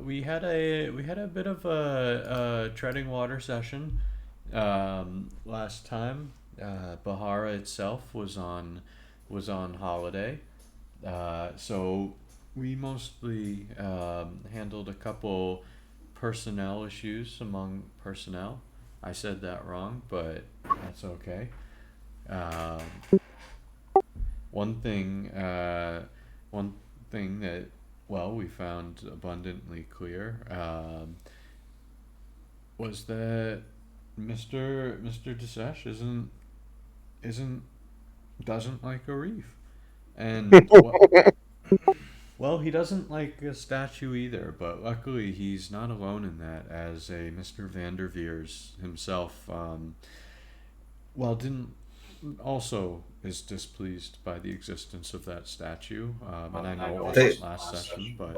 we had a bit of a treading water session last time. Bahara itself was on holiday, so we mostly handled a couple personnel issues among personnel. I said that wrong, but that's okay. Um, one thing, one thing that we found abundantly clear was that Mister Desesh isn't doesn't like a reef, and he doesn't like a statue either. But luckily, he's not alone in that, as a Mister Vanderveers himself. Didn't also is displeased by the existence of that statue. And I know it The, wasn't last session, but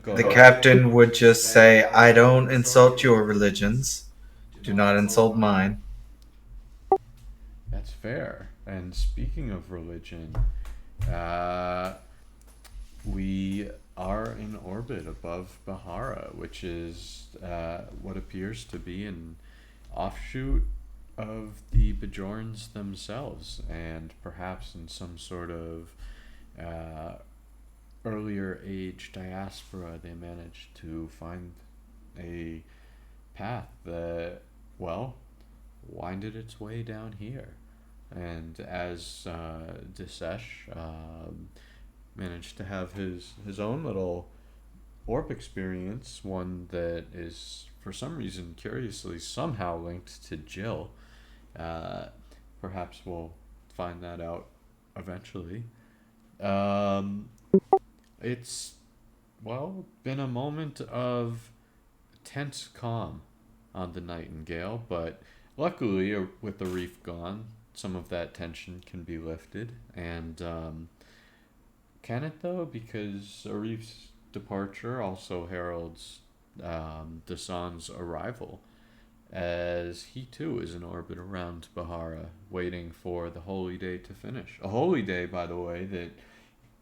go the ahead. captain would just say, I don't insult your religions. Do not insult mine. That's fair. And speaking of religion, uh, we are in orbit above Bahara, which is what appears to be an offshoot of the Bajorans themselves, and perhaps in some sort of uh, earlier age diaspora, they managed to find a path that, well, winded its way down here. And as Disesh managed to have his own little orb experience, one that is for some reason curiously somehow linked to Jill. Uh, Perhaps we'll find that out eventually. Um, it's been a moment of tense calm on the Nightingale, but luckily, with the reef gone, some of that tension can be lifted. And can it though? Because Arif's departure also heralds Dasan's arrival, as he too is in orbit around Bahara, waiting for the holy day to finish. A holy day, by the way, that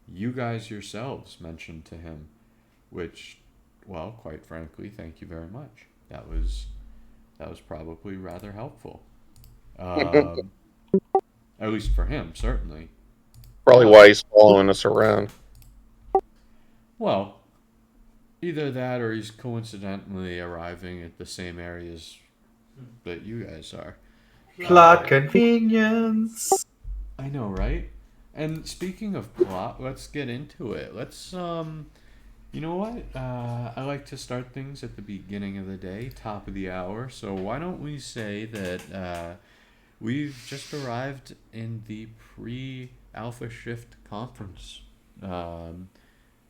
you guys yourselves mentioned to him, which, quite frankly, thank you very much. That was probably rather helpful. Um, at least for him, certainly. Probably But why he's following us around. well, either that or he's coincidentally arriving at the same areas that you guys are. Plot convenience. I know, right? And speaking of plot, let's get into it. Let's you know what? I like to start things at the beginning of the day, top of the hour. So why don't we say that we've just arrived in the pre-Alpha Shift conference, um,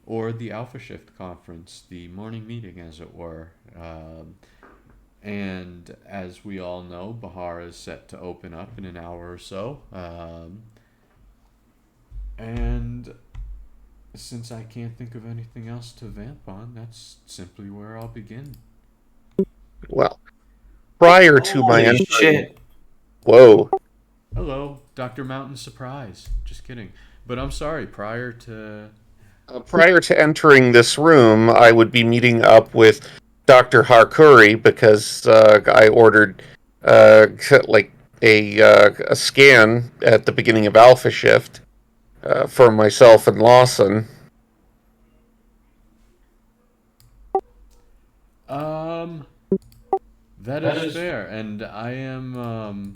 or the Alpha Shift conference, the morning meeting, as it were. And as we all know, Bahar is set to open up in an hour or so. And since I can't think of anything else to vamp on, that's simply where I'll begin. Well, prior to my Holy entry, shit. whoa, Hello, Dr. Mountain Surprise. Just kidding. But I'm sorry, prior to entering this room, I would be meeting up with Dr. Harkuri because I ordered like a scan at the beginning of Alpha Shift for myself and Lawson. um, that is fair. And I am,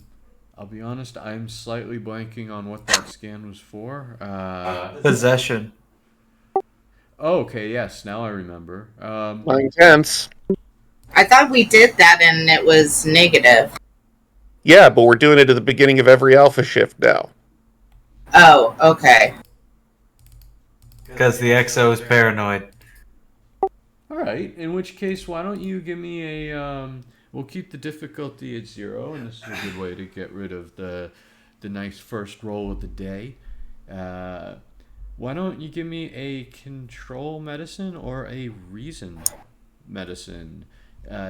I'll be honest, I'm slightly blanking on what that scan was for. Possession. Oh, okay, yes, now I remember. 9 tenths. I thought we did that and it was negative. Yeah, but we're doing it at the beginning of every Alpha Shift now. Oh, okay. Because the XO is paranoid. All right. In which case, why don't you give me a? We'll keep the difficulty at 0, and this is a good way to get rid of the nice first roll of the day. Uh, why don't you give me a control medicine or a reason medicine?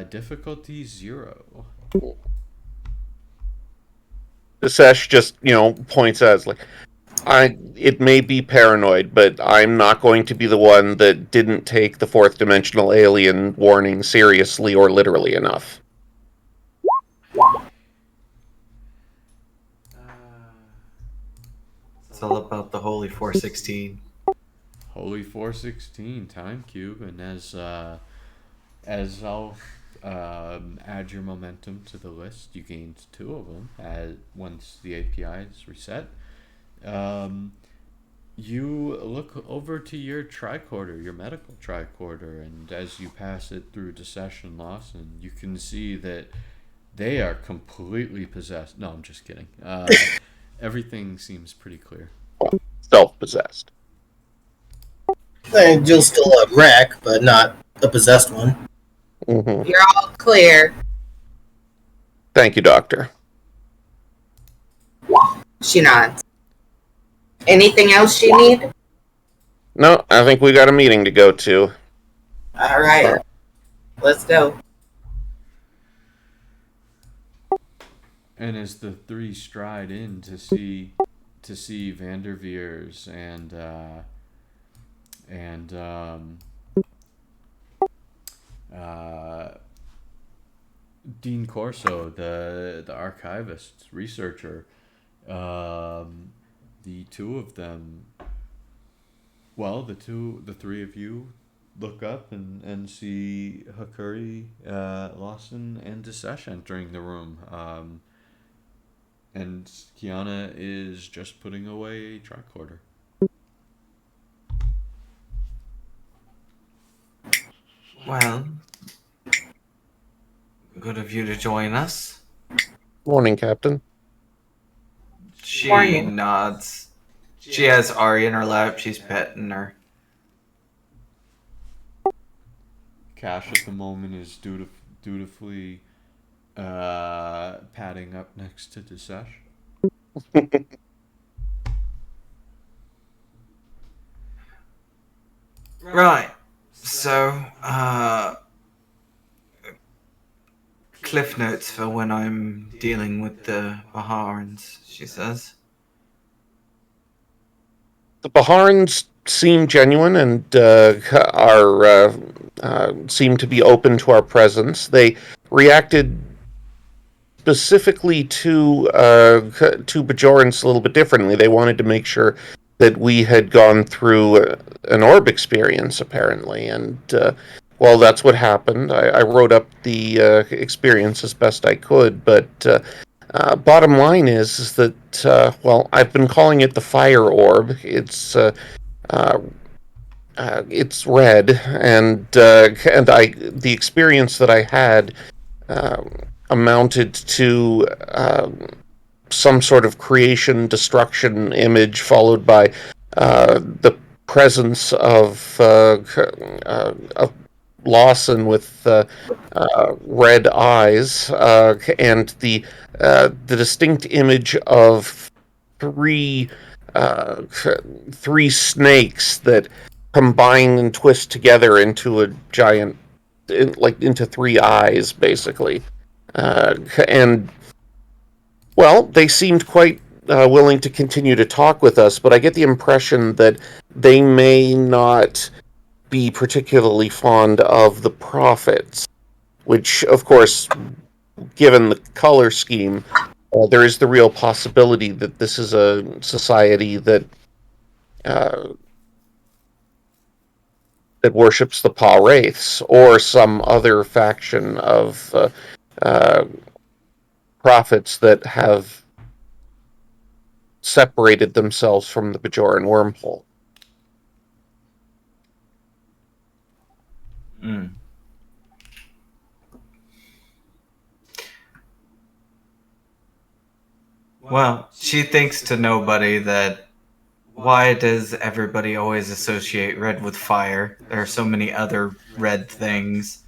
Difficulty 0. The Sesh just, points out, it's like, It may be paranoid, but I'm not going to be the one that didn't take the fourth dimensional alien warning seriously or literally enough. It's all about the Holy 416. Holy 416 time cube, and as I'll add your momentum to the list, you gained 2 of them once the API is reset. You look over to your tricorder, your medical tricorder, and as you pass it through Decession Lawson, you can see that they are completely possessed. No, I'm just kidding. Everything seems pretty clear. Self-possessed. And you'll still a wreck, but not a possessed one. Mm-hmm. You're all clear. Thank you, Doctor. She nods. Anything else you need? No, I think we got a meeting to go to. All right. Let's go. And as the 3 stride in to see Vanderveers and Dean Corso, the archivist researcher, the 2 of them, well, the 3 of you look up and see Hakuri, Lawson, and Disesh entering the room. And Kiana is just putting away a tricorder. Well, good of you to join us. Morning, Captain. She Morning. nods. She has Ari in her lap. She's petting her. Cash at the moment is dutifully padding up next to Disesh. Right. So, cliff notes for when I'm dealing with the Baharans, she says. The Baharans seem genuine and seem to be open to our presence. They reacted specifically to Bajorans a little bit differently. They wanted to make sure that we had gone through an orb experience, apparently, and well, that's what happened. I wrote up the experience as best I could, but bottom line is that well, I've been calling it the fire orb. It's red, and the experience that I had amounted to some sort of creation destruction image, followed by the presence of Lawson with red eyes, and the distinct image of three snakes that combine and twist together into a giant, into 3 eyes, basically. And well, they seemed quite willing to continue to talk with us, but I get the impression that they may not be particularly fond of the prophets, which, of course, given the color scheme, there is the real possibility that this is a society that that worships the Pa Wraiths, or some other faction of prophets that have separated themselves from the Bajoran wormhole. Mm. Well, she thinks to nobody that why does everybody always associate red with fire? There are so many other red things.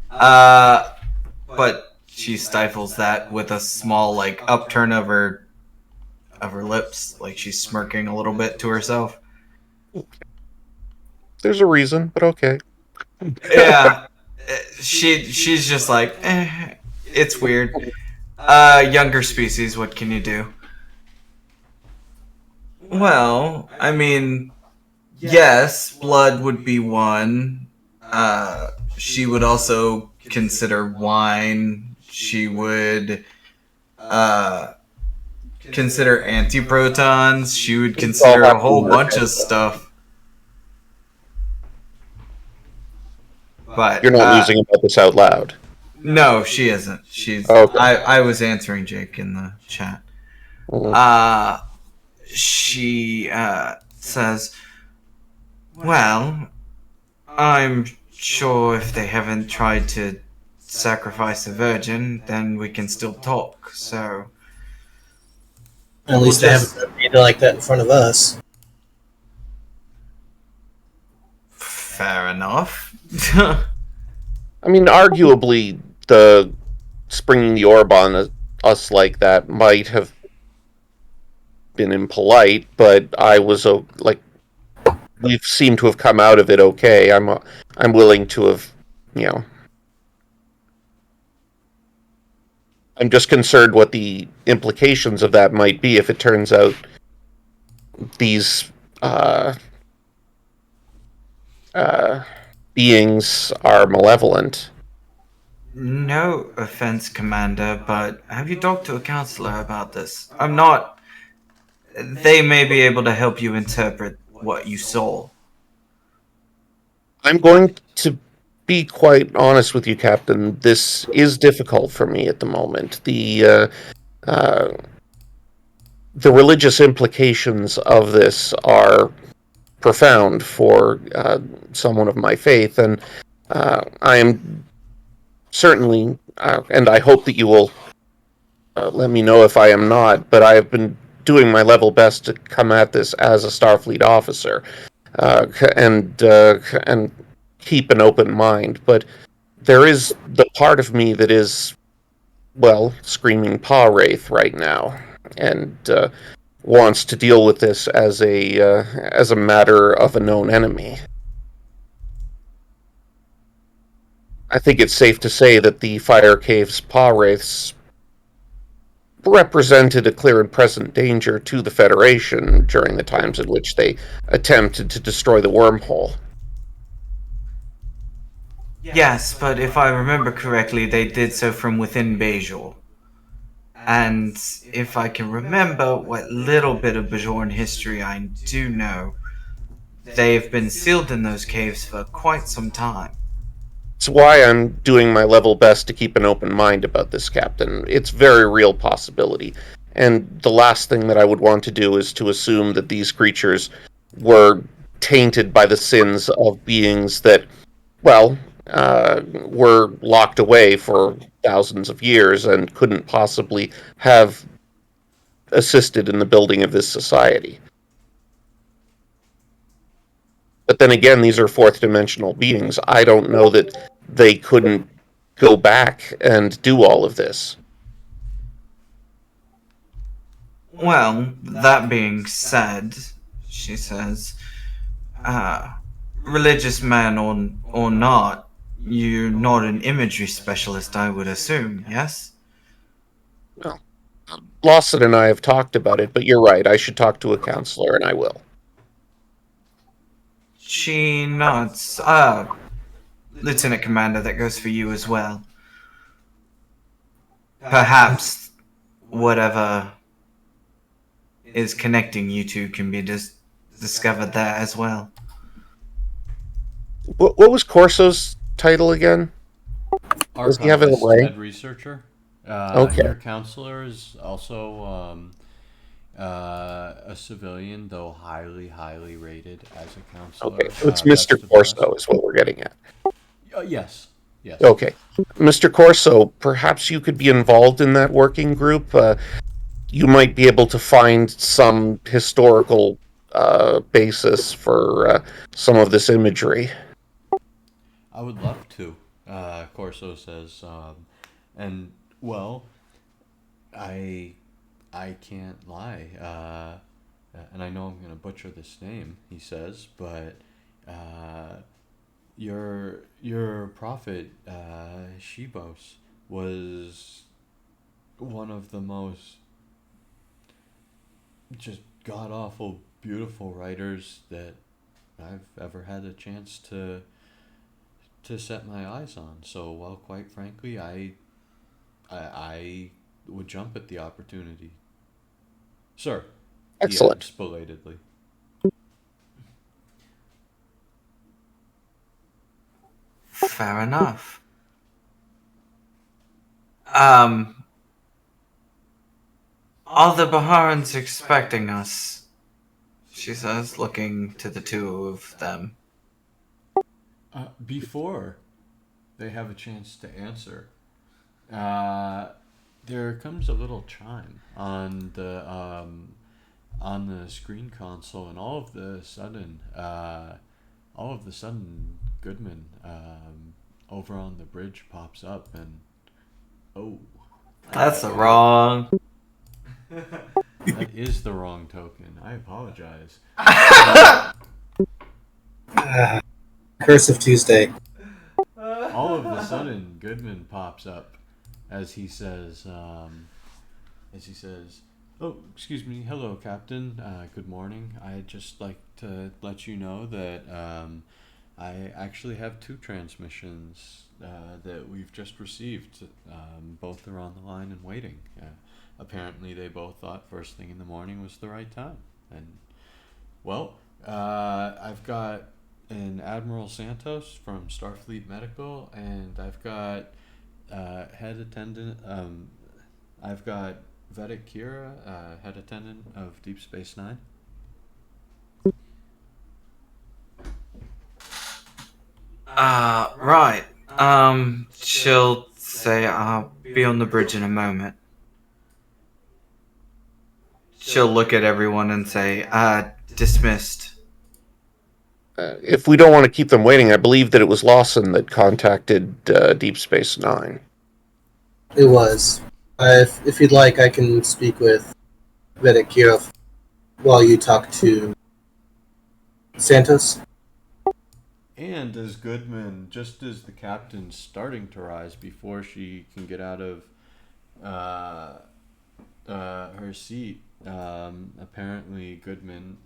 But she stifles that with a small, like, upturn of her lips, like she's smirking a little bit to herself. There's a reason, but okay. Yeah, she's just like, it's weird. Younger species, what can you do? Well, I mean, yes, blood would be one. She would also consider wine. She would consider antiprotons. She would It's all consider a have to whole work bunch of out. stuff. But You're not losing about this out loud. no, she isn't. She's. Okay. I was answering Jake in the chat. Mhm. She says, "Well, I'm sure if they haven't tried to sacrifice a virgin, then we can still talk. So At least they haven't done anything like that in front of us. fair enough." I mean, arguably, the springing the orb on us like that might have been impolite, but I was like, we seem to have come out of it okay. I'm willing to have, you know. I'm just concerned what the implications of that might be if it turns out these beings are malevolent. No offense, Commander, but have you talked to a counselor about this? I'm not. They may be able to help you interpret what you saw. I'm going to be quite honest with you, Captain. This is difficult for me at the moment. Uh, the religious implications of this are profound for someone of my faith, and I am certainly, and I hope that you will let me know if I am not, but I have been doing my level best to come at this as a Starfleet officer, and keep an open mind. But there is the part of me that is, well, screaming paw wraith right now, and wants to deal with this as a matter of a known enemy. I think it's safe to say that the Fire Cave's paw wraiths represented a clear and present danger to the Federation during the times in which they attempted to destroy the wormhole. Yes, but if I remember correctly, they did so from within Bajor. And if I can remember what little bit of Bajoran history I do know, they've been sealed in those caves for quite some time. It's why I'm doing my level best to keep an open mind about this, Captain. It's a very real possibility. And the last thing that I would want to do is to assume that these creatures were tainted by the sins of beings that, well, were locked away for thousands of years and couldn't possibly have assisted in the building of this society. But then again, these are fourth dimensional beings. I don't know that they couldn't go back and do all of this. Well, that being said, she says, religious man or not, you're not an imagery specialist, I would assume, yes? Well, Lawson and I have talked about it, but you're right. I should talk to a counselor, and I will. She nods. Lieutenant Commander, that goes for you as well. Perhaps whatever is connecting you two can be discovered there as well. What was Corso's title again? Does he have it Archivist, away? head researcher. Okay. Your counselor is also a civilian, though highly rated as a counselor. Okay, so it's Best Mr. of the Corso best. is what we're getting at. Yes. Yes. Okay. Mr. Corso, perhaps you could be involved in that working group. You might be able to find some historical basis for some of this imagery. I would love to, Corso says. And, well, I can't lie. And I know I'm going to butcher this name, he says, but your prophet, Shibos, was one of the most just god awful beautiful writers that I've ever had a chance to set my eyes on. So, well, quite frankly, I would jump at the opportunity. Sir, Excellent. he adds belatedly. Fair enough. Are the Baharans expecting us? She says, looking to the two of them. Before they have a chance to answer, there comes a little chime on the screen console, and all of the sudden, Goodman over on the bridge pops up, and oh, That's the wrong. that is the wrong token. I apologize. Curse of Tuesday. All of a sudden, Goodman pops up as he says, "Oh, excuse me. Hello, Captain. Good morning. I'd just like to let you know that I actually have 2 transmissions that we've just received. Both are on the line and waiting. Apparently, they both thought first thing in the morning was the right time. And, well, I've got an Admiral Santos from Starfleet Medical, and I've got head attendant. I've got Vedic Kira, head attendant of Deep Space Nine." Right. She'll say, I'll be on the bridge in a moment. She'll look at everyone and say, dismissed. If we don't want to keep them waiting, I believe that it was Lawson that contacted Deep Space Nine. It was. If you'd like, I can speak with Vedic Kirov while you talk to Santos. And as Goodman, just as the captain's starting to rise before she can get out of her seat, apparently Goodman,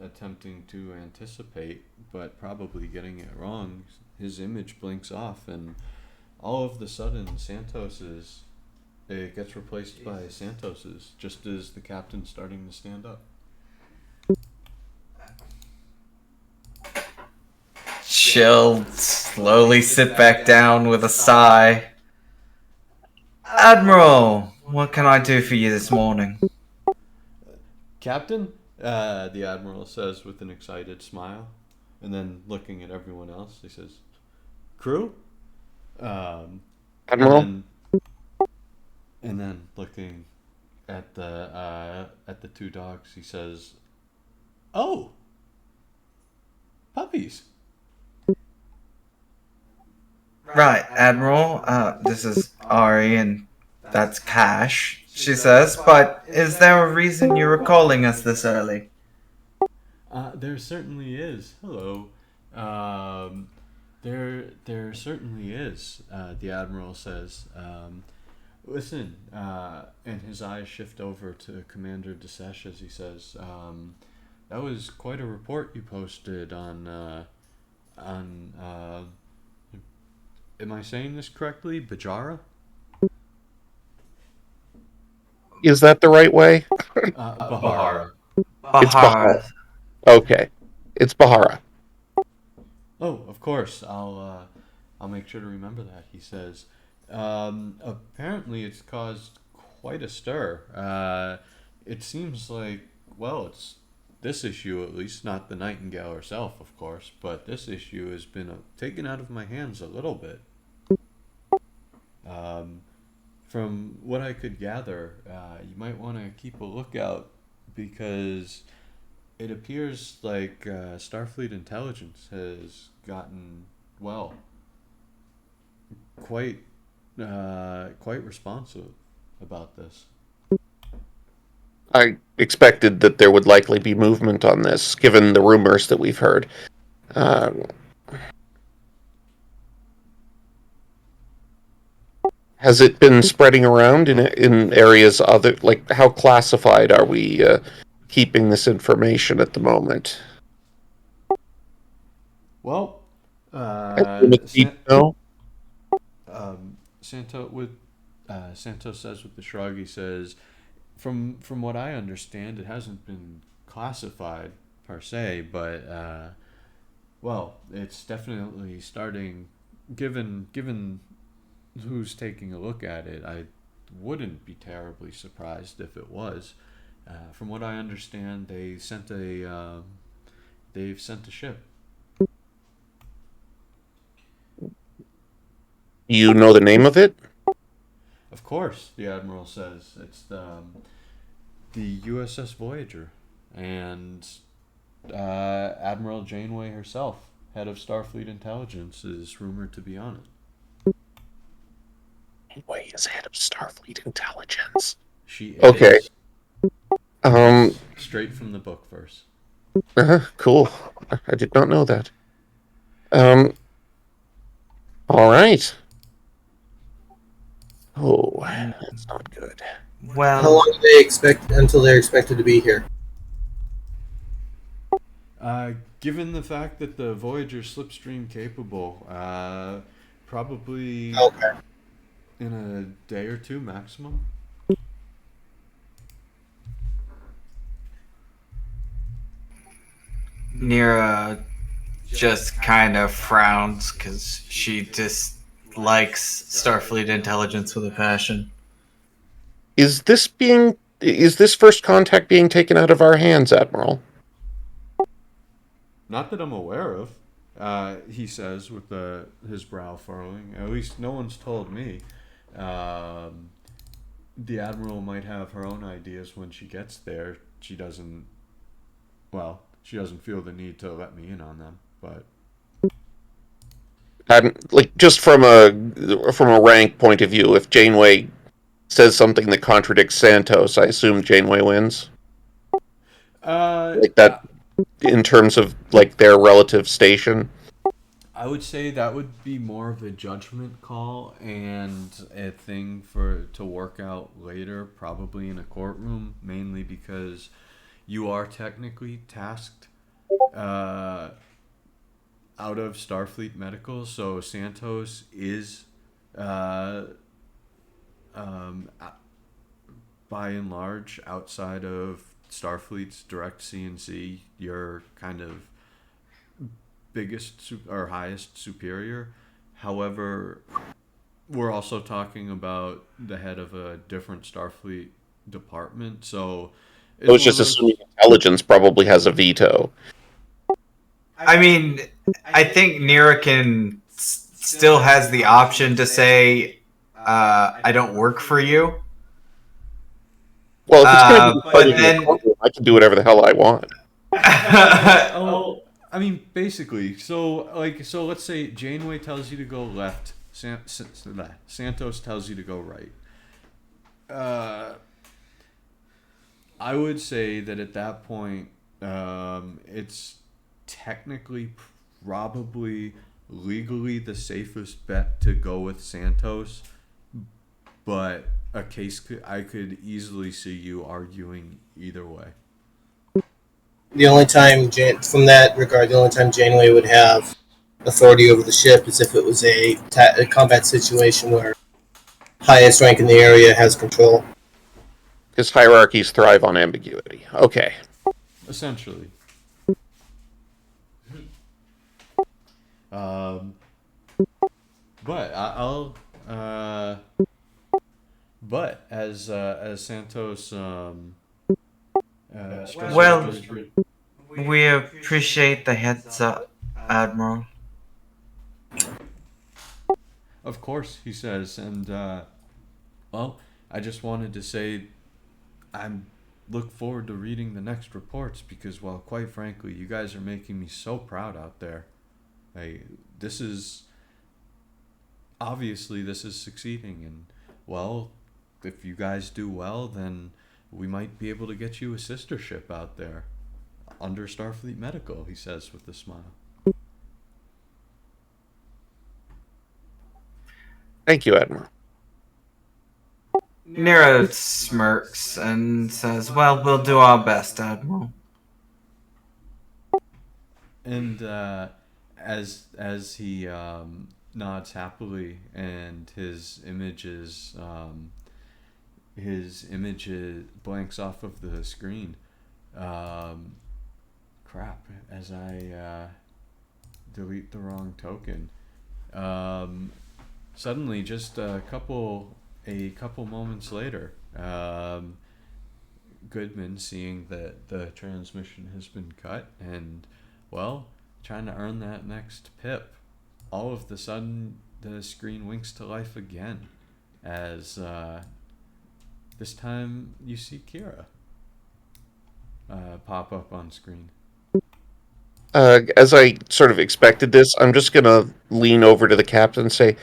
attempting to anticipate but probably getting it wrong, his image blinks off, and all of the sudden it gets replaced by Santos's, just as the captain's starting to stand up. She'll slowly sit back down with a sigh. Admiral, what can I do for you this morning? "Captain," the Admiral says with an excited smile, and then looking at everyone else, he says, "Crew?" Admiral? And then looking at the 2 dogs, he says, "Oh, puppies." Right, Admiral, this is Ari and that's Cash, she says, but is there a reason you were calling us this early? There certainly is. Hello. There certainly is, the Admiral says. Listen, and his eyes shift over to Commander Desesh as he says, that was quite a report you posted on am I saying this correctly? Bajara? Is that the right way? Bahara. It's Bahara. Okay. It's Bahara. Oh, of course. I'll make sure to remember that. He says, apparently it's caused quite a stir. It seems like, well, it's this issue at least, not the Nightingale herself, of course, but this issue has been taken out of my hands a little bit. From what I could gather, you might want to keep a lookout because it appears like Starfleet intelligence has gotten, well, quite responsive about this. I expected that there would likely be movement on this, given the rumors that we've heard. Has it been spreading around in areas other, like how classified are we keeping this information at the moment? Well, No. Santos says with the shrug. He says, "From what I understand, it hasn't been classified per se, but well, it's definitely starting. Given who's taking a look at it, I wouldn't be terribly surprised if it was. From what I understand, they've sent a ship." You know the name of it? Of course, the admiral says it's the USS Voyager, and Admiral Janeway herself, head of Starfleet Intelligence, is rumored to be on it. Janeway is head of Starfleet Intelligence. She is. Okay. Straight from the book verse. Cool. I did not know that. All right. Oh, that's not good. How Well, long do they expect until they're expected to be here? Given the fact that the Voyager's slipstream capable, probably Okay. in a day or two maximum. Nira just kind of frowns because she dislikes Starfleet intelligence with a passion. Is this first contact being taken out of our hands, Admiral? Not that I'm aware of, he says with his brow furrowing. At least no one's told me. The Admiral might have her own ideas when she gets there. She doesn't feel the need to let me in on them, but... Like, just from a rank point of view, if Janeway says something that contradicts Santos, I assume Janeway wins? Like that, in terms of, like, their relative station? I would say that would be more of a judgment call and a thing to work out later, probably in a courtroom, mainly because you are technically tasked out of Starfleet Medical, so Santos is by and large outside of Starfleet's direct CNC, your kind of biggest or highest superior. However, we're also talking about the head of a different Starfleet department, so I was just assuming intelligence probably has a veto. I mean, I think Nira can still has the option to say, "I don't work for you." Well, if it's going to be But part of the then- courtroom, I can do whatever the hell I want. Oh, I mean, basically. So let's say Janeway tells you to go left. Santos tells you to go right. I would say that at that point, it's technically probably legally the safest bet to go with Santos, but I could easily see you arguing either way. The only time, from that regard, the only time Janeway would have authority over the ship is if it was a combat situation where highest rank in the area has control. Because hierarchies thrive on ambiguity. Okay. Essentially. But but as Santos stresses Well- just- We appreciate the heads up, Admiral. of course, he says, and well, I just wanted to say I'm look forward to reading the next reports because, well, quite frankly, you guys are making me so proud out there. This is succeeding, and well, if you guys do well, then we might be able to get you a sister ship out there under Starfleet Medical, he says with a smile. Thank you, Admiral. Nero smirks and says, "Well, we'll do our best, Admiral." And as he nods happily, and his image blanks off of the screen. Crap! As I delete the wrong token. Suddenly, just a couple moments later, Goodman, seeing that the transmission has been cut and, well, trying to earn that next pip, all of the sudden the screen winks to life again, as this time you see Kira pop up on screen. As I sort of expected this, I'm just going to lean over to the captain and say,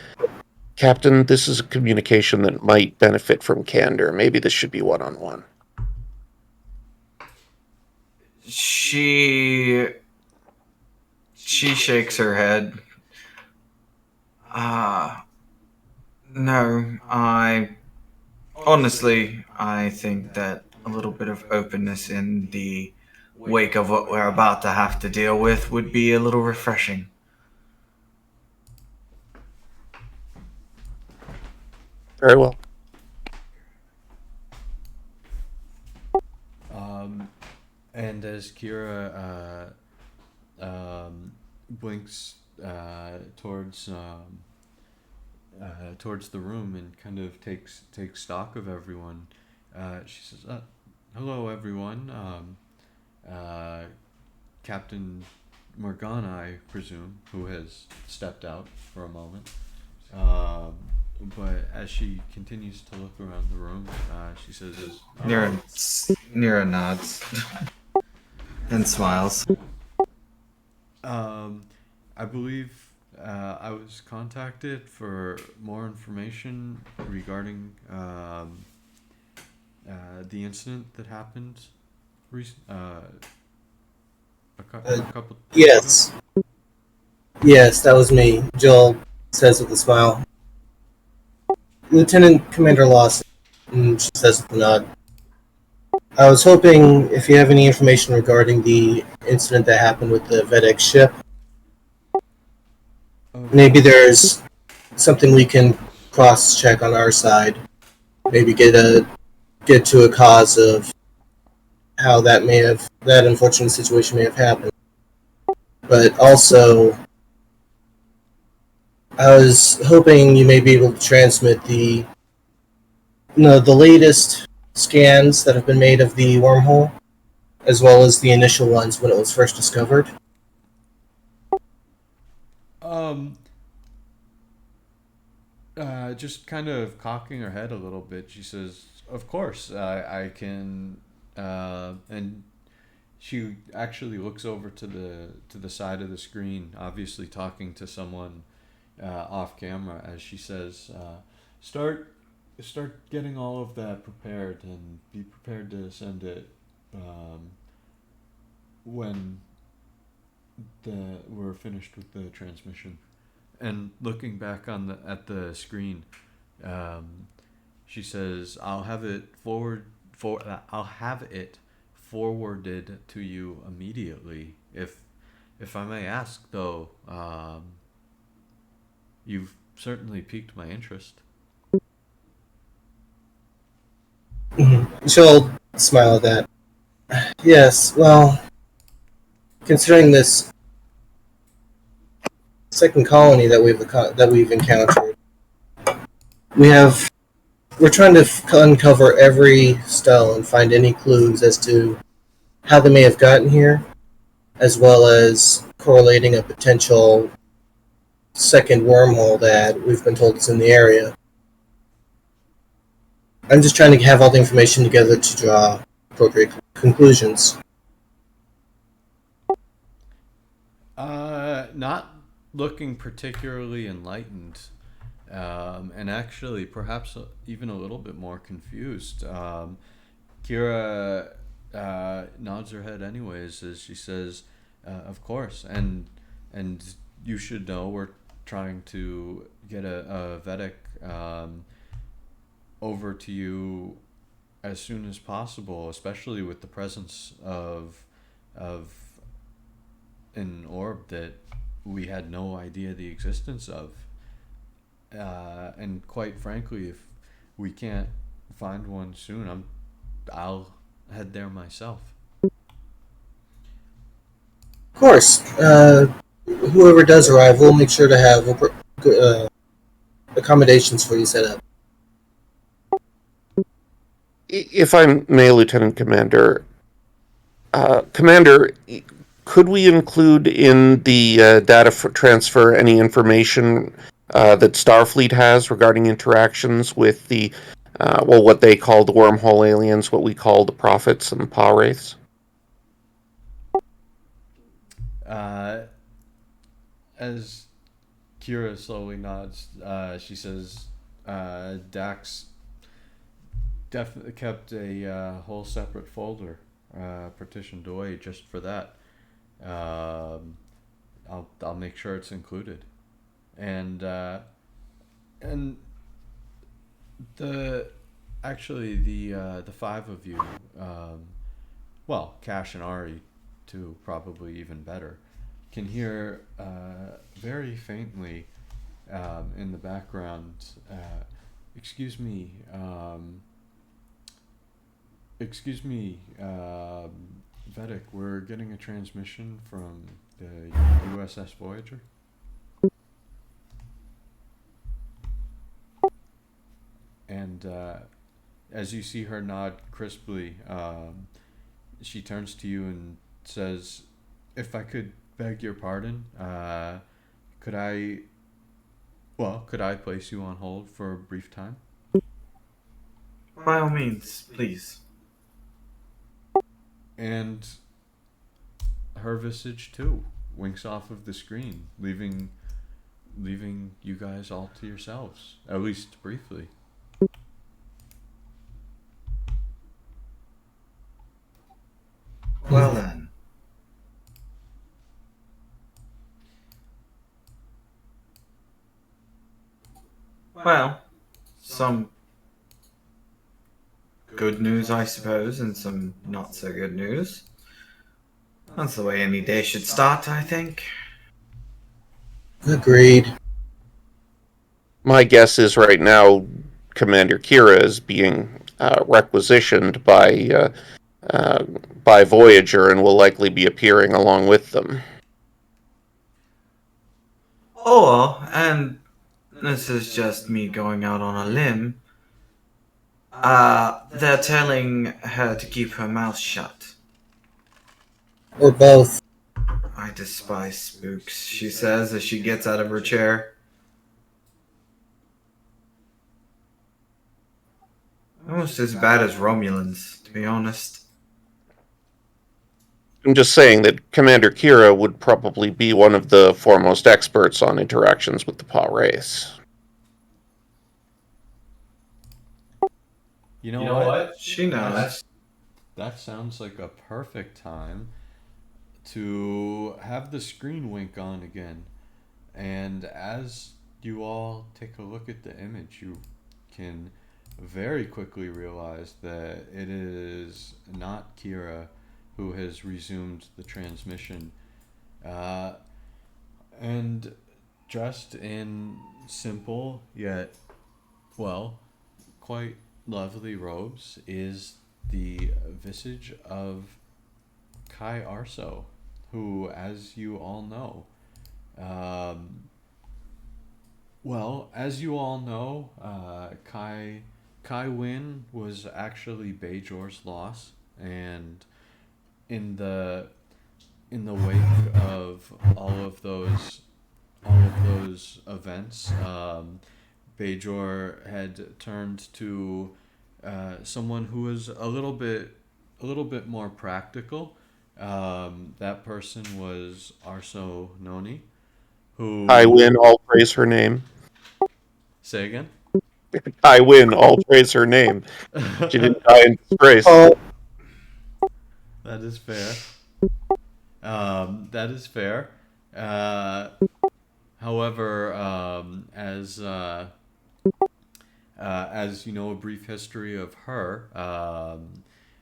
"Captain, this is a communication that might benefit from candor. Maybe this should be one-on-one." She shakes her head. No, I think that a little bit of openness in the wake of what we're about to have to deal with would be a little refreshing. Very well. And as Kira blinks towards the room and kind of takes stock of everyone, she says, "Hello, everyone. Captain Morgana, I presume, who has stepped out for a moment." But as she continues to look around the room, she says, Nero nods and smiles. I believe I was contacted for more information regarding the incident that happened a couple. Yes. Yes, that was me, Joel says with a smile. Lieutenant Commander Lawson, she says with a nod. I was hoping if you have any information regarding the incident that happened with the Vedex ship, maybe there's something we can cross-check on our side. Maybe get to a cause of how that unfortunate situation may have happened. But also, I was hoping you may be able to transmit the latest scans that have been made of the wormhole, as well as the initial ones when it was first discovered. Just kind of cocking her head a little bit, she says, "Of course, I can," and she actually looks over to the side of the screen, obviously talking to someone off camera, as she says, "Start getting all of that prepared, and be prepared to send it when we're finished with the transmission." And looking back at the screen, she says, "I'll have it forwarded to you immediately. If I may ask, though, you've certainly piqued my interest." She'll smile at that. Yes, well, considering this second colony that we've encountered, we're trying to uncover every stone and find any clues as to how they may have gotten here, as well as correlating a potential second wormhole that we've been told is in the area. I'm just trying to have all the information together to draw appropriate conclusions. Not looking particularly enlightened, and actually perhaps even a little bit more confused. Kira nods her head anyways as she says, "Of course, and you should know we're trying to get a Vedic over to you as soon as possible, especially with the presence of an orb that we had no idea the existence of. And quite frankly, if we can't find one soon, I'll head there myself. Of course, whoever does arrive, we'll make sure to have accommodations for you set up. If I may, Lieutenant Commander, Commander, could we include in the data transfer any information that Starfleet has regarding interactions with the, what they call the wormhole aliens, what we call the prophets and the Pa wraiths? As Kira slowly nods, she says, Dax definitely kept a whole separate folder partitioned away just for that. I'll make sure it's included, and the actually the five of you, well, Cash and Ari too, probably even better, can hear very faintly in the background, excuse me, Vedic, we're getting a transmission from the USS Voyager. And as you see her nod crisply, she turns to you and says, if I could beg your pardon, could I place you on hold for a brief time? By all means, please. And her visage too winks off of the screen, leaving you guys all to yourselves, at least briefly. Well then. Well, some good news, I suppose, and some not so good news. That's the way any day should start, I think. Agreed. My guess is right now Commander Kira is being requisitioned by Voyager and will likely be appearing along with them. Or, and this is just me going out on a limb, they're telling her to keep her mouth shut. Or both. I despise spooks, she says as she gets out of her chair. Almost as bad as Romulans, to be honest. I'm just saying that Commander Kira would probably be one of the foremost experts on interactions with the Pa race. You know what? She knows. That sounds like a perfect time to have the screen wink on again. And as you all take a look at the image, you can very quickly realize that it is not Kira who has resumed the transmission. And dressed in simple yet, well, quite lovely robes is the visage of Kai Arso, who, as you all know, Kai Wynn was actually Bajor's loss, and in the wake of all of those events, Bajor had turned to someone who was a little bit more practical. That person was Arso Noni, who I win, all praise her name. Say again. I win, all praise her name. She didn't die in disgrace. Oh, That is fair. That is fair. However, As you know, a brief history of her.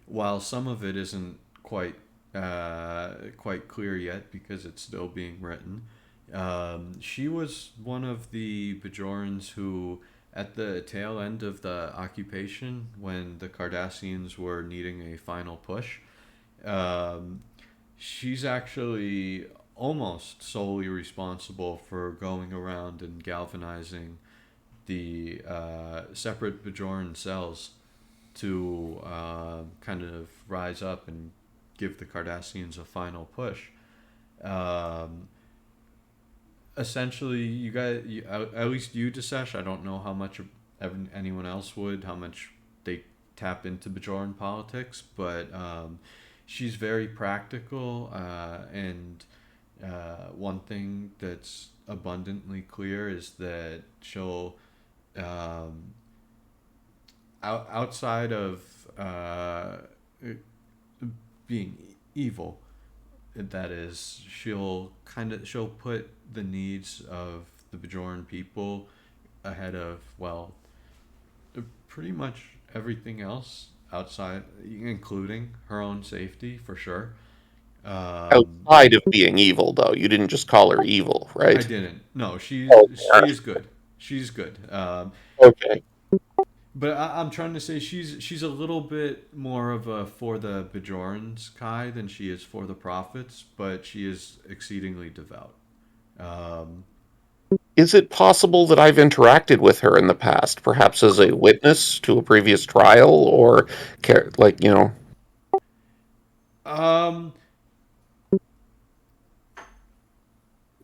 While some of it isn't quite clear yet because it's still being written, she was one of the Bajorans who, at the tail end of the occupation, when the Cardassians were needing a final push, um, she's actually almost solely responsible for going around and galvanizing the separate Bajoran cells to kind of rise up and give the Cardassians a final push. Um, Essentially, you guys, at least you, Desesh, I don't know how much anyone else would, how much they tap into Bajoran politics, but she's very practical, and one thing that's abundantly clear is that she'll, outside of being evil, that is, she'll put the needs of the Bajoran people ahead of, well, pretty much everything else outside, including her own safety for sure. Outside of being evil, though, you didn't just call her evil, I right? didn't. No, Oh, she's good. She's good. okay. But I'm trying to say she's a little bit more of a for the Bajorans Kai than she is for the prophets, but she is exceedingly devout. Um, Is it possible that I've interacted with her in the past, perhaps as a witness to a previous trial, or like um,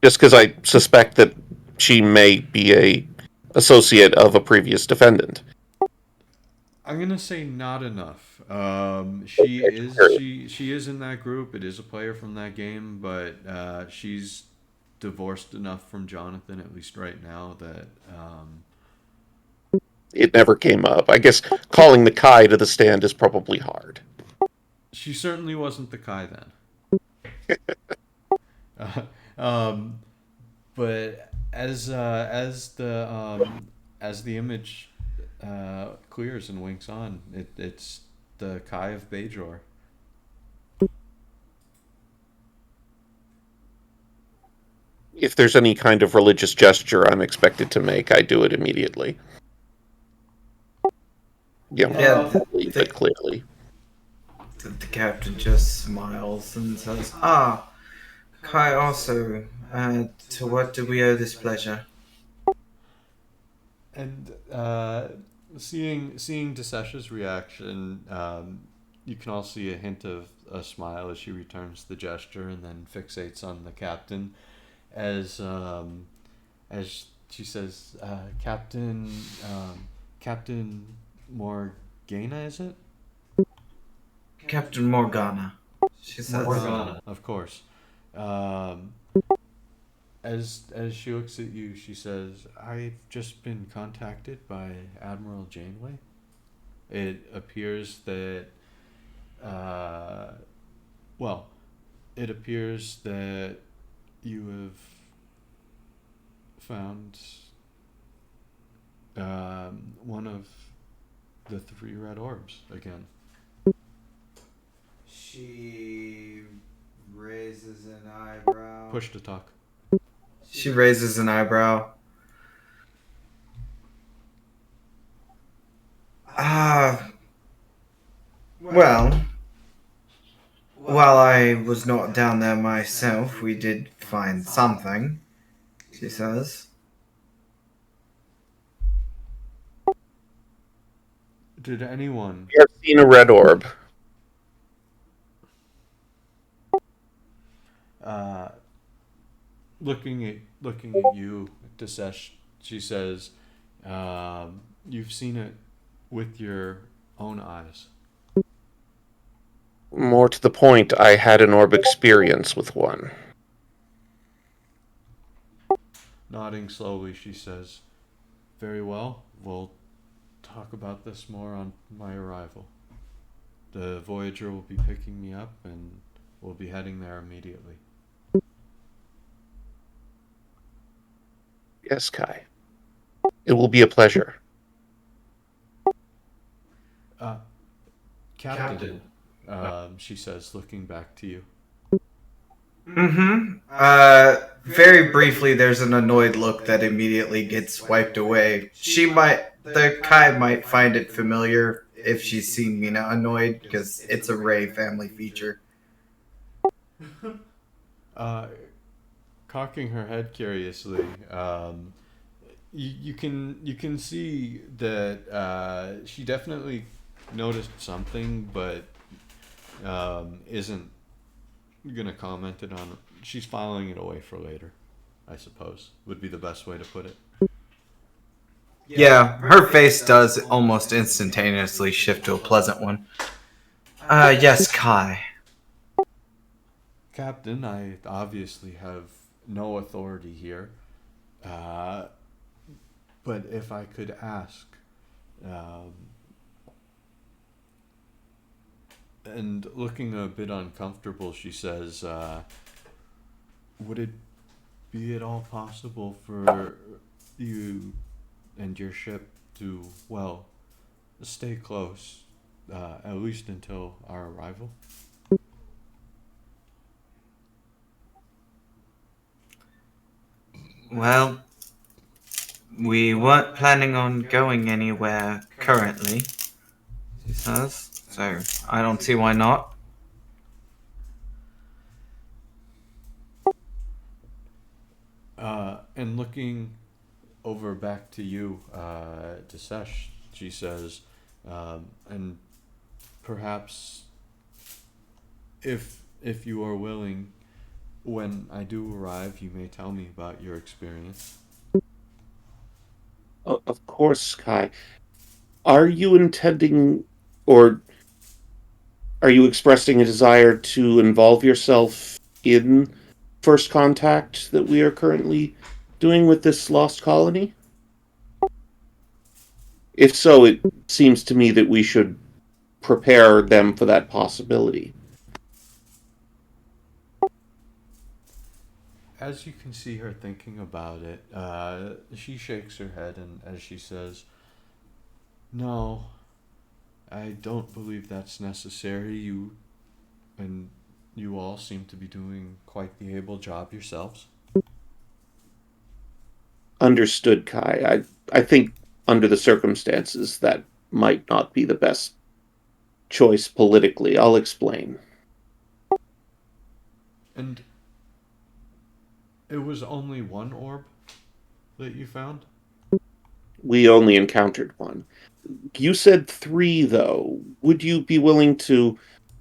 just because I suspect that she may be a associate of a previous defendant? I'm gonna say not enough. She is in that group. It is a player from that game, but she's divorced enough from Jonathan, at least right now, that It never came up. I guess calling the Kai to the stand is probably hard. she certainly wasn't the Kai then. Um, but as the image clears and winks on, it's the Kai of Bajor. If there's any kind of religious gesture I'm expected to make, I do it immediately. Yeah, But clearly. the captain just smiles and says, "Ah, Kai also. To what do we owe this pleasure?" And seeing Desesh's reaction, you can all see a hint of a smile as she returns the gesture and then fixates on the captain, as she says, Captain Morgana, is it? Captain Morgana. She says, Morgana, of course. Um, as she looks at you, she says, "I've just been contacted by Admiral Janeway. It appears that, uh, well, it appears that you have found one of the three red orbs again." She raises an eyebrow. Push to talk. She raises an eyebrow. Well, while I was not down there myself, we did find something, she says. Did anyone We have seen a red orb. uh, looking at you, Desesh, she says, "You've seen it with your own eyes." More to the point, I had an orb experience with one. Nodding slowly, she says, "Very well. We'll talk about this more on my arrival. The Voyager will be picking me up, and we'll be heading there immediately." Yes, Kai. It will be a pleasure. Uh, Captain, she says, looking back to you. Mm-hmm. Very briefly, there's an annoyed look that immediately gets wiped away. The Kai might find it familiar if she's seen Mina annoyed, because it's a Ray family feature. Cocking her head curiously, you can see that she definitely noticed something, but isn't gonna comment it on. She's filing it away for later, I suppose, would be the best way to put it. Yeah, her face does almost instantaneously shift to a pleasant one. Yes, Kai. Captain, I obviously have no authority here, but if I could ask, and looking a bit uncomfortable, she says, would it be at all possible for you and your ship to, well, stay close, at least until our arrival? Well, we weren't planning on going anywhere currently, she says. So, I don't see why not. And looking over back to you, Desesh, she says, and perhaps if you are willing, when I do arrive, you may tell me about your experience. Of course, Kai. Are you intending, or are you expressing a desire to involve yourself in First Contact that we are currently doing with this lost colony? If so, it seems to me that we should prepare them for that possibility. As you can see her thinking about it, she shakes her head and as she says, "No, I don't believe that's necessary. You all seem to be doing quite the able job yourselves." Understood, Kai. I think under the circumstances that might not be the best choice politically. I'll explain. And it was only one orb that you found? We only encountered one. You said 3, though. Would you be willing to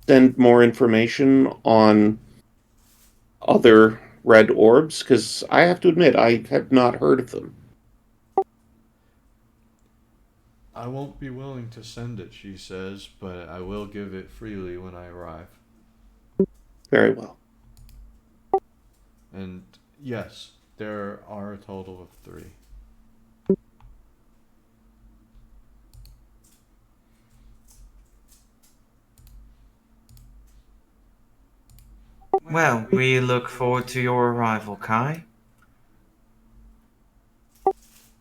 send more information on other red orbs? Because I have to admit, I have not heard of them. I won't be willing to send it, she says, but I will give it freely when I arrive. Very well. And yes, there are a total of 3. Well, we look forward to your arrival, Kai.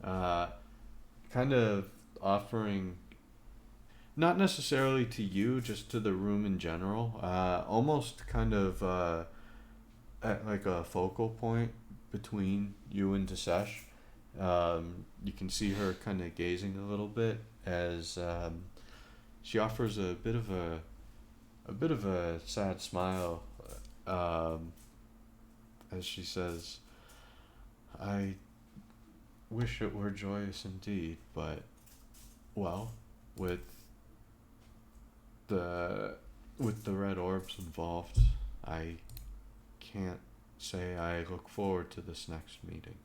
Kind of offering, not necessarily to you, just to the room in general, almost kind of at like a focal point between you and Desesh. You can see her kind of gazing a little bit as she offers a bit of a sad smile, as she says, "I wish it were joyous indeed, but well, with the red orbs involved, I can't say I look forward to this next meeting."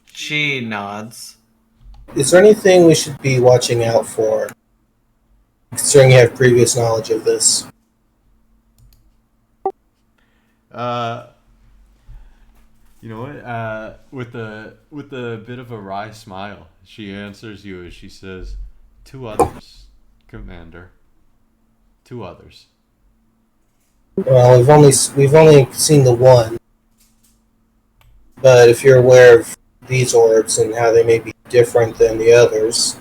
She nods. Is there anything we should be watching out for, considering you have previous knowledge of this? You know what? With a bit of a wry smile, she answers you as she says, "2 others, Commander. 2 others." Well, we've only seen the one. But if you're aware of these orbs and how they may be different than the others,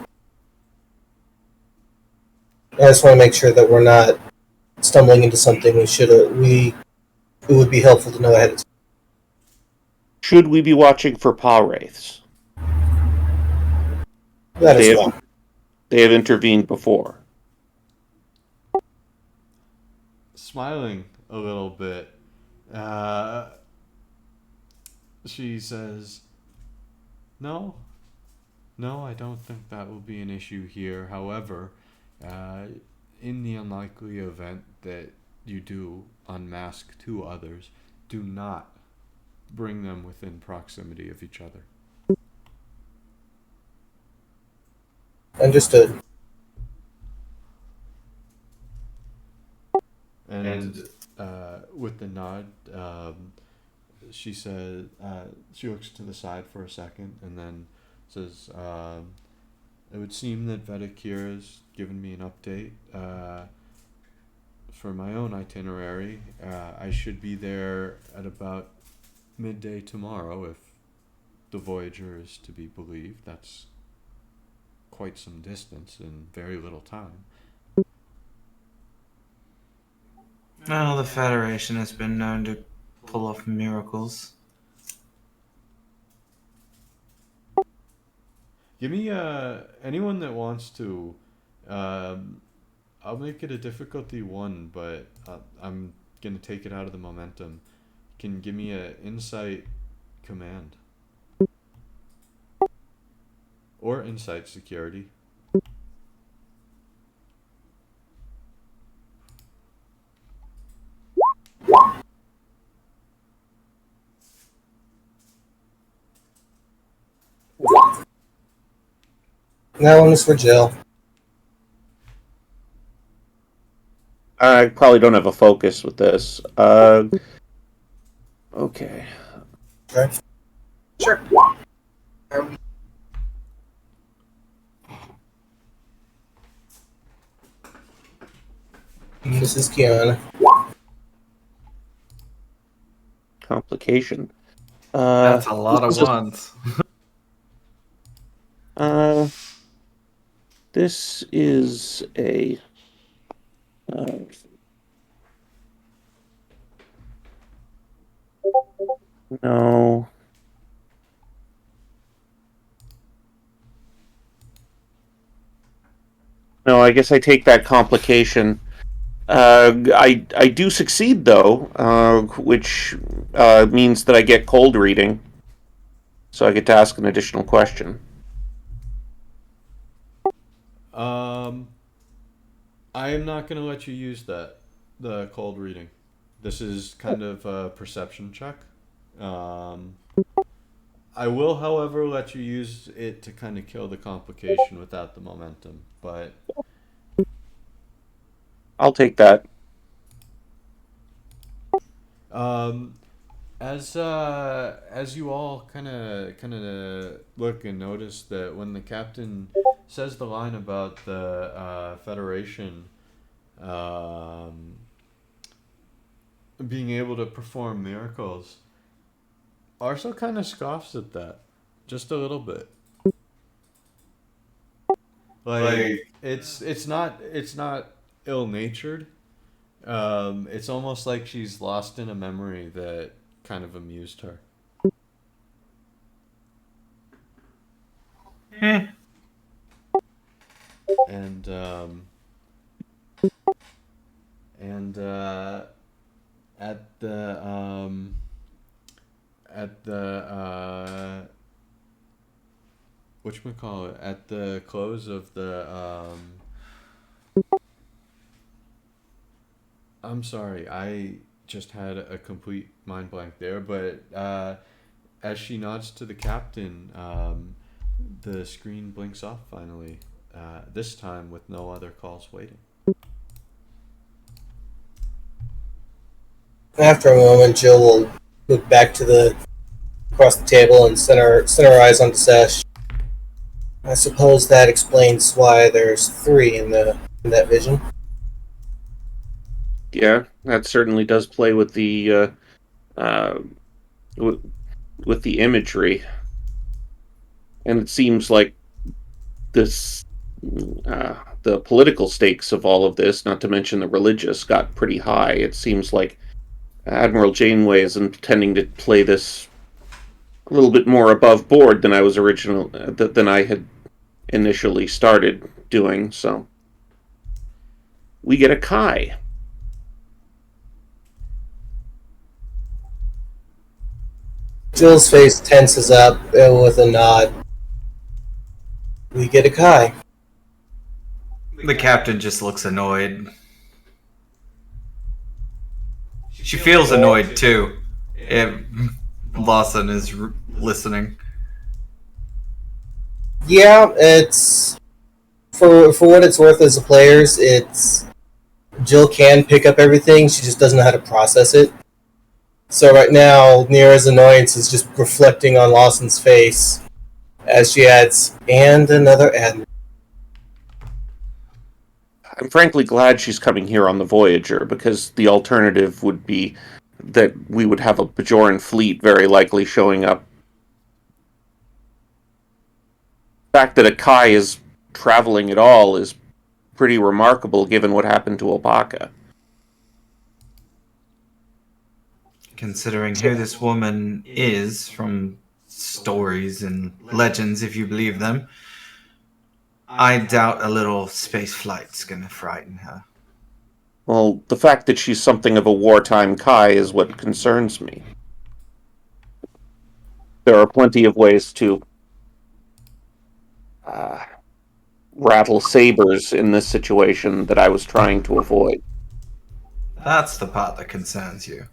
I just want to make sure that we're not stumbling into something it would be helpful to know ahead of time. Should we be watching for paw wraiths? That as well. They have intervened before. Smiling a little bit, she says, No, I don't think that will be an issue here. However, in the unlikely event that you do unmask two others, do not bring them within proximity of each other. Understood. And with the nod, she said, she looks to the side for a second and then says, it would seem that Vedakir has given me an update. For my own itinerary, I should be there at about midday tomorrow, if the Voyager is to be believed. That's quite some distance in very little time. Well, the Federation has been known to pull off miracles. Give me anyone that wants to. I'll make it a difficulty 1, but I'm gonna take it out of the momentum. Can give me a insight command or insight security. That one is for Jill. I probably don't have a focus with this. Okay. Okay. Sure. This is Kiana. Complication. That's a lot of ones. This is a. No. No, I guess I take that complication. I do succeed though, which means that I get cold reading, so I get to ask an additional question. I am not going to let you use the cold reading. This is kind of a perception check. I will, however, let you use it to kind of kill the complication without the momentum, but I'll take that. As you all kind of look and notice that when the captain says the line about the Federation being able to perform miracles, Arso kind of scoffs at that, just a little bit. Like it's not ill-natured. It's almost like she's lost in a memory that kind of amused her. And whatchamacallit, at the close of the I'm sorry, I just had a complete mind blank there, but as she nods to the captain, the screen blinks off finally, this time with no other calls waiting. After a moment, Jill will look back to across the table and center her eyes on Sesh. I suppose that explains why there's 3 in that vision. Yeah, that certainly does play with the with the imagery, and it seems like this the political stakes of all of this, not to mention the religious, got pretty high. It seems like Admiral Janeway is intending to play this a little bit more above board than than I had initially started doing. So we get a Kai. Jill's face tenses up with a nod. We get a Kai. The captain just looks annoyed. She feels annoyed too. If Lawson is listening. Yeah, it's for what it's worth as a players. It's Jill can pick up everything. She just doesn't know how to process it. So right now, Nira's annoyance is just reflecting on Lawson's face as she adds, "And another admiral." I'm frankly glad she's coming here on the Voyager, because the alternative would be that we would have a Bajoran fleet very likely showing up. The fact that a Kai is traveling at all is pretty remarkable given what happened to Opaka. Considering who this woman is from stories and legends, if you believe them, I doubt a little space flight's gonna frighten her. Well, the fact that she's something of a wartime Kai is what concerns me. There are plenty of ways to rattle sabers in this situation that I was trying to avoid. That's the part that concerns you.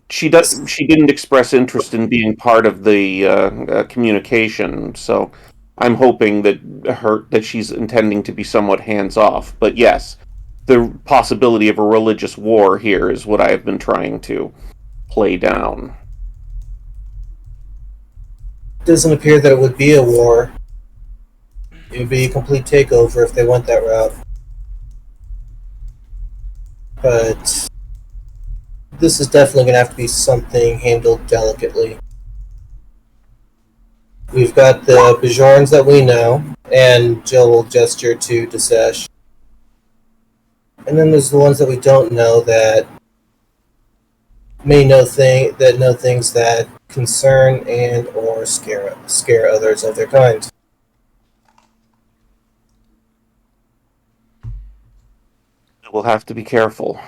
She didn't express interest in being part of the communication, so I'm hoping that she's intending to be somewhat hands off. But yes, the possibility of a religious war here is what I have been trying to play down. It doesn't appear that it would be a war. It would be a complete takeover if they went that route. But this is definitely going to have to be something handled delicately. We've got the Bajorans that we know, and Jill will gesture to Desesh. And then there's the ones that we don't know that may know things that concern and or scare others of their kind. We'll have to be careful.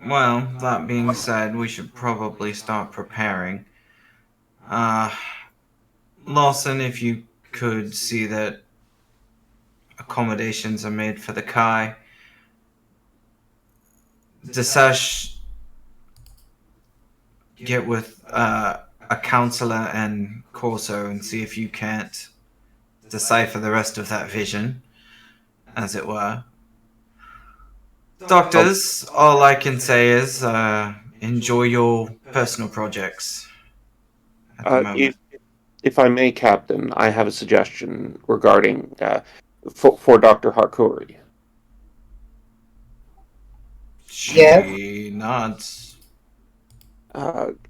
Well, that being said, we should probably start preparing. Lawson, if you could see that accommodations are made for the Kai. Desesh, get with a counselor and Corso and see if you can't decipher the rest of that vision, as it were. Doctors, all I can say is enjoy your personal projects at the moment. If I may, Captain, I have a suggestion regarding for Dr. Harkuri. She nods.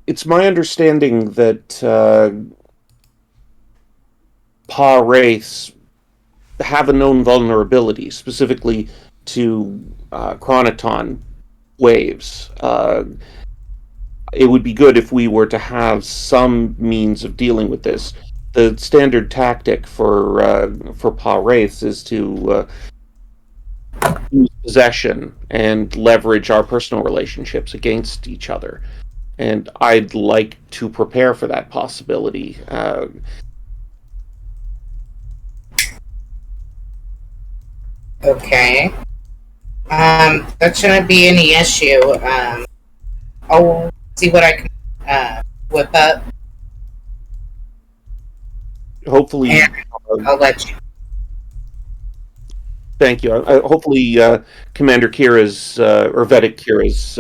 It's my understanding that Pa Wraiths have a known vulnerability, specifically to chronoton waves. It would be good if we were to have some means of dealing with this. The standard tactic for Pa Wraiths is to use possession and leverage our personal relationships against each other. And I'd like to prepare for that possibility. Okay. That shouldn't be any issue. I'll see what I can whip up, Hopefully, and I'll let you. thank you. Hopefully, Commander Kira's or Vedic Kira's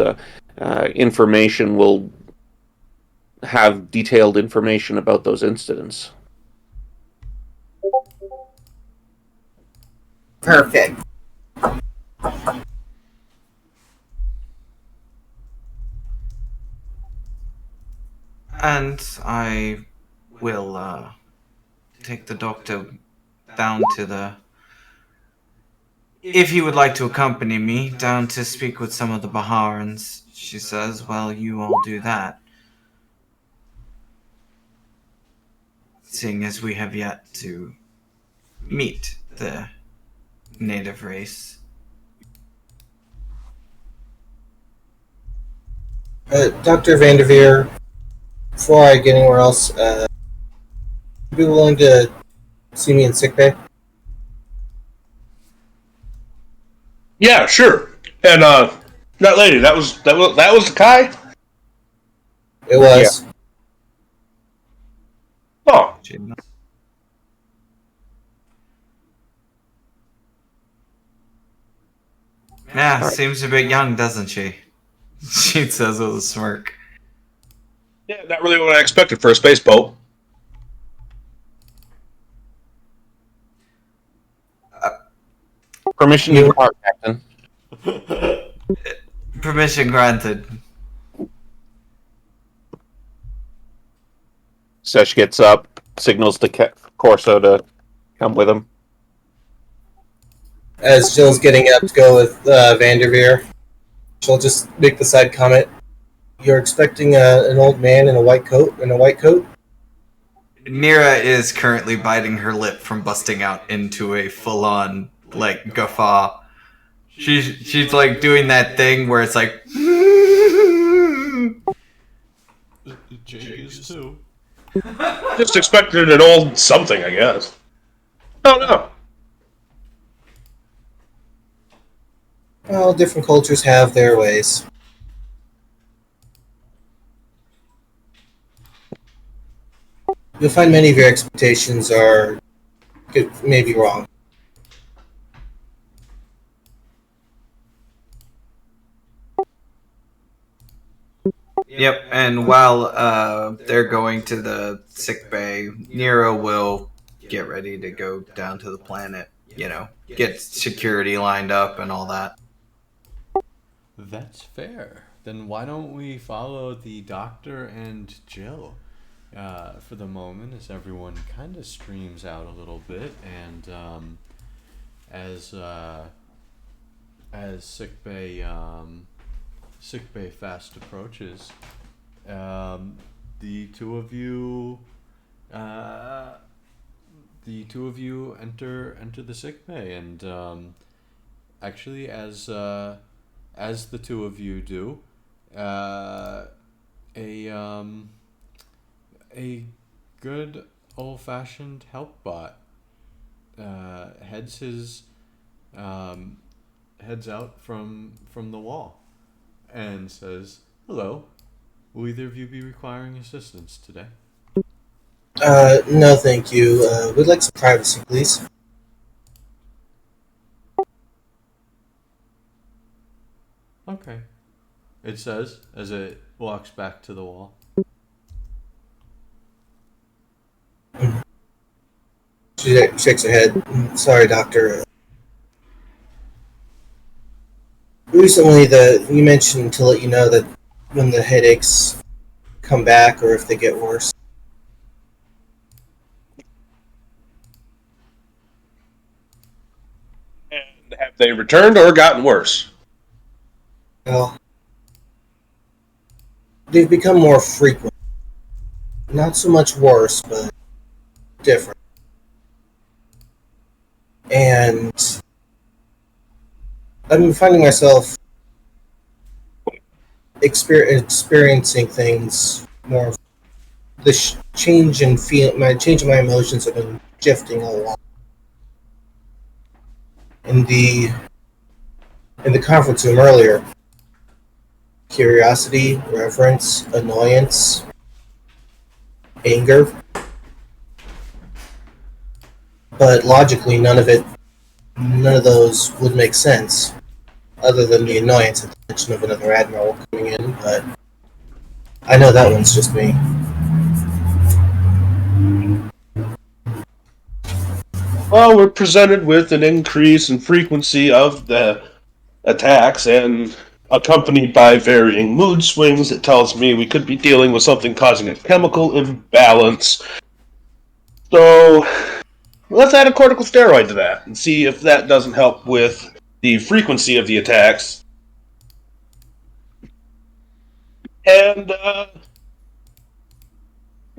information will have detailed information about those incidents. Perfect. and I will take the doctor down to the... If he would like to accompany me down to speak with some of the Baharans, she says, well, you all do that. Seeing as we have yet to meet the native race. Dr. Vanderveer, before I get anywhere else, would you be willing to see me in sickbay? Yeah, sure. And that lady, that was Kai? It was. Oh. Yeah, seems a bit young, doesn't she? She says with a smirk. Yeah, not really what I expected for a space boat. Permission to depart, Captain. Permission granted. Sesh gets up, signals to Corso to come with him. As Jill's getting up to go with Vanderveer, she'll just make the side comment. You're expecting an old man in a white coat? Nira is currently biting her lip from busting out into a full-on, guffaw. She's doing that thing where it's like... Jake is too. Just expected an old something, I guess. Oh, no. Well, different cultures have their ways. You'll find many of your expectations may be wrong. Yep, and while they're going to the sick bay, Nero will get ready to go down to the planet, get security lined up and all that. That's fair. Then why don't we follow the doctor and Jill for the moment, as everyone kind of streams out a little bit, and as sickbay fast approaches, the two of you enter the sickbay, and actually as the two of you do, a good old-fashioned help bot heads out from the wall and says, "Hello, will either of you be requiring assistance today?" No, thank you. We'd like some privacy, please. Okay, it says as it walks back to the wall. She shakes her head. Sorry, Doctor. Recently, you mentioned to let you know that when the headaches come back or if they get worse. And have they returned or gotten worse? Well, they've become more frequent. Not so much worse, but different. And I've been finding myself experiencing things more. The change in my emotions have been shifting a lot. In the conference room earlier, curiosity, reverence, annoyance, anger. But logically, none of those would make sense, other than the annoyance at the mention of another admiral coming in, but I know that one's just me. Well, we're presented with an increase in frequency of the attacks, and accompanied by varying mood swings. It tells me we could be dealing with something causing a chemical imbalance. So let's add a corticosteroid to that and see if that doesn't help with the frequency of the attacks. And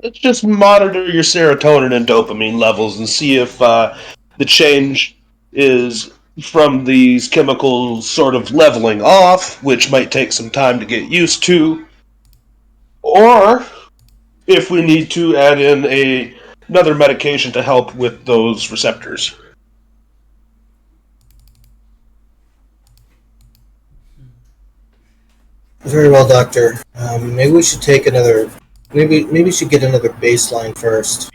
let's just monitor your serotonin and dopamine levels and see if the change is from these chemicals sort of leveling off, which might take some time to get used to, or if we need to add in another medication to help with those receptors. Very well, Doctor. Maybe we should take another. Maybe we should get another baseline first.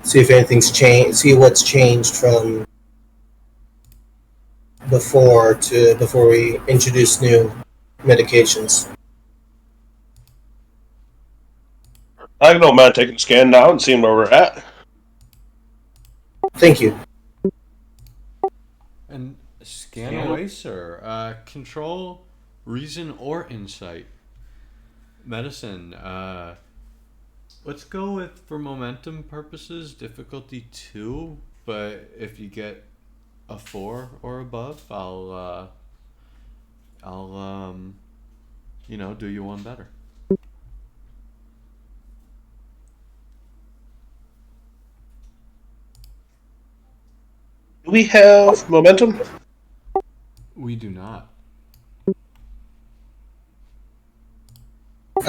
See if anything's changed. See what's changed from before we introduce new medications. I don't mind taking a scan now and seeing where we're at. Thank you. And scan away, sir. Control, reason, or insight. Medicine. Let's go with, for momentum purposes, difficulty 2. But if you get a 4 or above, I'll do you one better. Do we have momentum? We do not. We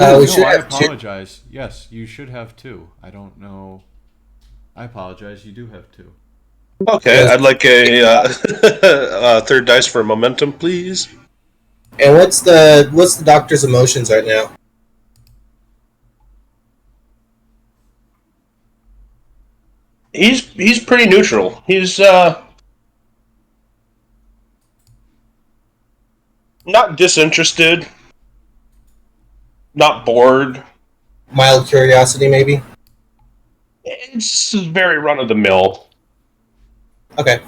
No, should I have two. apologize. Yes, you should have 2. I don't know. I apologize. You do have 2. Okay, I'd like a third dice for momentum, please. And what's the doctor's emotions right now? He's pretty neutral. He's not disinterested, not bored. Mild curiosity, maybe. It's very run of the mill. Okay.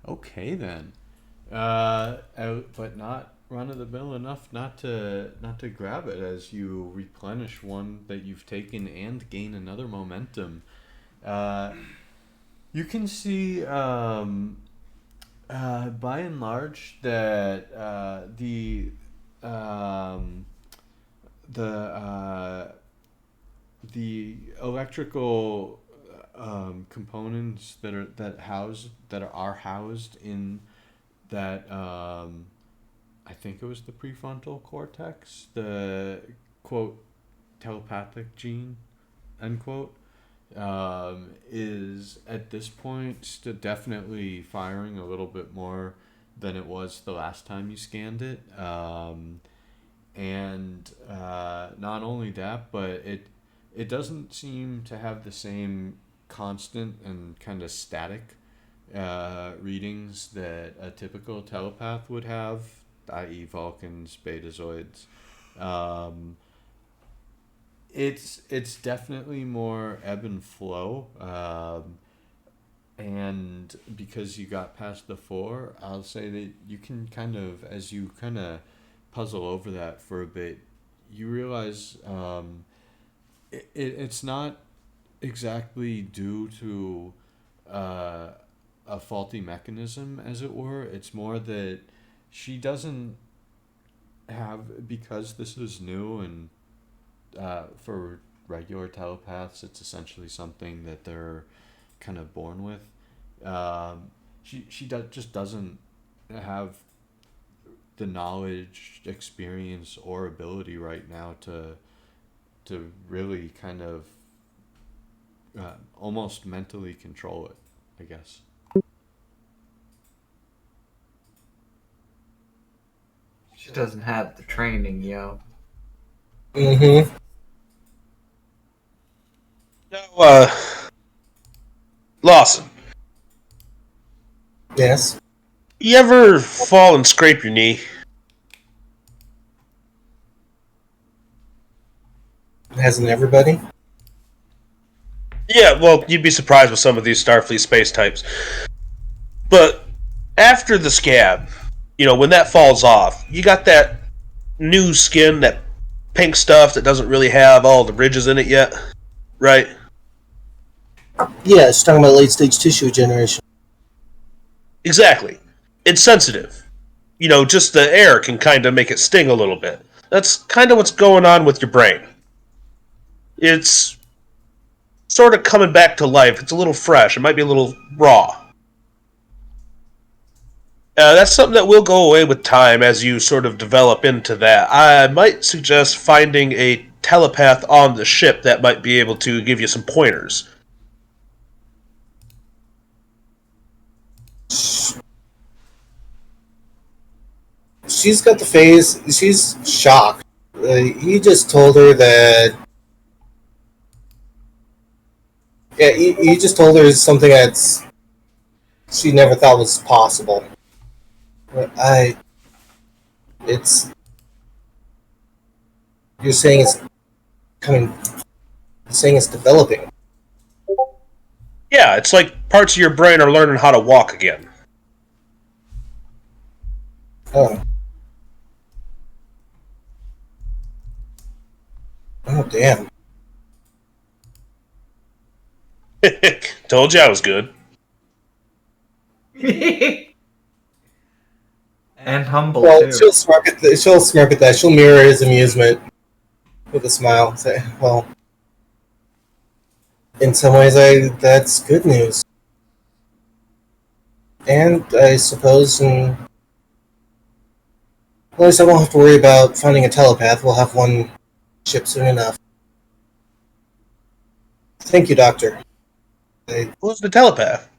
Okay then. But not run of the mill enough not to grab it as you replenish one that you've taken and gain another momentum. You can see by and large that the electrical components that are housed in that I think it was the prefrontal cortex, the quote telepathic gene, end quote, is at this point definitely firing a little bit more than it was the last time you scanned it. And not only that, but it doesn't seem to have the same constant and kind of static readings that a typical telepath would have, i.e. Vulcans, Betazoids. It's definitely more ebb and flow, and because you got past the 4, I'll say that you can kind of, as you kind of puzzle over that for a bit, you realize it's not exactly due to a faulty mechanism, as it were. It's more that she doesn't have, because this is new and for regular telepaths, it's essentially something that they're kind of born with. She just doesn't have the knowledge, experience, or ability right now to really kind of almost mentally control it, I guess. She doesn't have the training, yo. Mm-hmm. Now, Lawson, Yes. you ever fall and scrape your knee? Hasn't everybody? Yeah, well, you'd be surprised with some of these Starfleet space types. But after the scab, when that falls off, you got that new skin, that pink stuff that doesn't really have all the ridges in it yet, right? Yeah, it's talking about late stage tissue regeneration. Exactly. It's sensitive. Just the air can kind of make it sting a little bit. That's kind of what's going on with your brain. It's sort of coming back to life. It's a little fresh. It might be a little raw. That's something that will go away with time as you sort of develop into that. I might suggest finding a telepath on the ship that might be able to give you some pointers. She's got the face. She's shocked. He just told her that. Yeah, he just told her something that's she never thought was possible. But it's. You're saying it's coming. You're saying it's developing. Yeah, it's like parts of your brain are learning how to walk again. Oh. Oh, damn. Told you I was good. And humble, Well, too. she'll smirk at that. She'll mirror his amusement with a smile. Say, well, in some ways, that's good news. And I suppose, at least I won't have to worry about finding a telepath. We'll have one ship soon enough. Thank you, Doctor. Who's the telepath?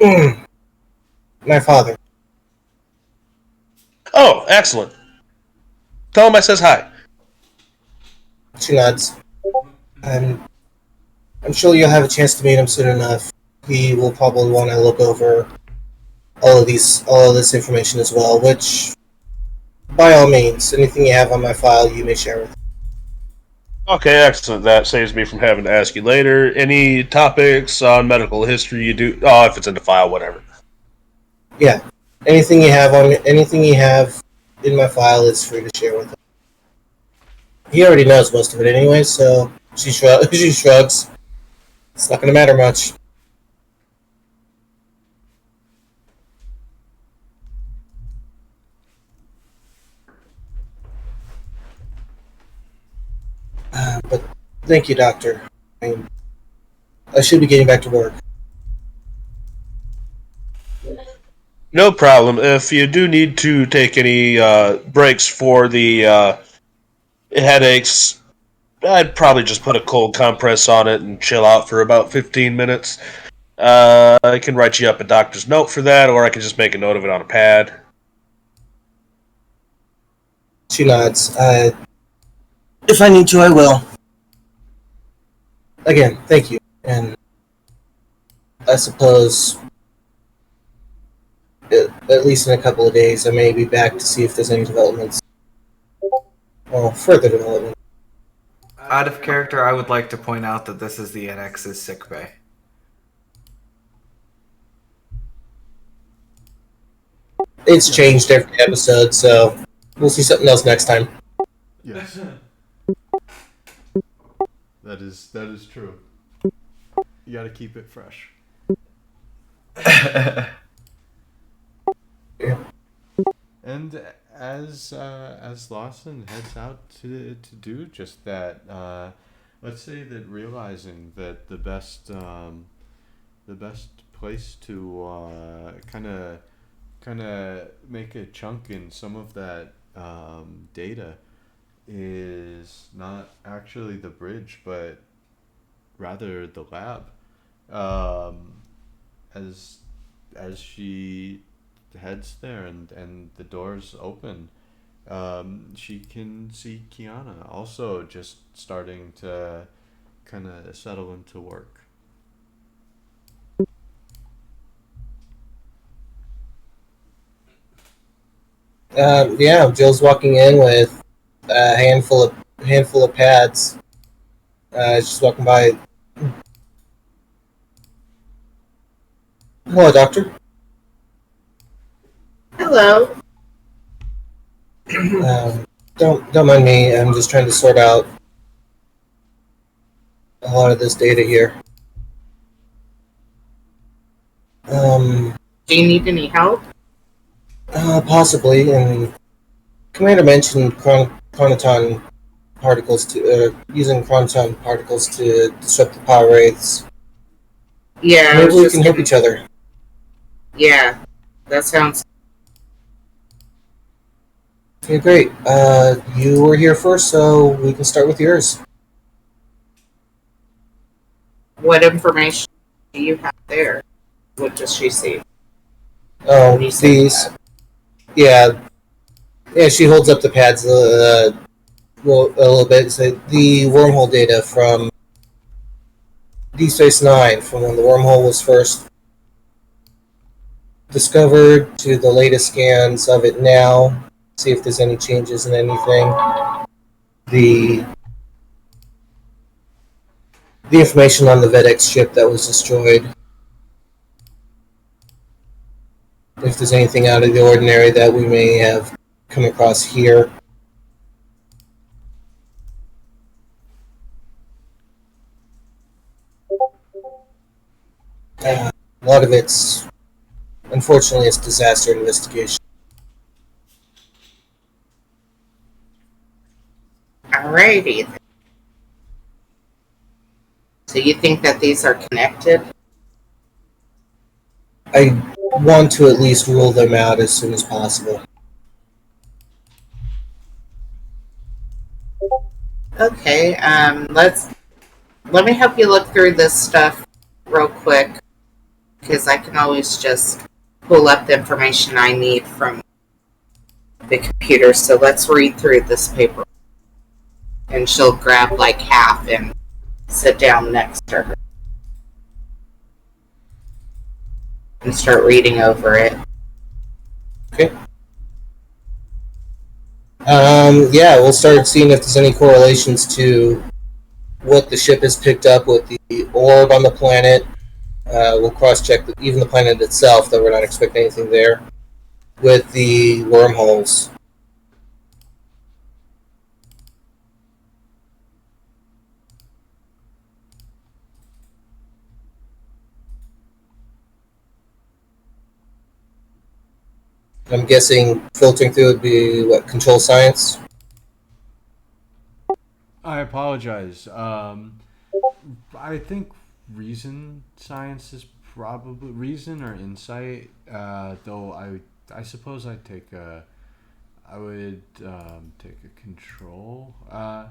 My father. Oh, excellent. Tell him I says hi. She nods. I'm sure you'll have a chance to meet him soon enough. He will probably want to look over all of this information as well, which, by all means, anything you have on my file, you may share with me. Okay, excellent. That saves me from having to ask you later. Any topics on medical history you do? Oh, if it's in the file, whatever. Yeah. Anything you have in my file is free to share with him. He already knows most of it anyway, so she shrugs. It's not going to matter much. But thank you, Doctor. I should be getting back to work. No problem. If you do need to take any breaks for the headaches, I'd probably just put a cold compress on it and chill out for about 15 minutes. I can write you up a doctor's note for that, or I can just make a note of it on a pad. She nods. If I need to, I will. Again, thank you. And I suppose, at least in a couple of days, I may be back to see if there's any developments. Well, further development. Out of character, I would like to point out that this is the NX's sickbay. It's changed every episode, so we'll see something else next time. Yes. That is true. You gotta keep it fresh. Yeah. And as Lawson heads out to do just that, let's say that realizing that the best place to kind of make a chunk in some of that data is not actually the bridge, but rather the lab. As she heads there and the doors open, she can see Kiana also just starting to kind of settle into work. Yeah, Jill's walking in with a handful of handful of pads. Just walking by. Hello, Doctor. Hello. Don't mind me. I'm just trying to sort out a lot of this data here. Do you need any help? Possibly. And Commander mentioned chronoton particles to using chronoton particles to disrupt the power wraiths. Yeah, I Maybe was we just can help gonna- each other. Yeah, that sounds. Okay, great. You were here first, so we can start with yours. What information do you have there? What does she see? Oh, You said these. Yeah. Yeah, she holds up the pads a little bit. So the wormhole data from Deep Space Nine, from when the wormhole was first discovered to the latest scans of it now. See if there's any changes in anything. The information on the Vedex ship that was destroyed. If there's anything out of the ordinary that we may have come across here. A lot of it's, unfortunately, it's disaster investigation. Alrighty. Then. So you think that these are connected? I want to at least rule them out as soon as possible. Okay. Let me help you look through this stuff real quick, because I can always just pull up the information I need from the computer. So let's read through this paper. And she'll grab like half and sit down next to her and start reading over it. Okay. Yeah, we'll start seeing if there's any correlations to what the ship has picked up with the orb on the planet. We'll cross-check even the planet itself, though we're not expecting anything there, with the wormholes. I'm guessing filtering through would be, what, control science? I apologize. I think reason science is probably reason or insight. Though I suppose I'd take a. I would take a control. I'm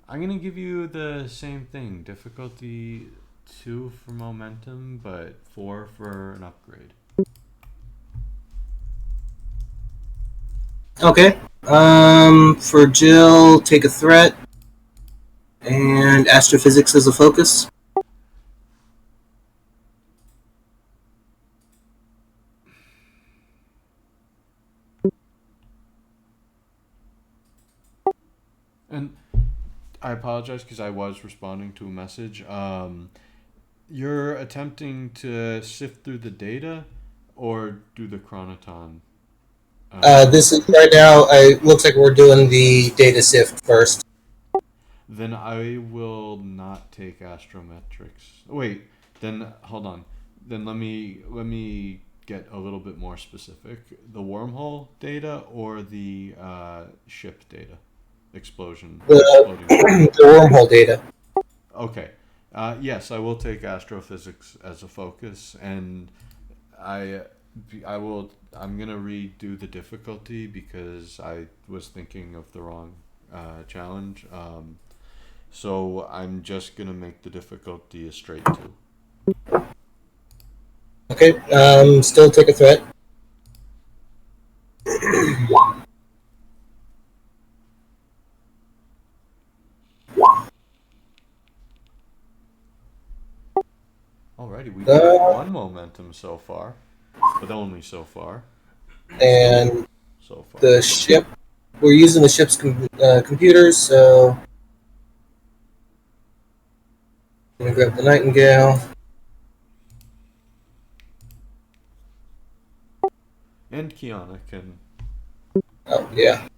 gonna give you the same thing. Difficulty 2 for momentum, but 4 for an upgrade. Okay. For Jill, take a threat. And astrophysics as a focus. And I apologize because I was responding to a message. You're attempting to sift through the data or do the chronoton? This is right now. It looks like we're doing the data sift first. Then I will not take astrometrics. Wait, then hold on. Then let me get a little bit more specific. The wormhole data or the ship data? Exploding. The wormhole data. Okay. Yes, I will take astrophysics as a focus, and I will. I'm gonna redo the difficulty because I was thinking of the wrong challenge. So I'm just gonna make the difficulty a straight 2. Okay. Still take a threat. Alrighty, we got 1 momentum so far, but only so far. And So far. the ship we're using the ship's computers, so let me grab the Nightingale. And Kiana can. Oh yeah.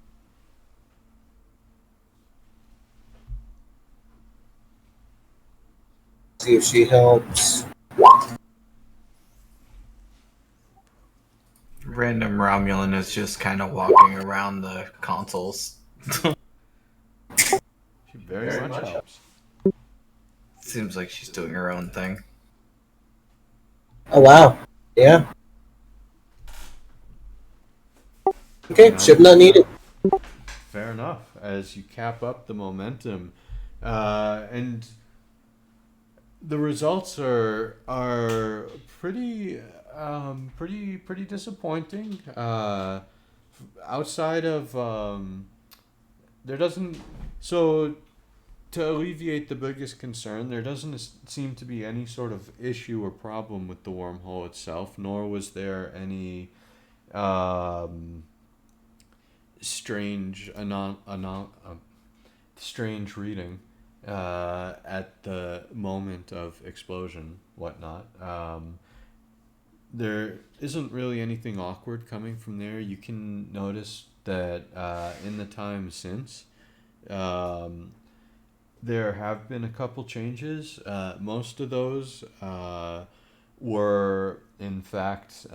See if she helps. Random Romulan is just kind of walking around the consoles. She very much helps. Seems like she's doing her own thing. Oh wow. Yeah. Okay, ship not needed. Fair enough. As you cap up the momentum, and the results are pretty pretty disappointing. Outside of there doesn't so to alleviate the biggest concern, there doesn't seem to be any sort of issue or problem with the wormhole itself, nor was there any strange strange reading at the moment of explosion, whatnot. There isn't really anything awkward coming from there. You can notice that in the time since, there have been a couple changes. Most of those were, in fact,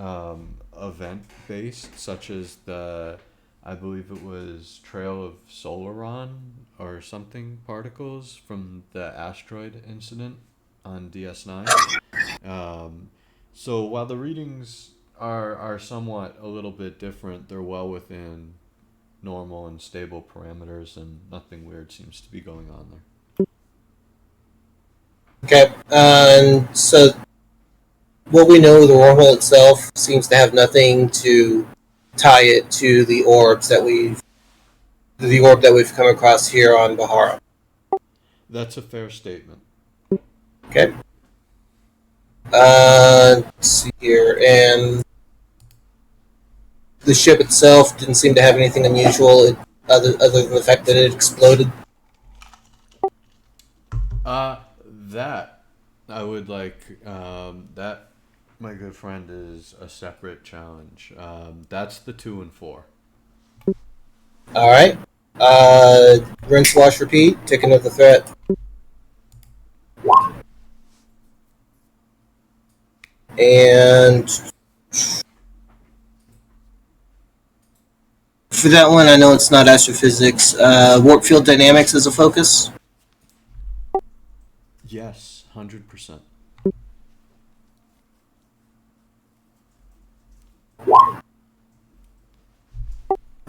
event based, such as I believe it was Trail of Solaron or something particles from the asteroid incident on DS9. So while the readings are somewhat a little bit different, they're well within normal and stable parameters, and nothing weird seems to be going on there. Okay, and so what we know, the wormhole itself seems to have nothing to tie it to the orb that we've come across here on Bahara. That's a fair statement. Okay. Let's see here, and the ship itself didn't seem to have anything unusual other than the fact that it exploded. That I would like. That, my good friend, is a separate challenge. That's the 2 and 4. All right. Rinse, wash, repeat. Take another threat. And for that one, I know it's not astrophysics. Warp field dynamics is a focus. Yes, 100%.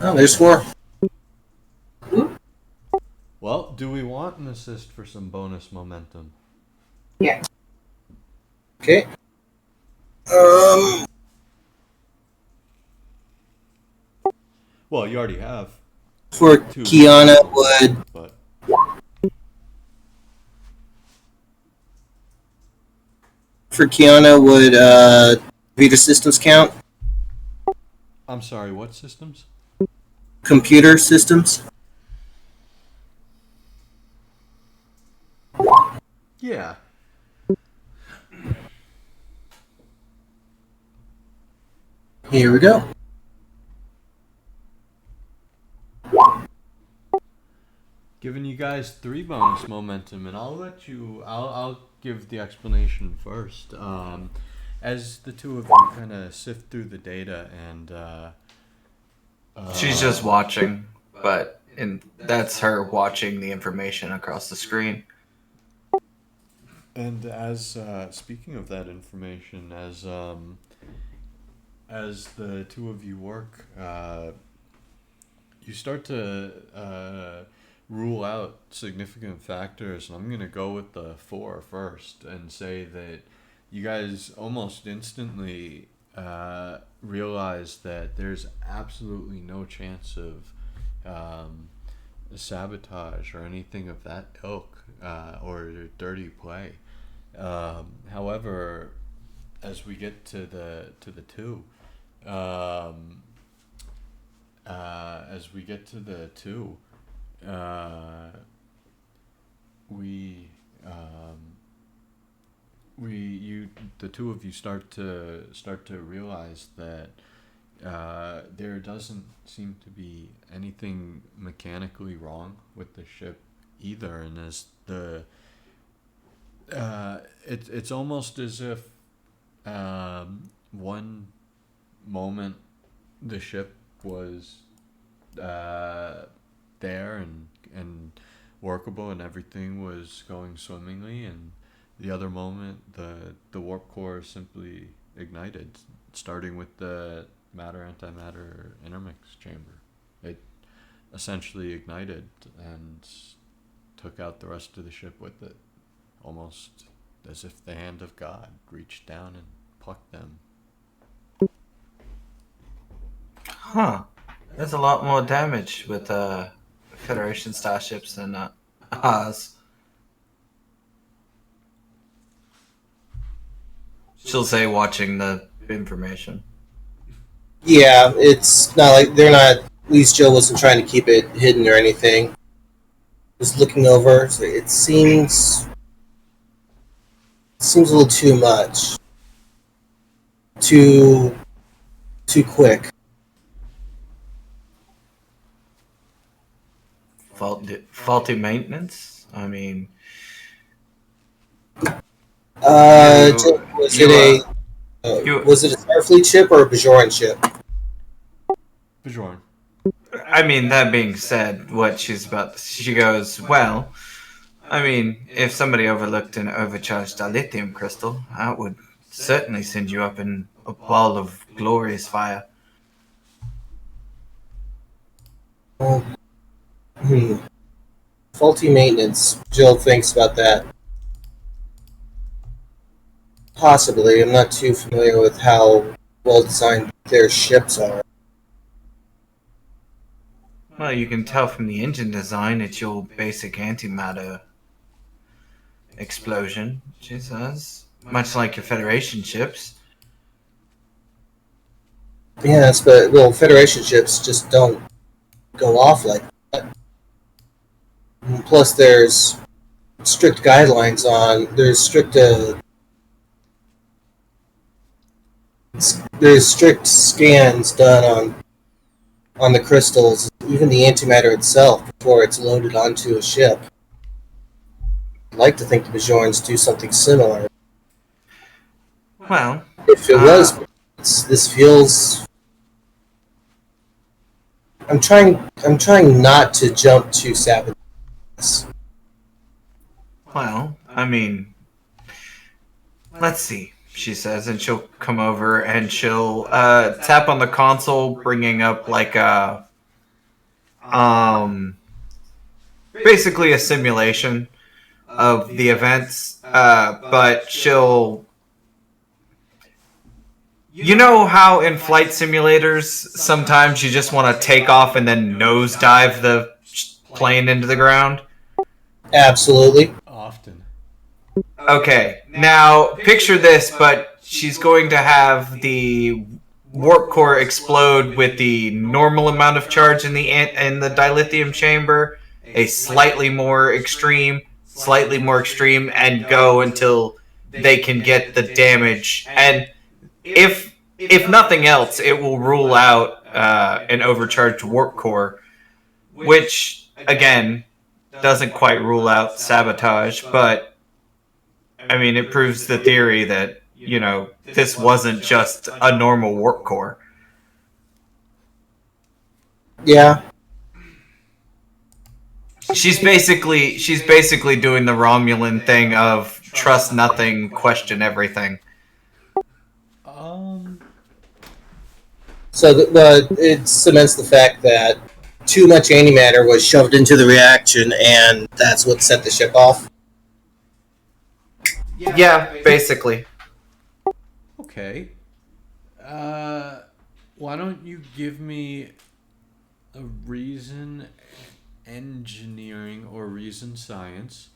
Oh, there's 4. Well, do we want an assist for some bonus momentum? Yeah. Okay. Well, you already have For 2. Kiana would But Vita systems count? I'm sorry, what systems? Computer systems? Yeah. Here we go. Giving you guys 3 bonus momentum, and I'll give the explanation first. As the 2 of you kind of sift through the data and She's just watching, and that's her watching the information across the screen. And as speaking of that information, as the 2 of you work, you start to rule out significant factors, and I'm gonna go with the 4 first and say that you guys almost instantly realize that there's absolutely no chance of sabotage or anything of that ilk or dirty play. However, as we get to the 2, as as we get to the two, uh, we the two of you start to realize that there doesn't seem to be anything mechanically wrong with the ship either, and as it's almost as if one moment the ship was there and workable and everything was going swimmingly, and the other moment the warp core simply ignited, starting with the matter antimatter intermix chamber. It essentially ignited and took out the rest of the ship with it, almost as if the hand of God reached down and plucked them. Huh. There's a lot more damage with Federation starships than ours. She'll say, watching the information. Yeah, it's not like they're not. At least Joe wasn't trying to keep it hidden or anything. Just looking over, so it seems a little too much, too quick. Faulty maintenance? I mean, Was it was it a Starfleet ship or a Bajoran ship? Bjorn. I mean, that being said, what she goes, well, I mean, if somebody overlooked an overcharged dilithium crystal, that would certainly send you up in a ball of glorious fire. Faulty maintenance. Jill thinks about that. Possibly. I'm not too familiar with how well designed their ships are. Well, you can tell from the engine design it's your basic antimatter explosion, she says. Much like your Federation ships. Yes, but Federation ships just don't go off like that. And plus, there's strict guidelines on. There's strict scans done on the crystals, even the antimatter itself, before it's loaded onto a ship. I'd like to think the Bajorans do something similar. Well, If it was, this feels. I'm trying not to jump to sabotage. well, I mean, let's see, she says, and she'll come over and she'll tap on the console, bringing up like a basically a simulation of the events, but she'll, you know how in flight simulators sometimes you just want to take off and then nosedive the plane into the ground? Absolutely. Often. Okay, now picture this, but she's going to have the warp core explode with the normal amount of charge in the dilithium chamber, a slightly more extreme, and go until they can get the damage. And if nothing else, it will rule out an overcharged warp core, which again doesn't quite rule out sabotage, but I mean, it proves the theory that, you know, this wasn't just a normal warp core. Yeah. She's basically doing the Romulan thing of trust nothing, question everything. So it cements the fact that too much antimatter was shoved into the reaction, and that's what set the ship off. Yeah, basically. Okay. Why don't you give me a reason engineering or reason science?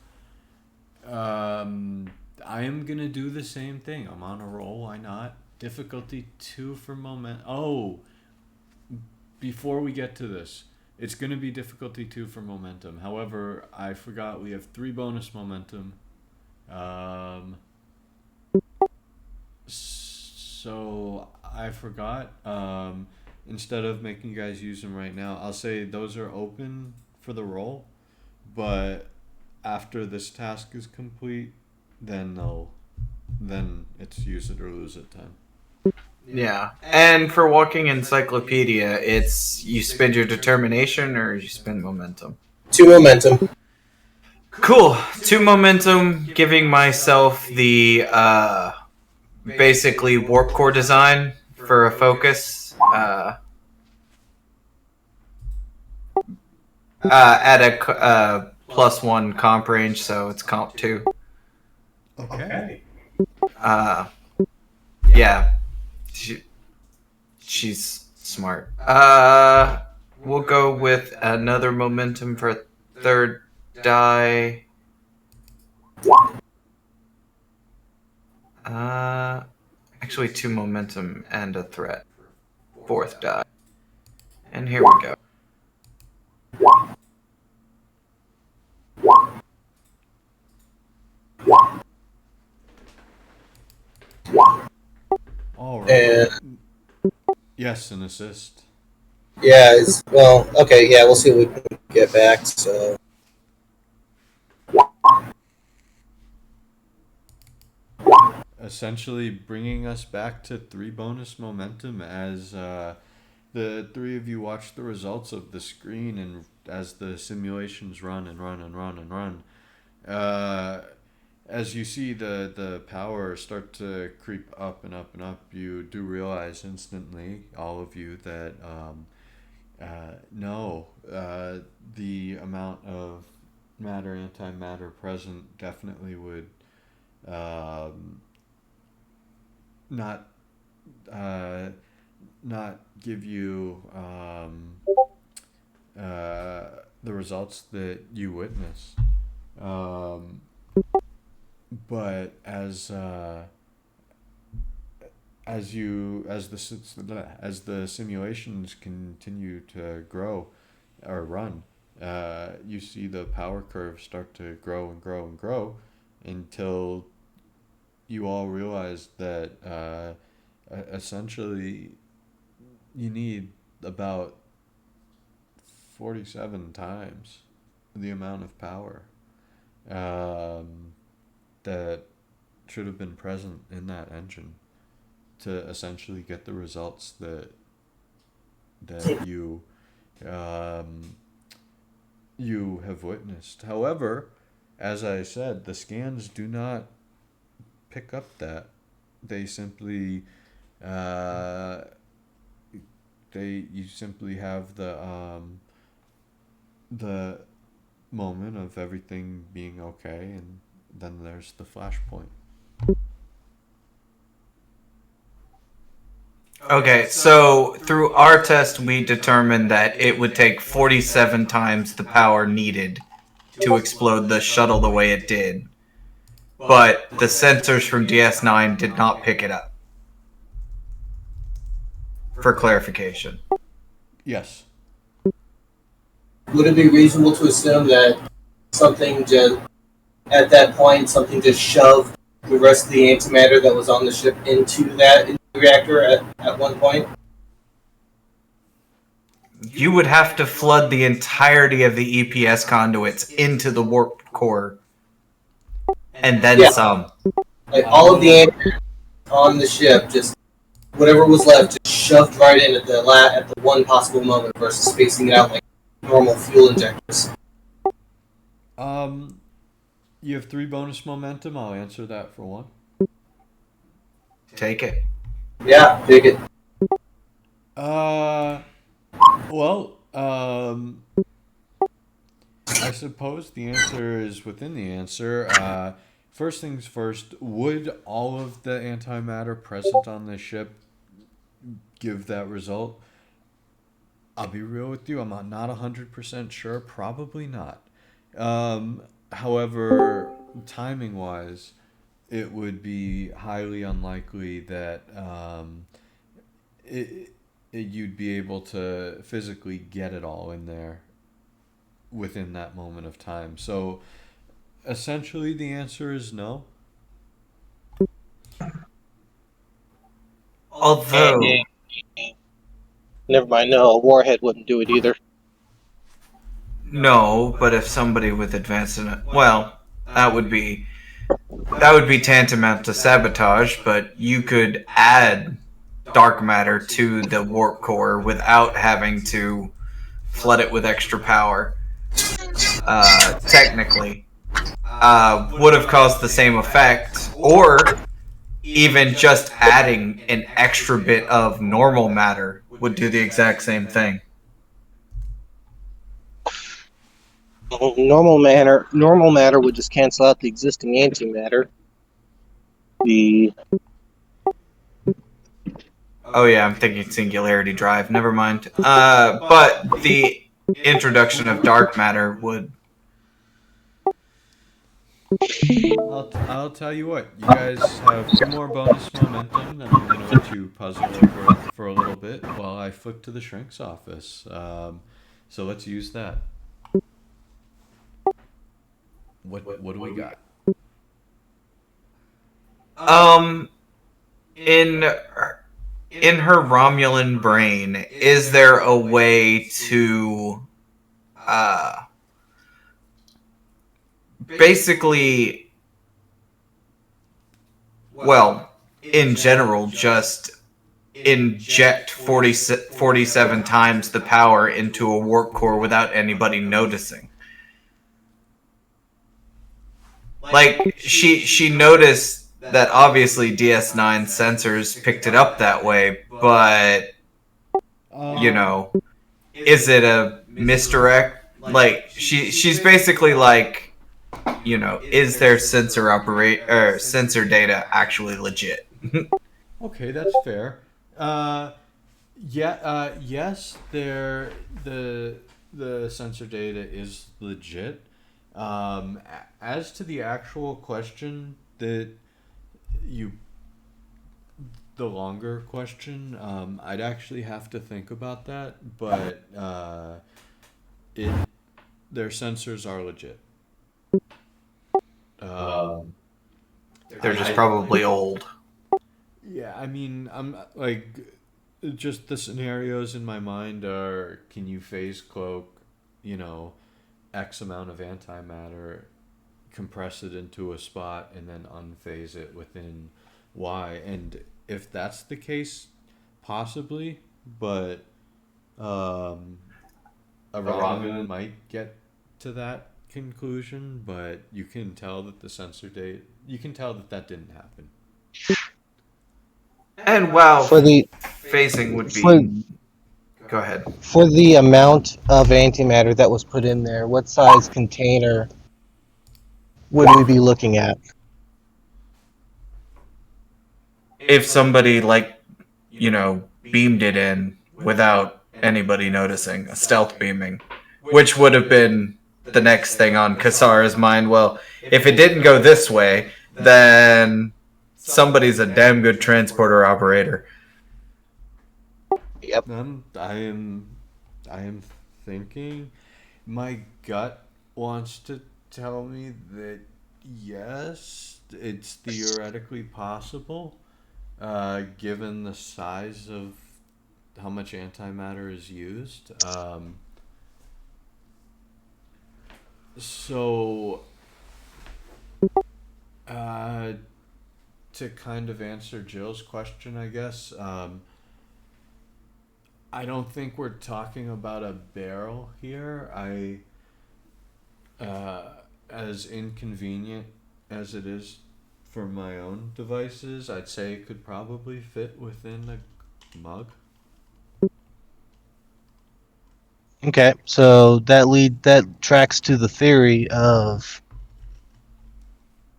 I am gonna do the same thing. I'm on a roll. Why not? Difficulty 2 for moment. Oh, before we get to this, It's going to be difficulty 2 for momentum. However, I forgot we have 3 bonus momentum. So I forgot. Instead of making you guys use them right now, I'll say those are open for the roll, but after this task is complete, then it's use it or lose it time. Yeah. And for walking encyclopedia, it's you spend your determination or you spend momentum. 2 momentum. Cool. 2 momentum, giving myself the basically warp core design for a focus. At a +1 comp range, so it's comp 2. Okay. Yeah. She's smart. We'll go with another momentum for a third die. Actually 2 momentum and a threat. 4th die. And here we go. All right. And Yes, an assist. yeah, well, okay, yeah, we'll see what we can get back. So Essentially bringing us back to 3 bonus momentum as the 3 of you watch the results of the screen, and as the simulations run and run and run and run, as you see the power start to creep up and up and up, you do realize instantly, all of you, that no, the amount of matter, antimatter present definitely would not not give you the results that you witness. But as the simulations continue to grow or run, you see the power curve start to grow and grow and grow until you all realize that essentially you need about 47 times the amount of power that should have been present in that engine to essentially get the results that you have witnessed. However, as I said, the scans do not pick up that. They simply you simply have the moment of everything being okay, and then there's the flashpoint. Okay, so through our test, we determined that it would take 47 times the power needed to explode the shuttle the way it did. But the sensors from DS9 did not pick it up. For clarification. Yes. would it be reasonable to assume that something just at that point something just shoved the rest of the antimatter that was on the ship into the reactor at one point? You would have to flood the entirety of the EPS conduits into the warp core. And then some. Like all of the antimatter on the ship, just whatever was left, just shoved right in at the one possible moment versus spacing it out like normal fuel injectors. You have 3 bonus momentum. I'll answer that for 1. Take it. Yeah, dig it. Well, I suppose the answer is within the answer. First things first, would all of the antimatter present on the ship give that result? I'll be real with you, I'm not 100% sure. Probably not. However, timing-wise, it would be highly unlikely that you'd be able to physically get it all in there within that moment of time. So essentially, the answer is no. Although, Never mind. No, a warhead wouldn't do it either. no, but if somebody with advanced, well, that would be tantamount to sabotage. But you could add dark matter to the warp core without having to flood it with extra power. Technically, would have caused the same effect, or even just adding an extra bit of normal matter would do the exact same thing. Normal matter would just cancel out the existing antimatter. Oh yeah, I'm thinking singularity drive. Never mind. But the introduction of dark matter would. I'll tell you what, you guys have 2 more bonus momentum, and I'm going to let you puzzle over for a little bit while I flip to the shrink's office. So let's use that. What do we got? In her Romulan brain, is there a way to basically, well, in general, just inject 47 times the power into a warp core without anybody noticing? Like, she noticed that obviously DS9 sensors picked it up that way, but, you know, is it a misdirect? Like, she's basically like, you know, is their sensor data actually legit? Okay, that's fair. Yes, the sensor data is legit. As to the actual question the longer question, I'd actually have to think about that, but their sensors are legit. They're just probably old. Yeah, I mean, I'm like, just the scenarios in my mind are: can you phase cloak, X amount of antimatter, compress it into a spot, and then unphase it within Y? And if that's the case, possibly, but a Romulan might get to that conclusion, but you can tell that that didn't happen. And wow, For the phasing would be. Go ahead. For the amount of antimatter that was put in there, what size container would we be looking at? If somebody, like, beamed it in without anybody noticing, a stealth beaming, which would have been the next thing on Kasara's mind. Well, if it didn't go this way, then somebody's a damn good transporter operator. Yep. I am thinking. My gut wants to tell me that yes, it's theoretically possible, given the size of how much antimatter is used. So, to kind of answer Jill's question, I guess, I don't think we're talking about a barrel here. As inconvenient as it is for my own devices, I'd say it could probably fit within a mug. Okay, so that tracks to the theory of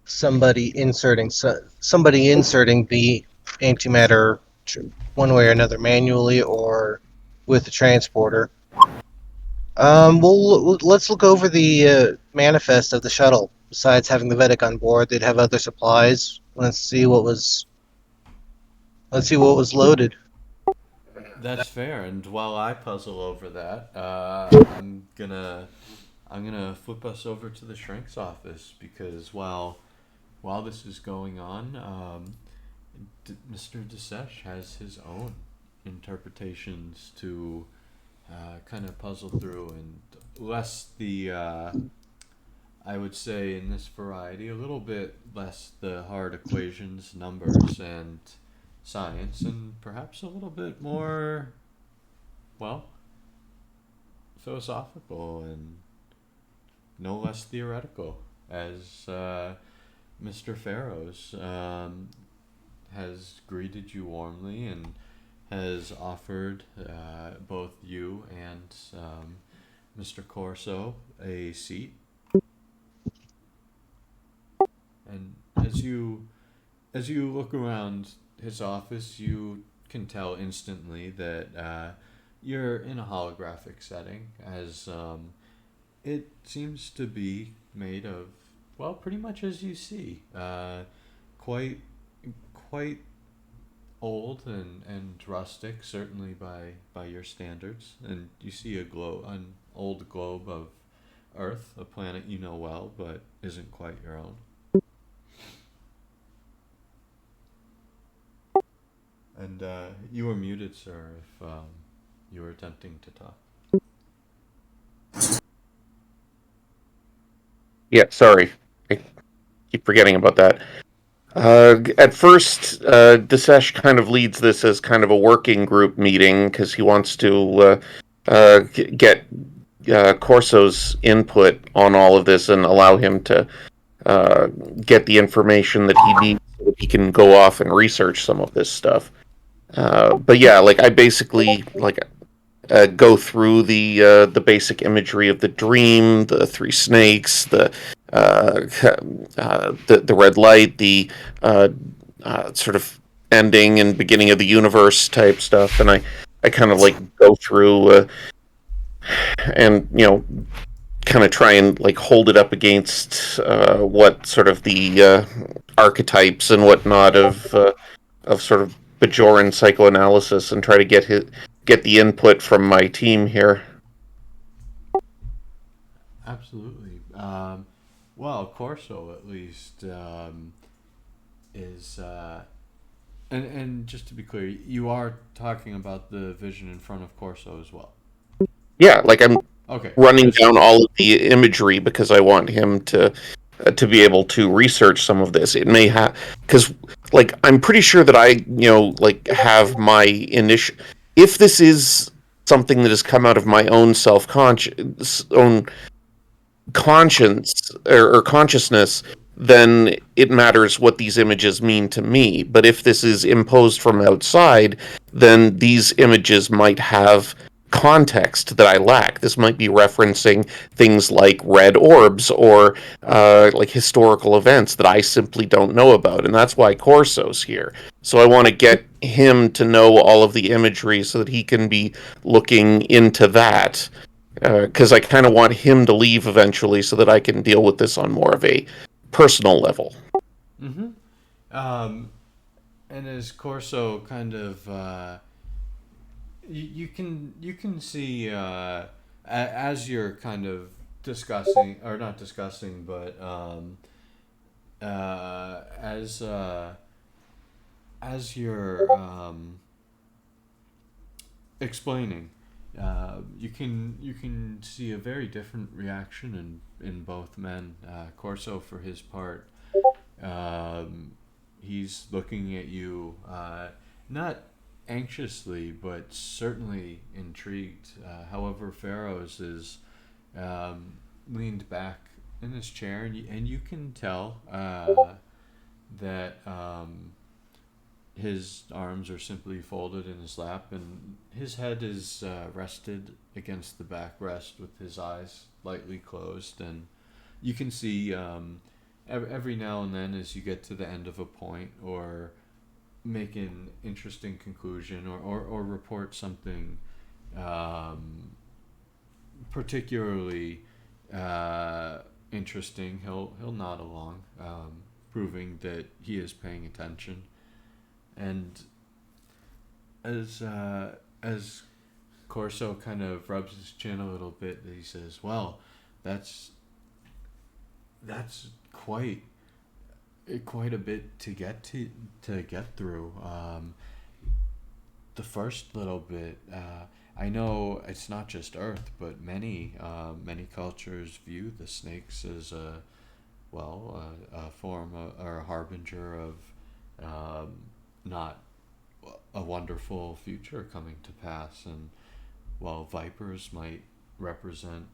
somebody inserting the antimatter one way or another, manually or with the transporter. Well, let's look over the manifest of the shuttle. Besides having the Vedic on board, they'd have other supplies. Let's see what was loaded. That's fair. And while I puzzle over that, I'm gonna flip us over to the shrink's office because while this is going on, Mr. Desesh has his own interpretations to kind of puzzle through, and less the I would say in this variety a little bit less the hard equations, numbers, and science, and perhaps a little bit more, well, philosophical and no less theoretical, as Mr. Farrows has greeted you warmly and has offered both you and Mr. Corso a seat. And as you look around his office, you can tell instantly that you're in a holographic setting, as it seems to be made of, well, pretty much as you see, quite old and rustic, certainly by your standards. And you see an old globe of Earth, a planet you know well, but isn't quite your own. And you were muted, sir, if you were attempting to talk. Yeah, sorry. I keep forgetting about that. At first, Desesh kind of leads this as kind of a working group meeting because he wants to get Corso's input on all of this and allow him to get the information that he needs so that he can go off and research some of this stuff. But yeah, like I basically go through the basic imagery of the dream, the three snakes, the red light, the sort of ending and beginning of the universe type stuff, and I kind of like go through and kind of try and like hold it up against what sort of the archetypes and whatnot of sort of Bajoran psychoanalysis, and try to get the input from my team here. Absolutely. Well, Corso at least is, and just to be clear, you are talking about the vision in front of Corso as well. Yeah, like I'm Okay. running down all of the imagery because I want him to be able to research some of this. It may have, because like I'm pretty sure that I like have my initial. If this is something that has come out of my own own conscience or consciousness, then it matters what these images mean to me. But if this is imposed from outside, then these images might have context that I lack. This might be referencing things like red orbs or like historical events that I simply don't know about, and that's why Corso's here. So I want to get him to know all of the imagery so that he can be looking into that, because I kind of want him to leave eventually so that I can deal with this on more of a personal level. Mm-hmm. And as Corso kind of you can see as you're kind of discussing, or not discussing, but as you're explaining, you can see a very different reaction in both men. Corso, for his part, he's looking at you, not anxiously, but certainly intrigued. However, Farrows is leaned back in his chair, and you can tell that his arms are simply folded in his lap, and his head is rested against the backrest with his eyes lightly closed. And you can see every now and then, as you get to the end of a point or make an interesting conclusion or report something particularly interesting, he'll nod along, proving that he is paying attention. And as Corso kind of rubs his chin a little bit, he says, "Well, that's quite a bit to get through. The first little bit, I know it's not just Earth, but many cultures view the snakes as a form or a harbinger of not a wonderful future coming to pass, and while vipers might represent,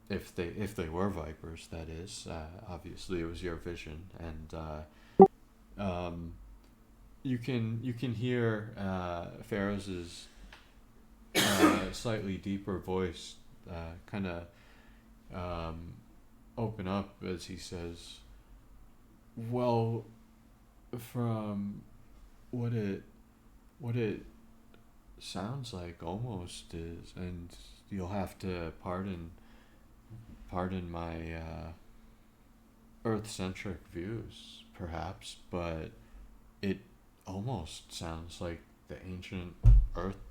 if they were vipers, that is, obviously it was your vision, and you can hear Pharaoh's slightly deeper voice kind of open up as he says, "Well, from what it sounds like almost is, and you'll have to pardon my Earth-centric views, perhaps, but it almost sounds like the ancient Earth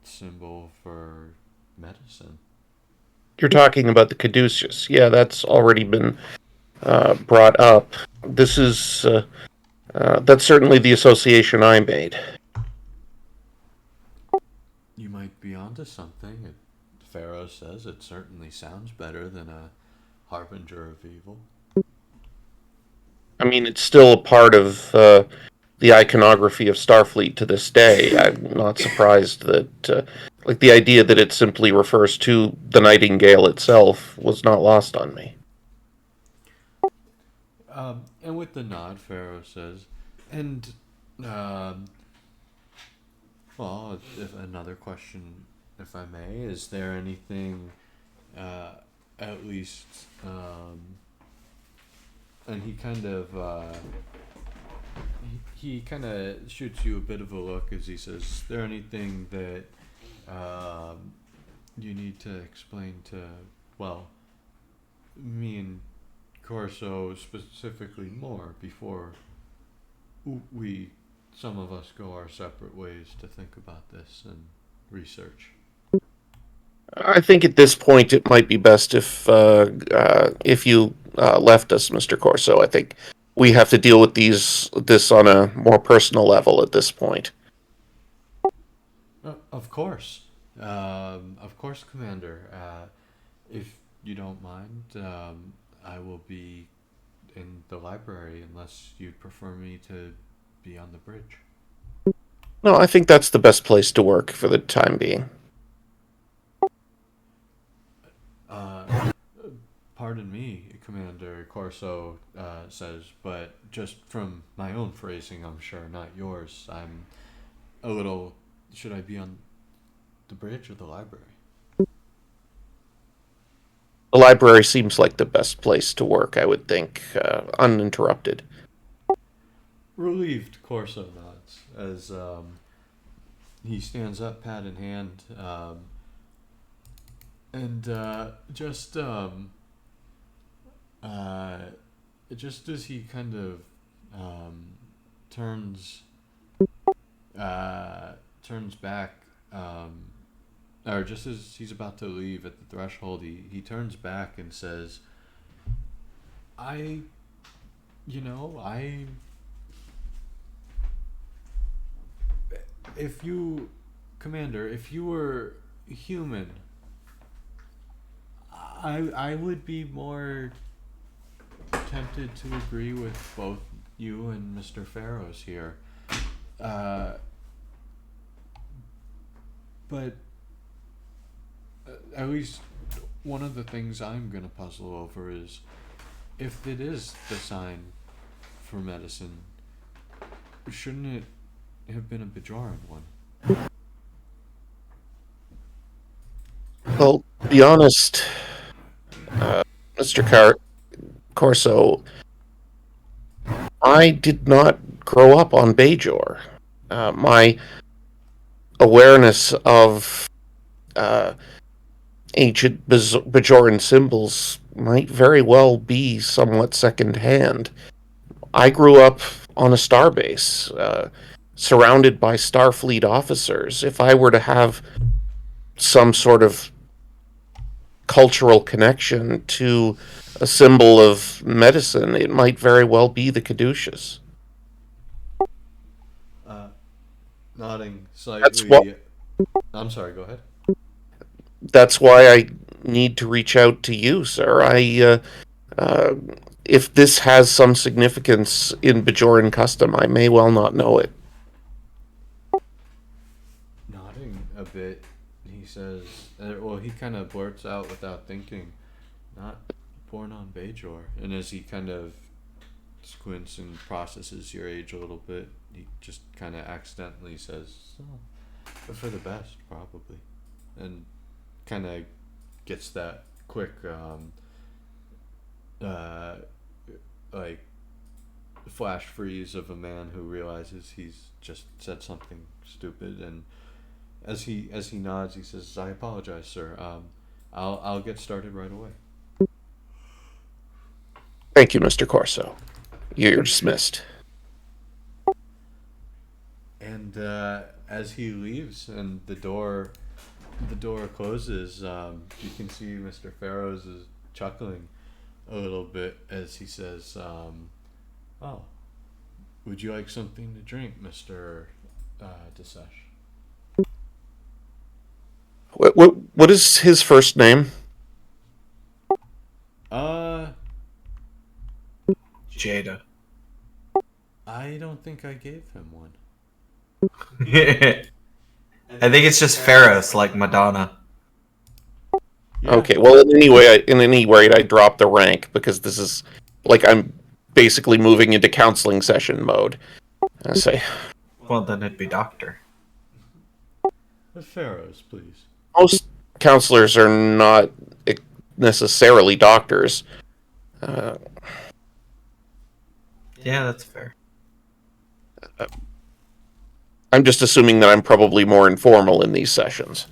symbol for medicine." You're talking about the caduceus. Yeah, that's already been brought up. This is that's certainly the association I made. You might be onto something. Pharaoh says it certainly sounds better than a harbinger of evil. I mean, it's still a part of the iconography of Starfleet to this day. I'm not surprised that, like, the idea that it simply refers to the Nightingale itself was not lost on me. And with the nod, Pharaoh says, and, well, if another question, if I may, is there anything, at least, and he kind of, he kind of shoots you a bit of a look as he says, "Is there anything that you need to explain to, well, me and Corso specifically more before some of us go our separate ways to think about this and research?" I think at this point it might be best if you left us, Mr. Corso. I think we have to deal with this on a more personal level at this point. Of course, Commander. If you don't mind, I will be in the library unless you prefer me to be on the bridge. No, I think that's the best place to work for the time being. Pardon me, Commander, Corso says, but just from my own phrasing, I'm sure, not yours. I'm a little... Should I be on the bridge or the library? The library seems like the best place to work, I would think, uninterrupted. Relieved, Corso nods as he stands up, pad in hand, and just as he kind of turns back, or just as he's about to leave at the threshold, he turns back and says, Commander, if you were human, I would be more tempted to agree with both you and Mr. Pharaohs here. But at least one of the things I'm going to puzzle over is if it is the sign for medicine, shouldn't it have been a Bajoran one? Well, to be honest, Mr. Corso, I did not grow up on Bajor. My awareness of ancient Bajoran symbols might very well be somewhat secondhand. I grew up on a starbase. surrounded by Starfleet officers. If I were to have some sort of cultural connection to a symbol of medicine, it might very well be the caduceus. Nodding That's slightly. I'm sorry, go ahead. That's why I need to reach out to you, sir. If this has some significance in Bajoran custom, I may well not know it. Nodding a bit, he says, well, he kind of blurts out without thinking, not born on Bajor. And as he kind of squints and processes your age a little bit, he just kind of accidentally says, but for the best, probably. And kind of gets that quick, like, flash freeze of a man who realizes he's just said something stupid. And as he nods, he says, "I apologize, sir. I'll get started right away." Thank you, Mr. Corso. You're dismissed. And as he leaves and the door closes, you can see Mr. Farrows is chuckling a little bit as he says, "Oh, would you like something to drink, Mr. Desesh?" What is his first name? Jada. I don't think I gave him one. I think it's just Pharaohs, like Madonna. Yeah. Okay, well, in any rate, I dropped the rank because this is like I'm basically moving into counseling session mode. I say, Well, then it'd be Doctor. The Pharaohs, please. most counselors are not necessarily doctors. Yeah, that's fair. I'm just assuming that I'm probably more informal in these sessions.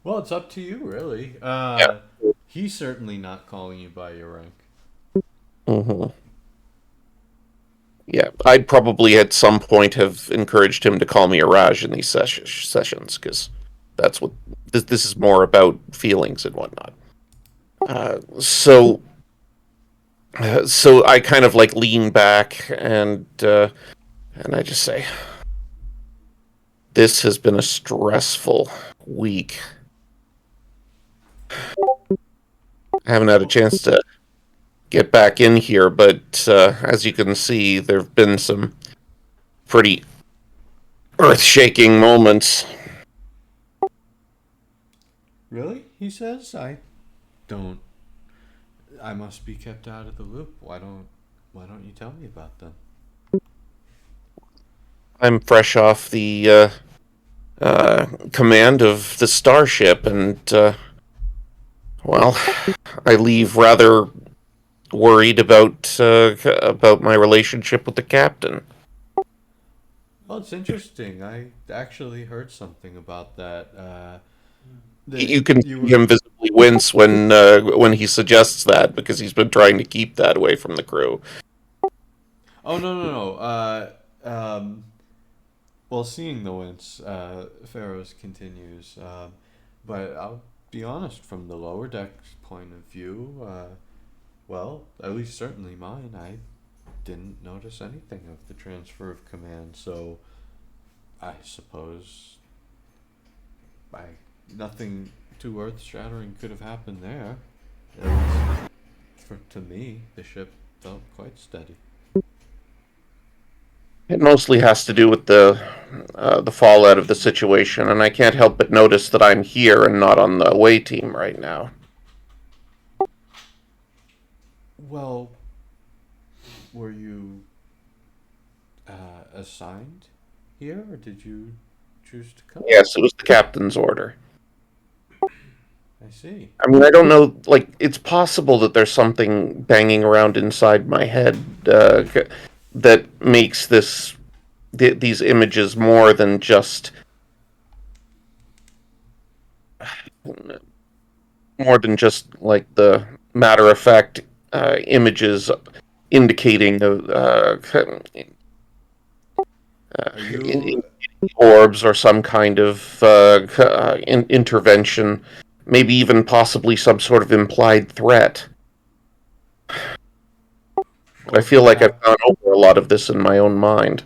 Well, it's up to you, really. He's certainly not calling you by your rank. Mm-hmm. Yeah, I'd probably at some point have encouraged him to call me Iraj in these sessions, because that's what this is more about, feelings and whatnot. So I kind of like lean back and I just say, "This has been a stressful week. I haven't had a chance to get back in here, but as you can see, there have been some pretty earth-shaking moments." Really? He says. I must be kept out of the loop. Why don't you tell me about them? I'm fresh off the command of the starship, and well, I leave rather worried about my relationship with the captain. Well, it's interesting. I actually heard something about that. You can see him visibly wince when he suggests that, because he's been trying to keep that away from the crew. Oh, no. Well, seeing the wince, Pharaohs continues. But I'll be honest, from the lower deck's point of view, well, at least certainly mine, I didn't notice anything of the transfer of command, so I suppose nothing too earth-shattering could have happened there. At least to me, the ship felt quite steady. It mostly has to do with the fallout of the situation, and I can't help but notice that I'm here and not on the away team right now. Well, were you assigned here, or did you choose to come? Yes, it was the captain's order. I see. I mean, I don't know, like, it's possible that there's something banging around inside my head that makes these images more than just like the matter of fact images indicating Are you orbs or some kind of intervention, maybe even possibly some sort of implied threat. I or feel like I've perhaps gone over a lot of this in my own mind.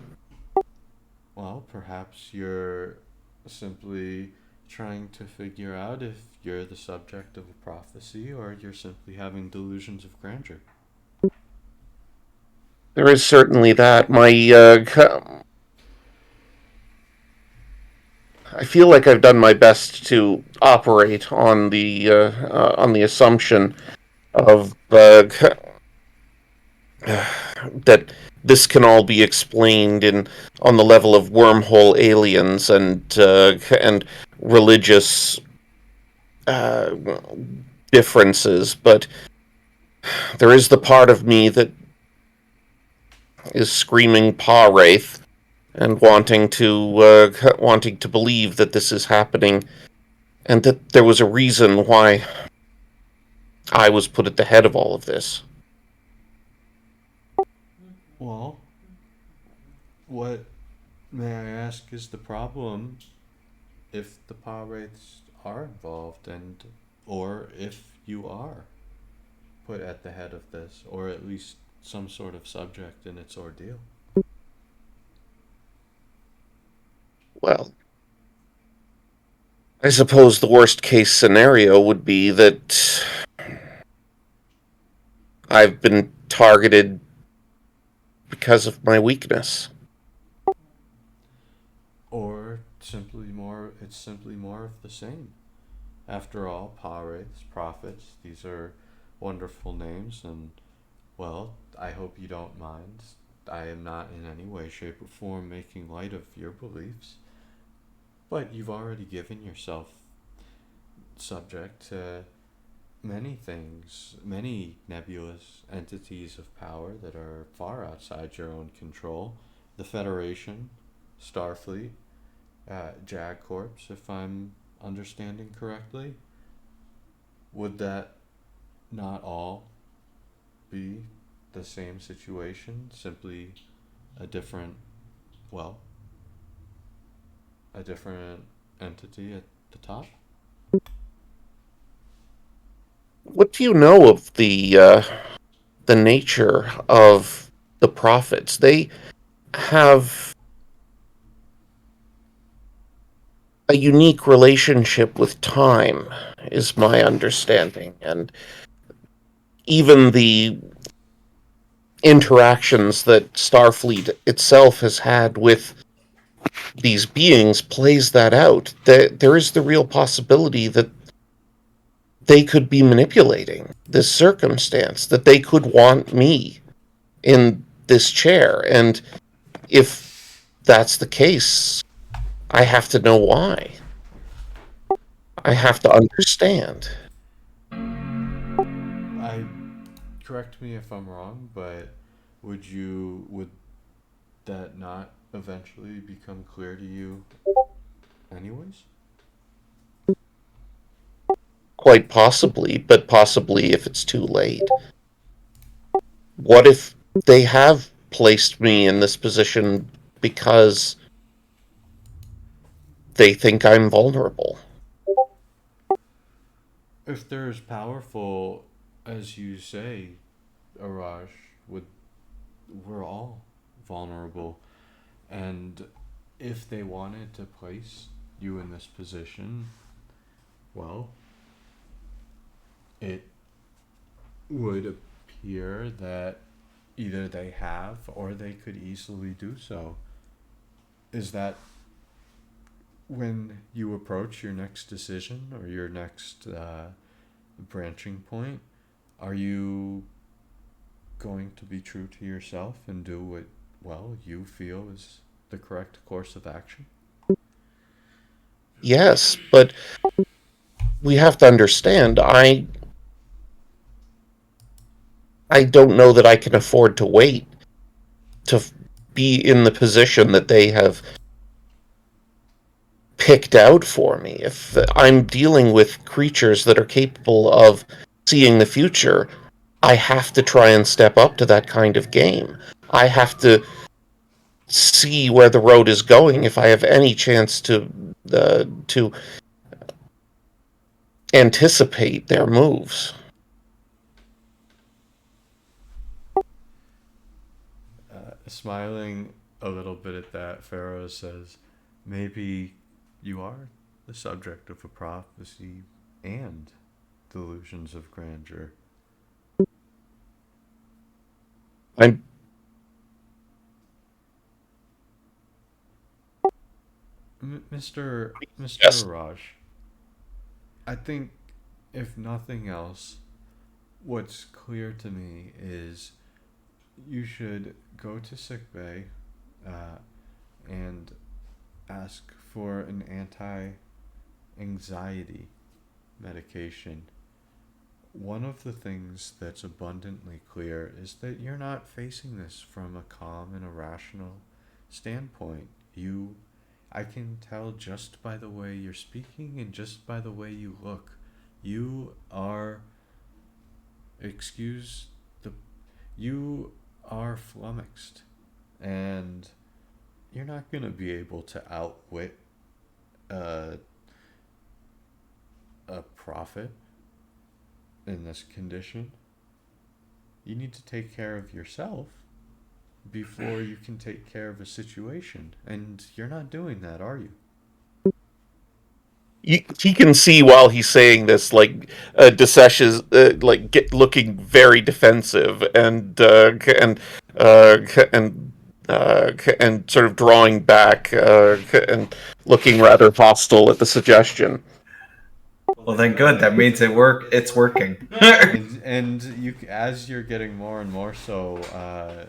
well, perhaps you're simply trying to figure out if you're the subject of a prophecy or you're simply having delusions of grandeur. There is certainly that. I feel like I've done my best to operate on the assumption of that this can all be explained in on the level of wormhole aliens and religious uh, differences, but there is the part of me that is screaming paw wraith and wanting to believe that this is happening and that there was a reason why I was put at the head of all of this. Well, what may I ask is the problem if the power wraiths are involved and or if you are put at the head of this or at least some sort of subject in its ordeal. Well, I suppose the worst case scenario would be that I've been targeted because of my weakness. Or it's simply more of the same. After all, power wraiths, prophets, these are wonderful names and well, I hope you don't mind. I am not in any way, shape, or form making light of your beliefs. But you've already given yourself subject to many things, many nebulous entities of power that are far outside your own control. The Federation, Starfleet, Jag Corps, if I'm understanding correctly. Would that not all be the same situation, simply a different, well, a different entity at the top? What do you know of the nature of the prophets? They have a unique relationship with time, is my understanding, and even the interactions that Starfleet itself has had with these beings plays that out. There is the real possibility that they could be manipulating this circumstance, that they could want me in this chair. And if that's the case, I have to know why. I have to understand. I correct me if I'm wrong, but would that not eventually become clear to you anyways? Quite possibly, but possibly if it's too late. What if they have placed me in this position because they think I'm vulnerable? If they're as powerful as you say, Arash, would we're all vulnerable. And if they wanted to place you in this position, well, it would appear that either they have or they could easily do so. Is that when you approach your next decision or your next branching point? Are you going to be true to yourself and do what, well, you feel is the correct course of action? Yes, but we have to understand, I don't know that I can afford to wait to be in the position that they have picked out for me. If I'm dealing with creatures that are capable of seeing the future, I have to try and step up to that kind of game. I have to see where the road is going if I have any chance to anticipate their moves. Smiling a little bit at that, Pharaoh says, maybe you are the subject of a prophecy and delusions of grandeur. I'm Mr. Yes. Raj, I think, if nothing else, what's clear to me is you should go to sickbay and ask for an anti-anxiety medication. One of the things that's abundantly clear is that you're not facing this from a calm and a rational standpoint. I can tell just by the way you're speaking and just by the way you look. You are, excuse the, you are flummoxed, and you're not going to be able to outwit a, a prophet in this condition. You need to take care of yourself before you can take care of a situation, and you're not doing that, are you? He can see while he's saying this, like Disesh is looking very defensive uh, and and sort of drawing back and looking rather hostile at the suggestion. Well, then good. That means it's working. And you, as you're getting more and more so,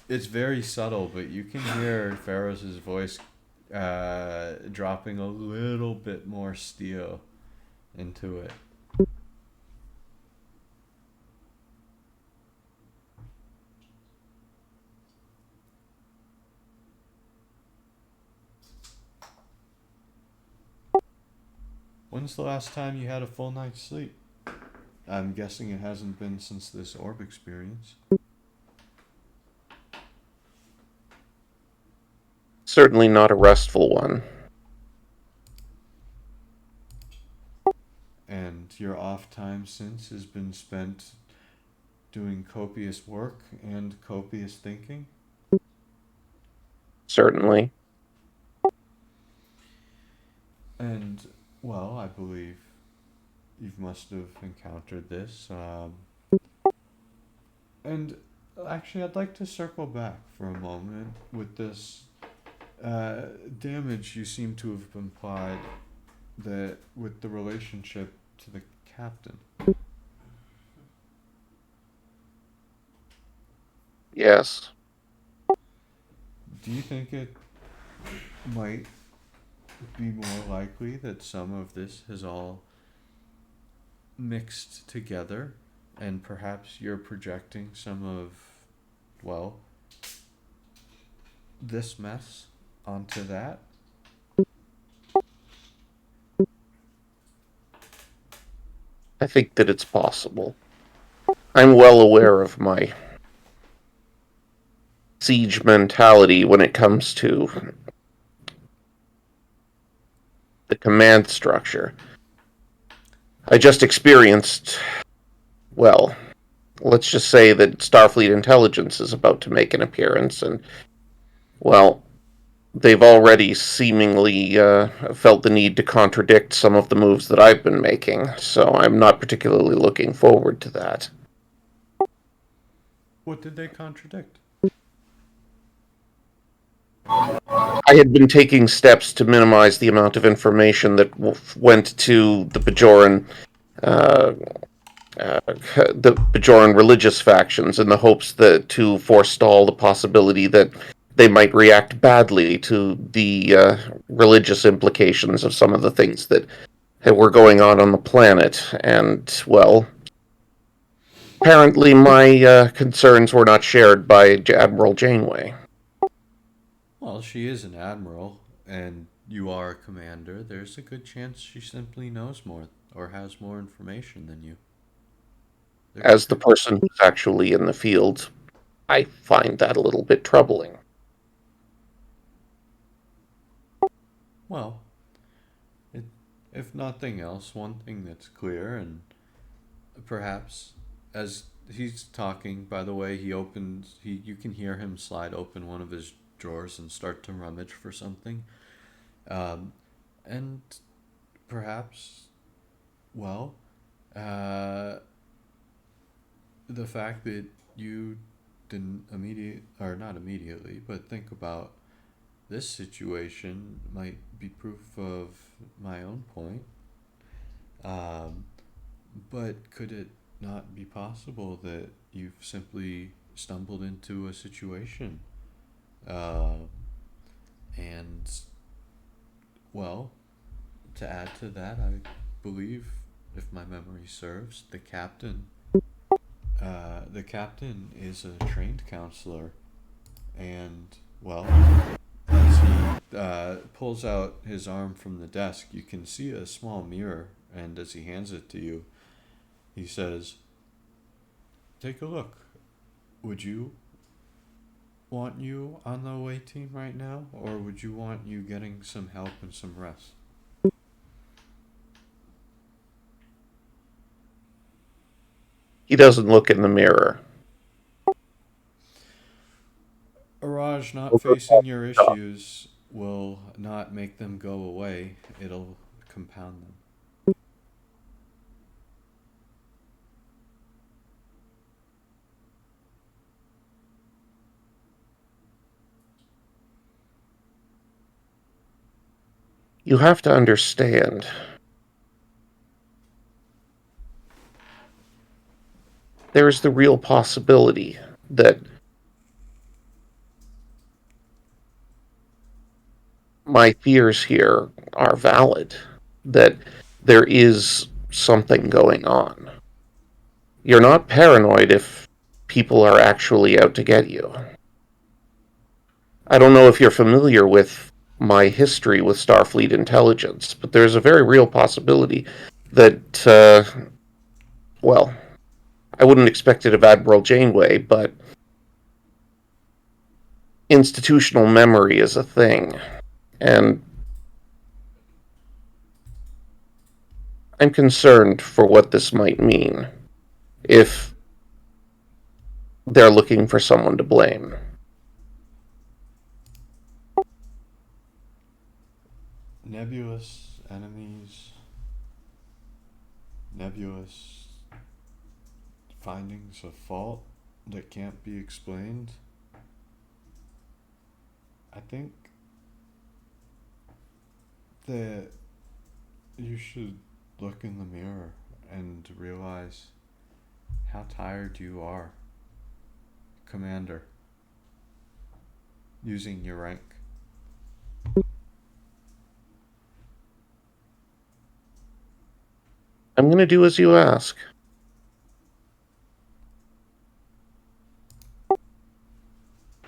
it's very subtle, but you can hear Pharaoh's voice dropping a little bit more steel into it. When's the last time you had a full night's sleep? I'm guessing it hasn't been since this orb experience. Certainly not a restful one. And your off time since has been spent doing copious work and copious thinking? Certainly. And, well, I believe you must have encountered this. And actually, I'd like to circle back for a moment with this damage you seem to have implied that with the relationship to the captain. Yes. Do you think it might be more likely that some of this has all mixed together and perhaps you're projecting some of, well, this mess onto that? I think that it's possible. I'm well aware of my siege mentality when it comes to the command structure. I just experienced, well, let's just say that Starfleet Intelligence is about to make an appearance, and, well, they've already seemingly felt the need to contradict some of the moves that I've been making, so I'm not particularly looking forward to that. What did they contradict? I had been taking steps to minimize the amount of information that went to the Bajoran religious factions in the hopes that to forestall the possibility that they might react badly to the religious implications of some of the things that were going on the planet. And, well, apparently my concerns were not shared by Admiral Janeway. Well, she is an admiral, and you are a commander. There's a good chance she simply knows more or has more information than you. As the person who's actually in the field, I find that a little bit troubling. Well, it, if nothing else, one thing that's clear, and perhaps as he's talking, by the way, you can hear him slide open one of his drawers and start to rummage for something. Um, and perhaps, well, uh, the fact that you didn't not immediately, but think about this situation might be proof of my own point. Um, but could it not be possible that you've simply stumbled into a situation? Uh, and, well, to add to that, I believe, if my memory serves, the captain is a trained counselor, and, well, as he pulls out his arm from the desk, you can see a small mirror, and as he hands it to you, he says, "Take a look. Would you want you on the away team right now, or would you want you getting some help and some rest?" He doesn't look in the mirror. Araj, not facing your issues will not make them go away. It'll compound them. You have to understand. There is the real possibility that my fears here are valid, that there is something going on. You're not paranoid if people are actually out to get you. I don't know if you're familiar with my history with Starfleet intelligence, but there's a very real possibility that, well, I wouldn't expect it of Admiral Janeway, but institutional memory is a thing. And I'm concerned for what this might mean if they're looking for someone to blame. Nebulous enemies, nebulous findings of fault that can't be explained. I think that you should look in the mirror and realize how tired you are, Commander, using your rank. I'm going to do as you ask.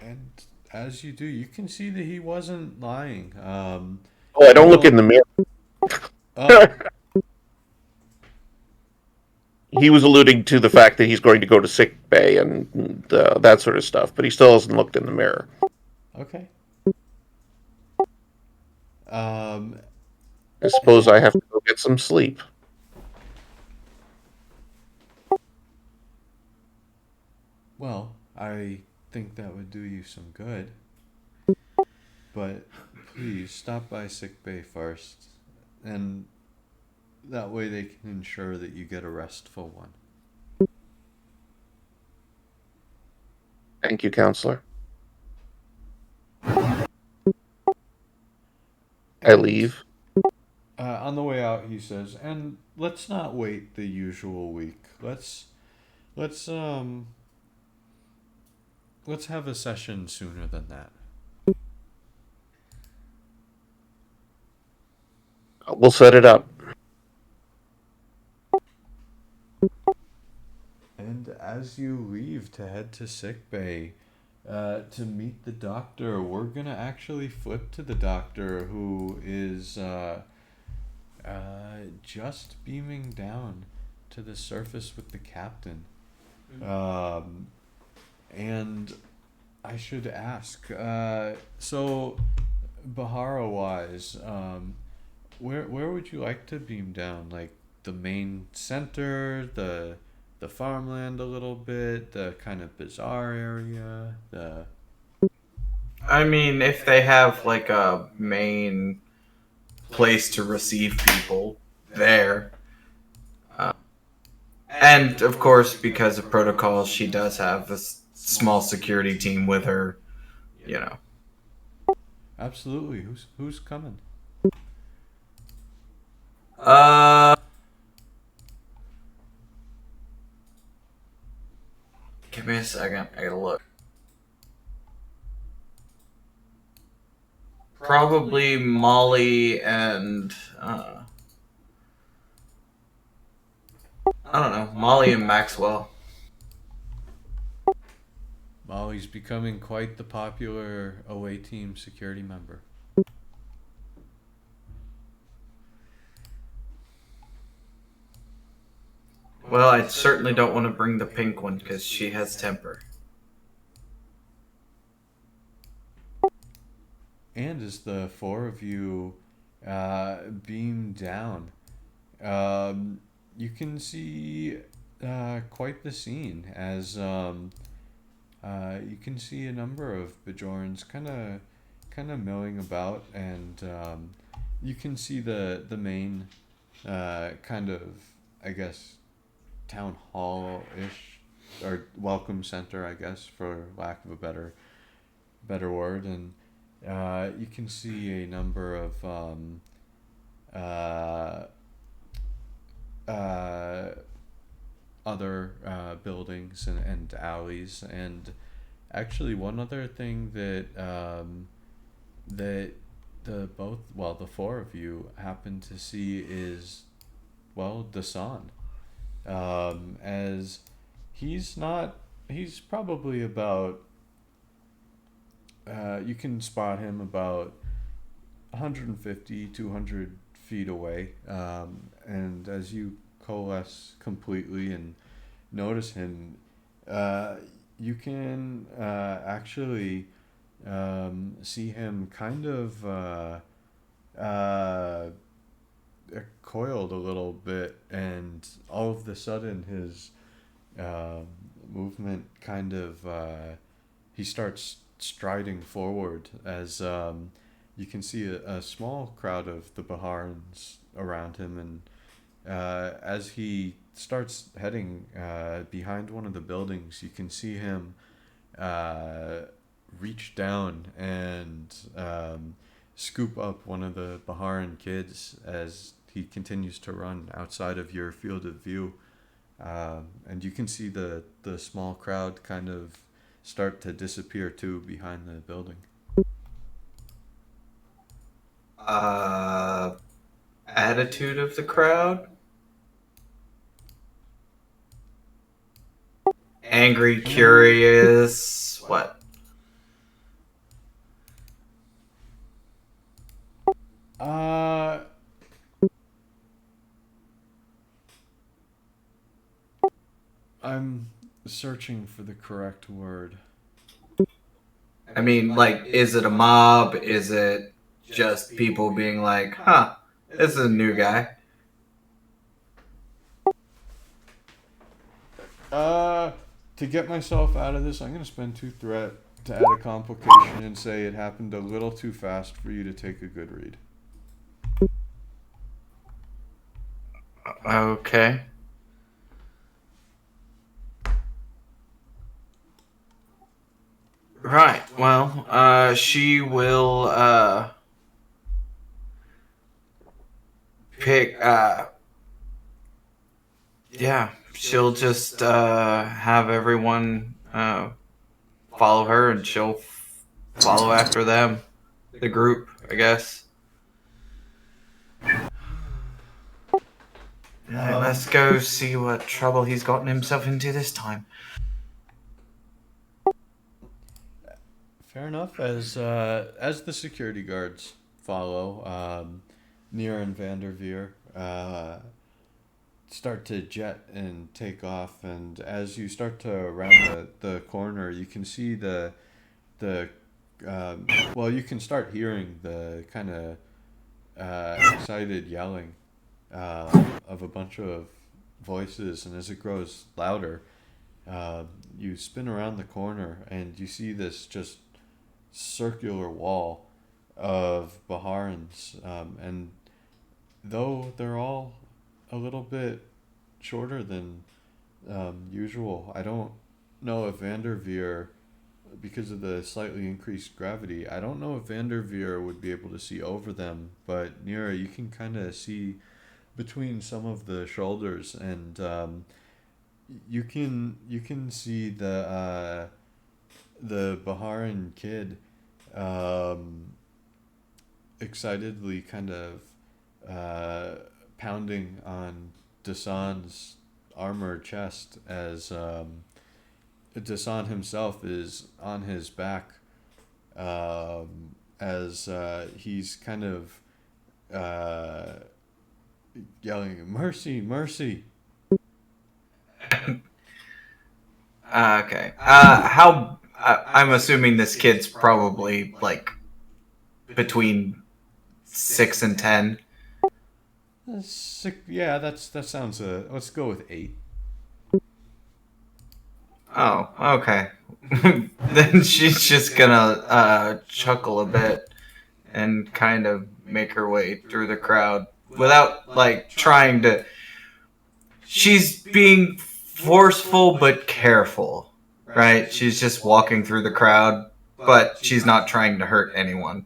And as you do, you can see that he wasn't lying. Oh, I don't look in the mirror. Oh, He was alluding to the fact that he's going to go to sick bay and that sort of stuff, but he still hasn't looked in the mirror. okay. I suppose I have to go get some sleep. Well, I think that would do you some good. But please stop by sick bay first, and that way they can ensure that you get a restful one. Thank you, Counselor. I leave. On the way out, he says, "And let's not wait the usual week. Let's have a session sooner than that." We'll set it up. And as you leave to head to sick bay, to meet the doctor, we're gonna actually flip to the doctor, who is just beaming down to the surface with the captain. And I should ask, so Bahara wise, where would you like to beam down? Like the main center, the farmland a little bit, the kind of bazaar area, the I mean, if they have like a main place to receive people there. And of course, because of protocol, she does have a small security team with her, you know. absolutely. Who's coming? Uh, Give me a second. I gotta look. Probably Molly and I don't know, Molly and Maxwell. Molly's becoming quite the popular away team security member. Well, I certainly don't want to bring the pink one because she has temper. And as the four of you beam down, you can see quite the scene as you can see a number of Bajorans kind of milling about, and you can see the main kind of, I guess, town hall ish or welcome center, I guess, for lack of a better word, and you can see a number of uh, uh, other buildings and alleys, and actually one other thing that that the four of you happen to see is, well, Dasan, as he's probably about you can spot him about 150 200 feet away, and as you coalesce completely and notice him, you can actually see him kind of coiled a little bit, and all of the sudden his movement kind of he starts striding forward as you can see a small crowd of the Baharans around him, and as he starts heading behind one of the buildings, you can see him reach down and scoop up one of the Baharan kids as he continues to run outside of your field of view. And you can see the small crowd kind of start to disappear too behind the building. Attitude of the crowd? Angry, curious, what? Uh, I'm searching for the correct word. I mean, like, is it a mob? Is it just people being like, huh, this is a new guy? To get myself out of this, I'm gonna spend 2 threat to add a complication and say it happened a little too fast for you to take a good read. Okay. Right, well, she will, pick, yeah, she'll just, have everyone, follow her and she'll follow after them. The group, I guess. Alright, let's go see what trouble he's gotten himself into this time. Fair enough. As the security guards follow, Near and Vanderveer start to jet and take off, and as you start to round the corner, you can see the well, you can start hearing the kind of excited yelling of a bunch of voices, and as it grows louder, you spin around the corner and you see this just circular wall of Baharans, and though they're all a little bit shorter than usual, I don't know if Vanderveer, because of the slightly increased gravity, I don't know if Vanderveer would be able to see over them, but Nira, you can kind of see between some of the shoulders, and you can see the Baharan kid excitedly kind of pounding on Dasan's armor chest as Dasan himself is on his back, as he's kind of yelling, "Mercy, mercy!" Okay. How? I'm assuming this kid's probably like between 6 and 10. Sick. Yeah, that sounds. Let's go with 8. Oh, okay. Then she's just gonna chuckle a bit and kind of make her way through the crowd without like trying to. She's being forceful but careful, right? She's just walking through the crowd, but she's not trying to hurt anyone.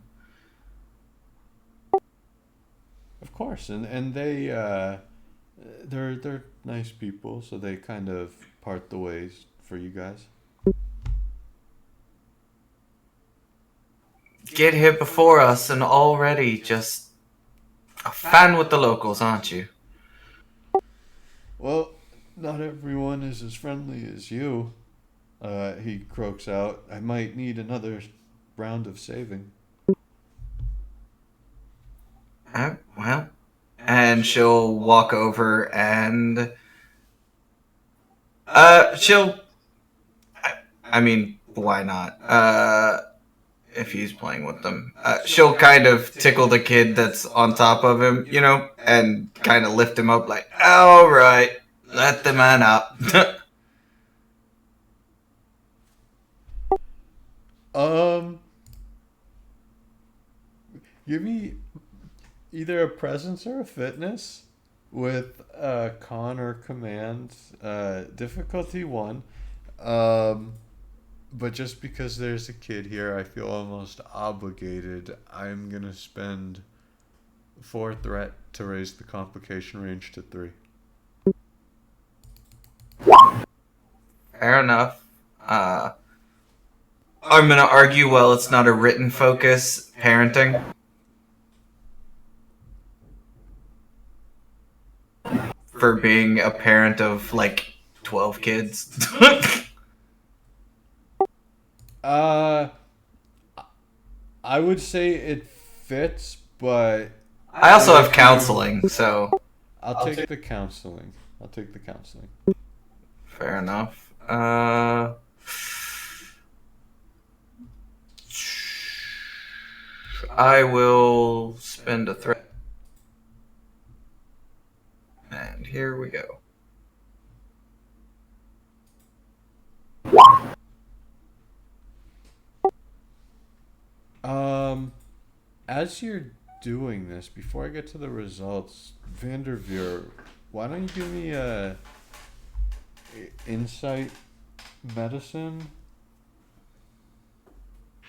Of course, and they're nice people, so they kind of part the ways for you guys. Get here before us and already just a fan with the locals, aren't you? Well, not everyone is as friendly as you. He croaks out. I might need another round of saving. Well, and she'll walk over and she'll. I mean, why not? If he's playing with them, she'll kind of tickle the kid that's on top of him, and kind of lift him up, like, all right, let the man up. Give me either a presence or a fitness with con or command, difficulty 1. But just because there's a kid here, I feel almost obligated. I'm gonna spend 4 threat to raise the complication range to 3. Fair enough. I'm gonna argue, well, it's not a written focus, parenting. For being a parent of, like, 12 kids. I would say it fits, but I also have counseling, so I'll take the counseling. I'll take the counseling. fair enough. I will spend a threat. And here we go. As you're doing this, before I get to the results, Vanderveer, why don't you give me a insight medicine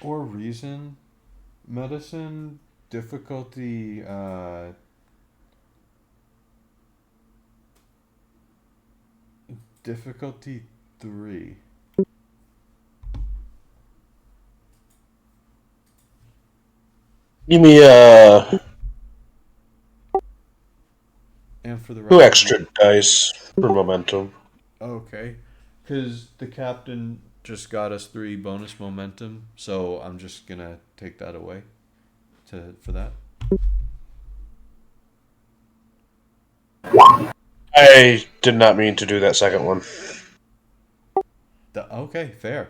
or reason medicine difficulty difficulty 3. Give me And for the 2 rest extra dice for momentum. Okay, because the captain just got us 3 bonus momentum, so I'm just gonna take that away for that. I did not mean to do that second one. Okay, fair.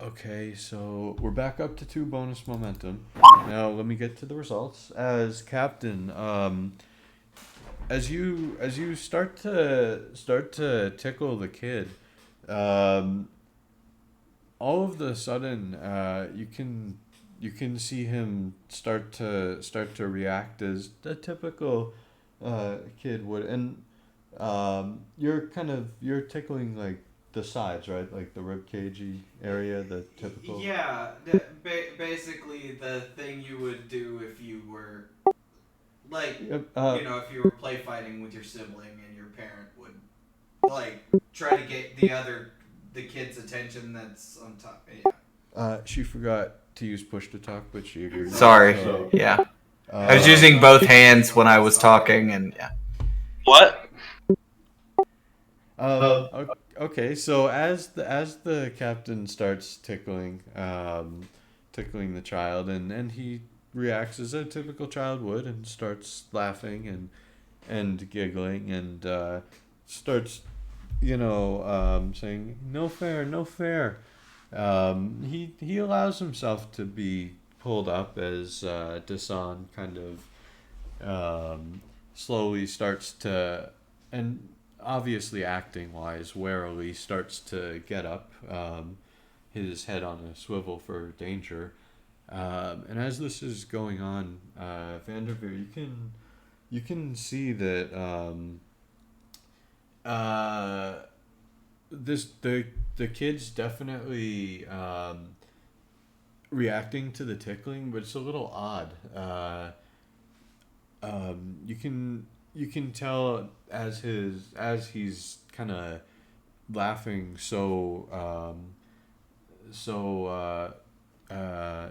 Okay, so we're back up to 2 bonus momentum. Now let me get to the results. As captain, as you start to tickle the kid, um, all of the sudden, you can see him start to react as a typical kid would, and you're tickling like the sides, right? Like the rib cagey area, the typical. Yeah, basically the thing you would do if you were like, Yep. if you were play fighting with your sibling and your parent would like try to get the kid's attention that's on top. Yeah. She forgot to use push to talk, but she agreed. Sorry. So, Yeah. I was using both hands when I was talking, and yeah. What? Okay, so as the captain starts tickling the child, and he reacts as a typical child would, and starts laughing and giggling, and starts saying no fair, no fair. He allows himself to be pulled up as Dasan kind of slowly starts to, and obviously acting wise, warily starts to get up, his head on a swivel for danger. And as this is going on, Vanderveer, you can see that the kid's definitely reacting to the tickling, but it's a little odd. You can tell as he's kind of laughing so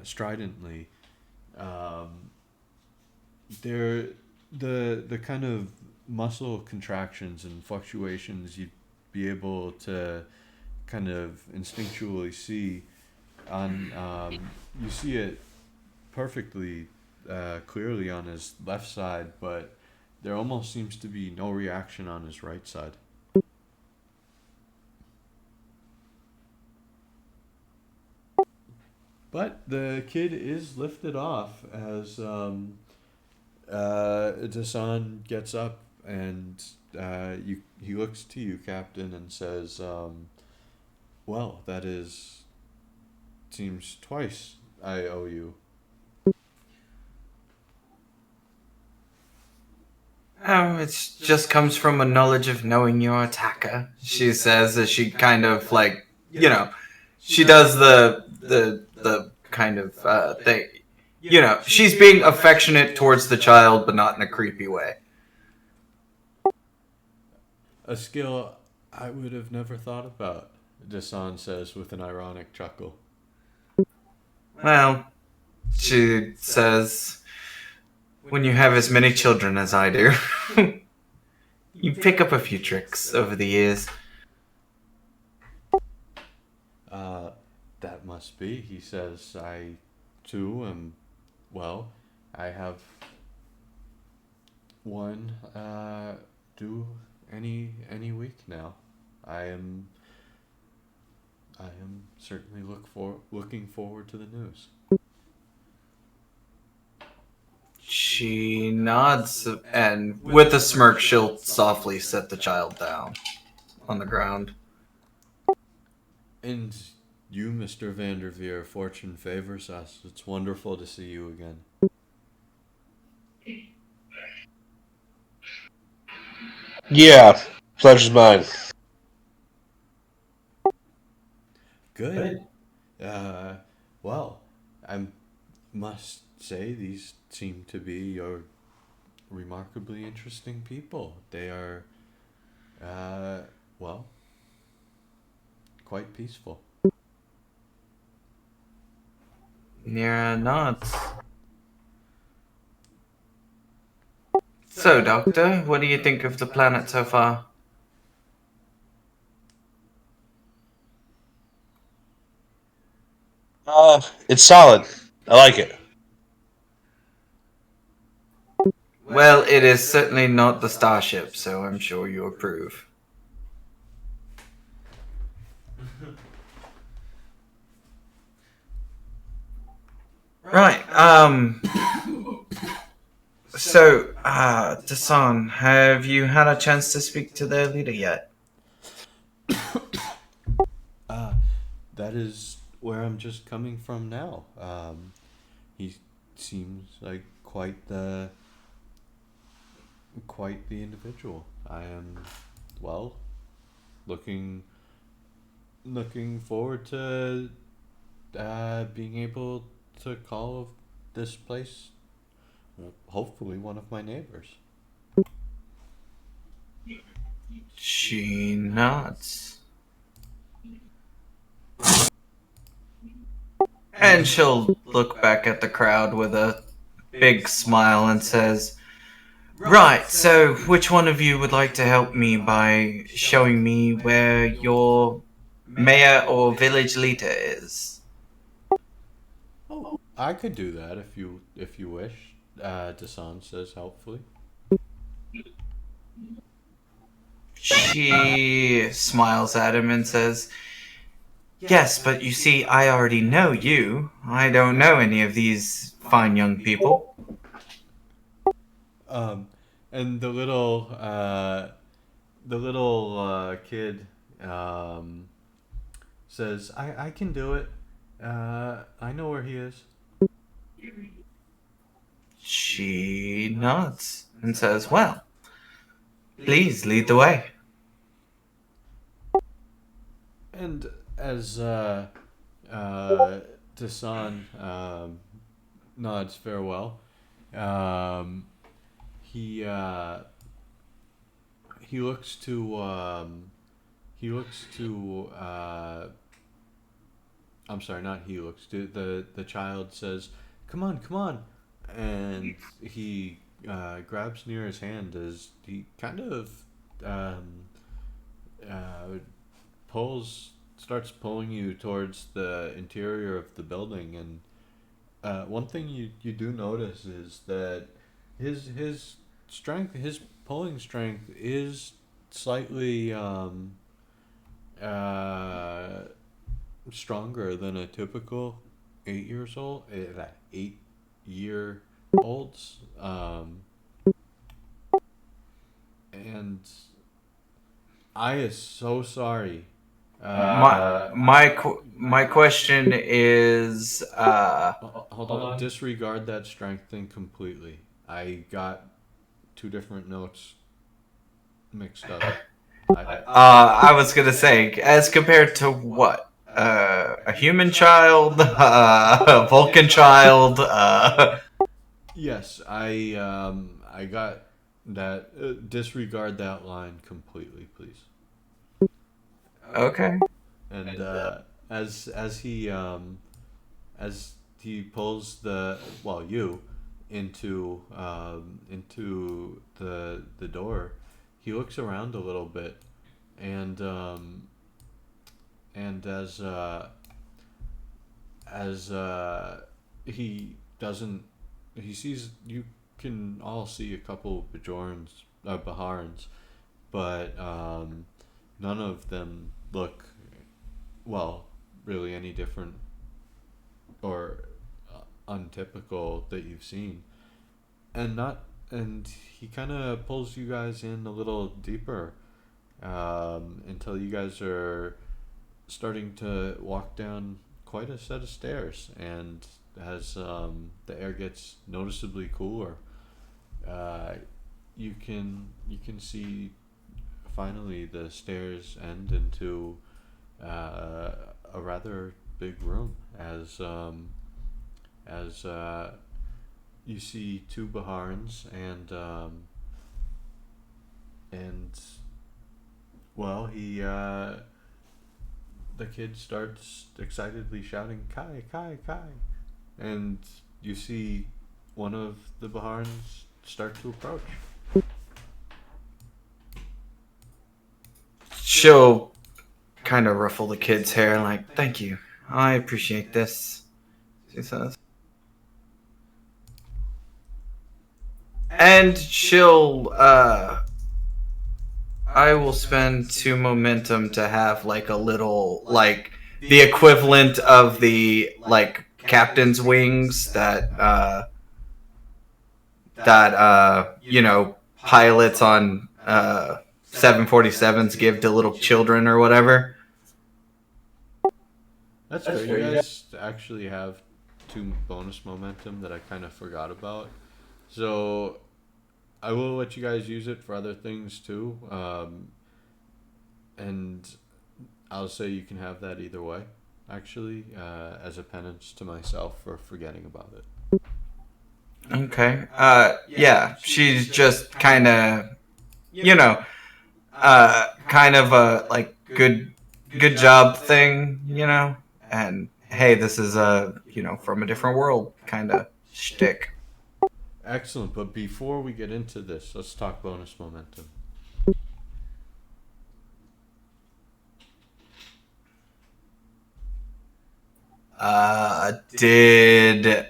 stridently. There the kind of muscle contractions and fluctuations you'd be able to kind of instinctually see on you see it perfectly clearly on his left side, but there almost seems to be no reaction on his right side. But the kid is lifted off as Dasan gets up, and he looks to you, Captain, and says, well, that seems twice I owe you. Oh, it just comes from a knowledge of knowing your attacker, she says as she kind of like, she does the kind of thing. She's being affectionate towards the child, but not in a creepy way. A skill I would have never thought about, Dasan says with an ironic chuckle. Well, she says, when you have as many children as I do, you pick up a few tricks over the years. That must be, he says. I, too, am, well, I have one due any week now. I am certainly looking forward to the news. She nods, and with a smirk, she'll softly set the child down on the ground. And you, Mr. Vanderveer, fortune favors us. It's wonderful to see you again. Yeah, pleasure's mine. Good. Well, I must say these seem to be your remarkably interesting people. They are, well, quite peaceful. Nira nods. So, Doctor, what do you think of the planet so far? It's solid. I like it. Well, it is certainly not the starship, so I'm sure you approve. Right. So, Dasan, have you had a chance to speak to their leader yet? That is where I'm just coming from now. He seems like quite the individual. I am, well, looking forward to being able to call this place, hopefully, one of my neighbors. She nods. And she'll look back at the crowd with a big smile and says, "Right, so which one of you would like to help me by showing me where your mayor or village leader is?" Oh, I could do that if you wish. Dasan says helpfully. She smiles at him and says, "Yes, but you see, I already know you. I don't know any of these fine young people." And the little kid says, I can do it. I know where he is. She nods and says, "Well, please lead the way." And as Dasan nods farewell, he looks to I'm sorry, not he looks to the child says, come on," and he grabs near his hand as he kind of starts pulling you towards the interior of the building. And one thing you do notice is that his strength, his pulling strength, is slightly stronger than a typical 8-year-olds. And I is so sorry. My question is, Hold on. Disregard that strength thing completely. I got two different notes mixed up. I was gonna say, as compared to what? A human child, a Vulcan child. Yes, I got that. Disregard that line completely, please. Okay. And as he pulls you into the door, he looks around a little bit, and as he sees, you can all see a couple of Baharans, but none of them look, well, really any different or untypical that you've seen. And he kind of pulls you guys in a little deeper, until you guys are starting to walk down quite a set of stairs. And as the air gets noticeably cooler, you can see finally the stairs end into a rather big room, as you see two Baharans, and well, the kid starts excitedly shouting, "Kai, Kai, Kai," and you see one of the Baharans start to approach. She'll kind of ruffle the kid's hair, like, "Thank you, I appreciate this," she says. And she'll, I will spend 2 momentum to have, like, a little, like, the equivalent of the, like, captain's wings that pilots on 747s give to little children or whatever. That's fair. You guys actually have 2 bonus momentum that I kind of forgot about. So I will let you guys use it for other things too. And I'll say you can have that either way, actually, as a penance to myself for forgetting about it. Okay. Yeah, she's just kind of, kind of a like good job thing, and hey, this is a from a different world kind of shtick. Excellent. But before we get into this, let's talk bonus momentum. Did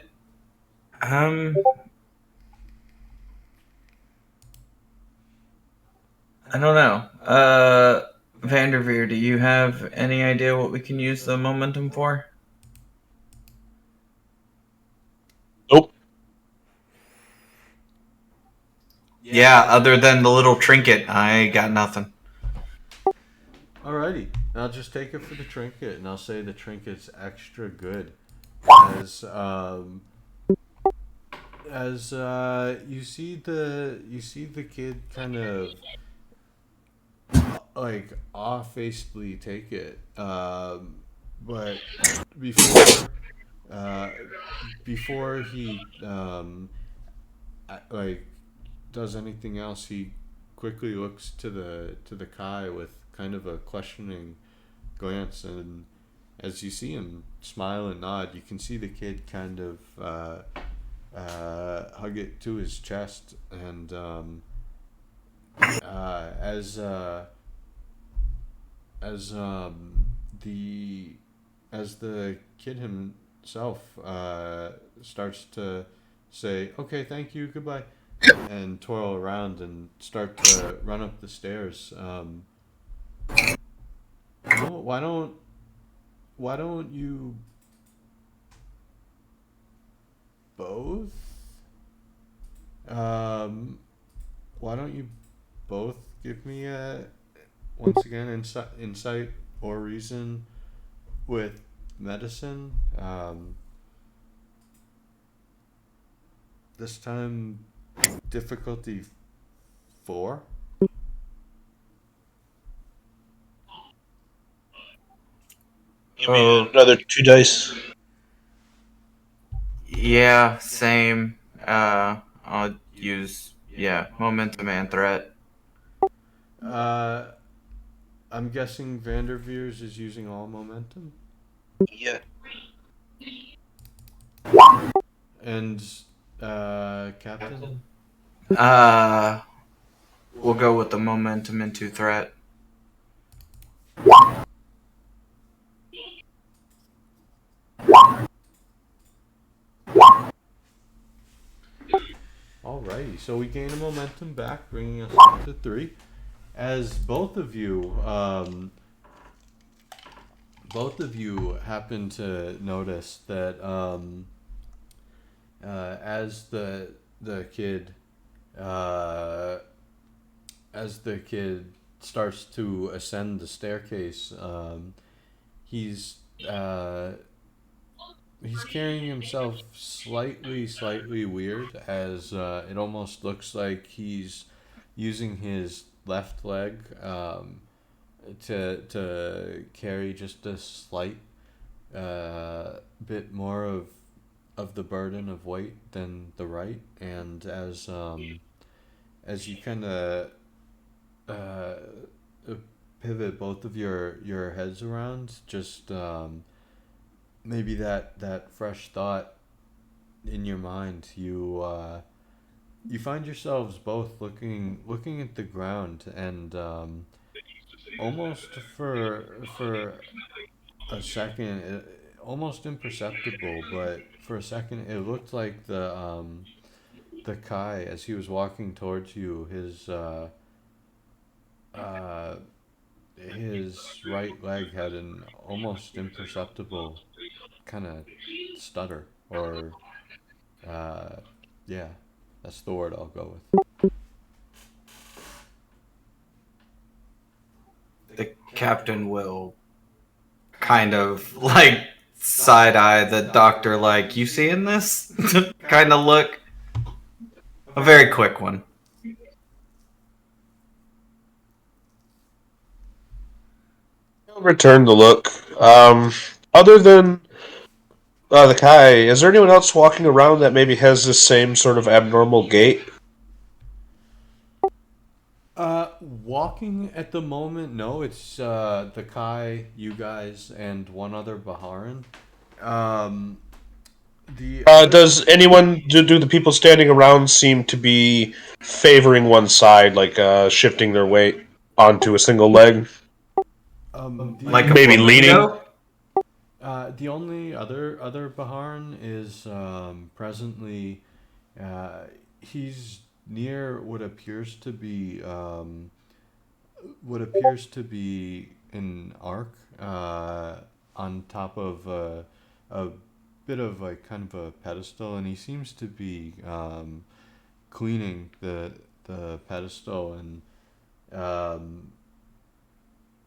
I don't know. Vanderveer, do you have any idea what we can use the momentum for? Nope. Yeah, other than the little trinket, I got nothing. Alrighty, I'll just take it for the trinket, and I'll say the trinket's extra good, as you see the kid kind of like off-facedly take it, but before before he like does anything else, he quickly looks to the Kai with kind of a questioning glance, and as you see him smile and nod, you can see the kid kind of hug it to his chest, and as the kid himself starts to say, "Okay, thank you, goodbye," and twirl around and start to run up the stairs. Why don't you both? Why don't you both give me a once again insight or reason with medicine? This time difficulty 4. Give me another 2 dice. Yeah, same. I'll use momentum and threat. I'm guessing Vanderveers is using all momentum, Yeah. and Captain. We'll go with the momentum into threat. Alrighty, so we gain a momentum back, bringing us up to 3. As both of you happen to notice that as the kid starts to ascend the staircase, he's carrying himself slightly weird, as it almost looks like he's using his left leg to carry just a slight bit more of the burden of weight than the right, and as you kind of pivot both of your heads around, just maybe that fresh thought in your mind, you find yourselves both looking at the ground, and almost for a second, almost imperceptible, but for a second it looked like the Kai, as he was walking towards you, his right leg had an almost imperceptible kind of stutter, or yeah, that's the word I'll go with. The captain will kind of like side eye the doctor, like, you seeing this? Kind of look. A very quick one. I'll return the look. Other than the Kai, is there anyone else walking around that maybe has this same sort of abnormal gait? Walking at the moment, no, it's the Kai, you guys, and one other Baharan. Um, the Does anyone, do the people standing around seem to be favoring one side, like shifting their weight onto a single leg? Like a Maybe leaning? flamingo? The only other Baharan is presently he's near what appears to be an ark on top of a bit of like kind of a pedestal, and he seems to be cleaning the pedestal, and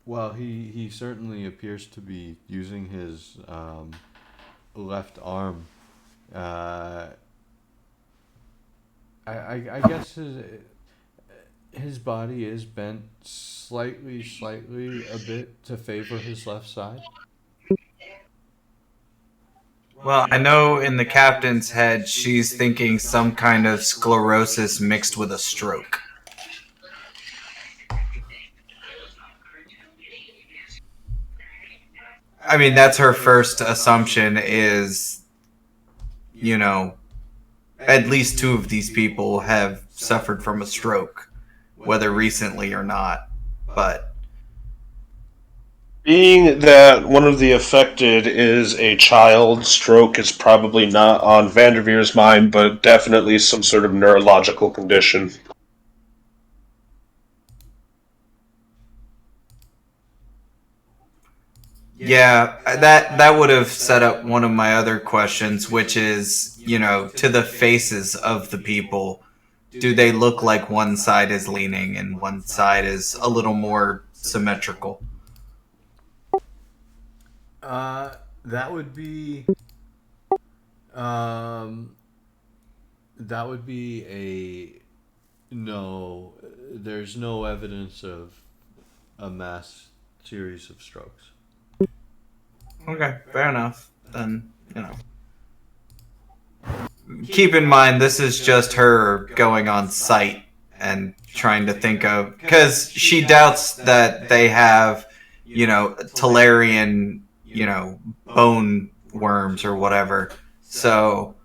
well, he certainly appears to be using his left arm. Uh, I guess his body is bent slightly a bit to favor his left side. Well, I know in the captain's head she's thinking some kind of sclerosis mixed with a stroke. I mean, that's her first assumption is, you know, at least two of these people have suffered from a stroke, whether recently or not. But Being that one of the affected is a child, stroke is probably not on Vanderveer's mind, but definitely some sort of neurological condition. yeah, that would have set up one of my other questions, which is, you know, to the faces of the people, do they look like one side is leaning and one side is a little more symmetrical? That would be um, that would be a no. There's no evidence of a mass series of strokes. Okay, fair enough. Then, you know. Keep in mind, this is just her going on site and trying to think of. Because she doubts that they have, you know, Talarian, you know, bone worms or whatever. So,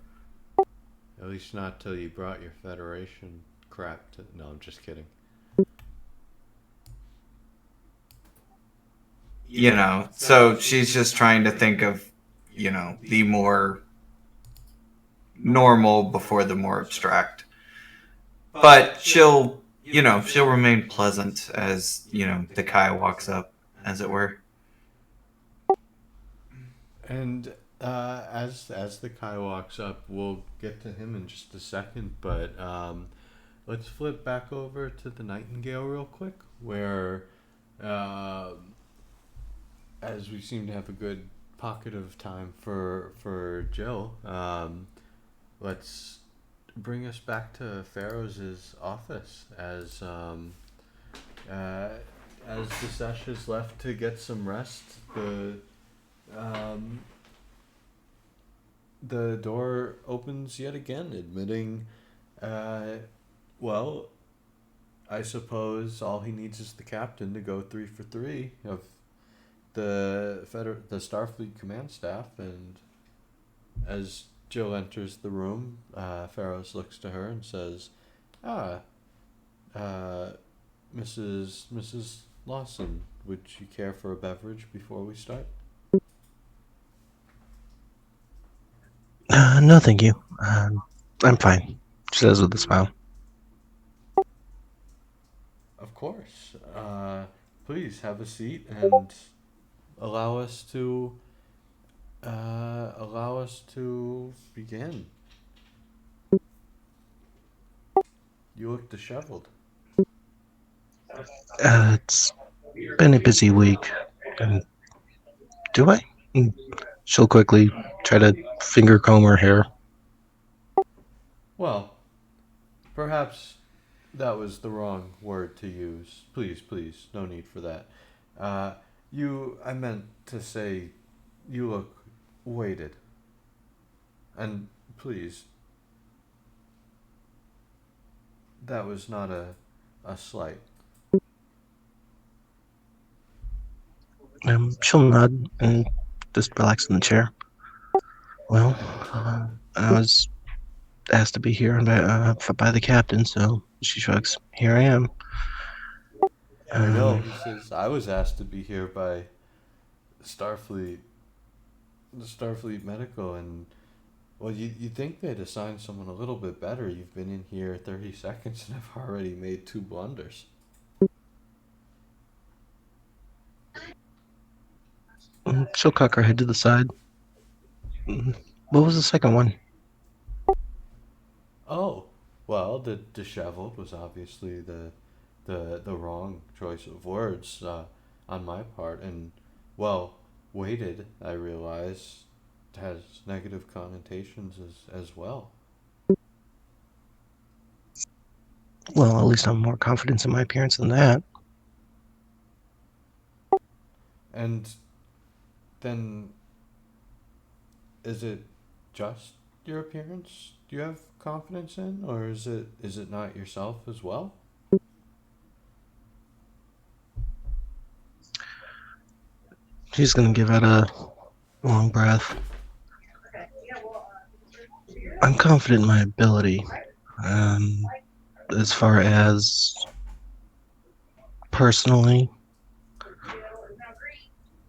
At least not till you brought your Federation crap to. No, I'm just kidding. you know, so she's just trying to think of, you know, the more normal before the more abstract. But she'll, you know, she'll remain pleasant as, you know, the Kai walks up, as it were. And as the Kai walks up, we'll get to him in just a second. But let's flip back over to the Nightingale real quick, where as we seem to have a good pocket of time for Jill, let's bring us back to Pharaoh's office as the sesh is left to get some rest. Um, the door opens yet again, admitting, well, I suppose all he needs is the captain to go 3 for 3 of the Starfleet command staff. And as Jill enters the room, Pharaohs looks to her and says, "Ah, Mrs. Lawson, would you care for a beverage before we start?" No, thank you. I'm fine. She says with a smile. Of course. Please have a seat and allow us to allow us to begin. You look disheveled. It's been a busy week. And do I? Mm. She'll quickly try to finger comb her hair. Well, perhaps that was the wrong word to use. Please, please, no need for that. Uh, I meant to say, you look weighted. And please, that was not a slight. She'll nod and just relax in the chair. Well, I was asked to be here by the captain, so she shrugs. Here I am. I know, he says, I was asked to be here by Starfleet, the Starfleet Medical, and, well, you'd think they'd assign someone a little bit better. You've been in here 30 seconds and have already made 2 blunders. She'll cock her head to the side. What was the second one? Oh, well, the disheveled was obviously the wrong choice of words on my part, and well, weighted, I realize, has negative connotations as well. Well, at least I'm more confident in my appearance than that. And then, is it just your appearance you have confidence in, or is it not yourself as well? She's gonna give out a long breath. I'm confident in my ability. As far as personally,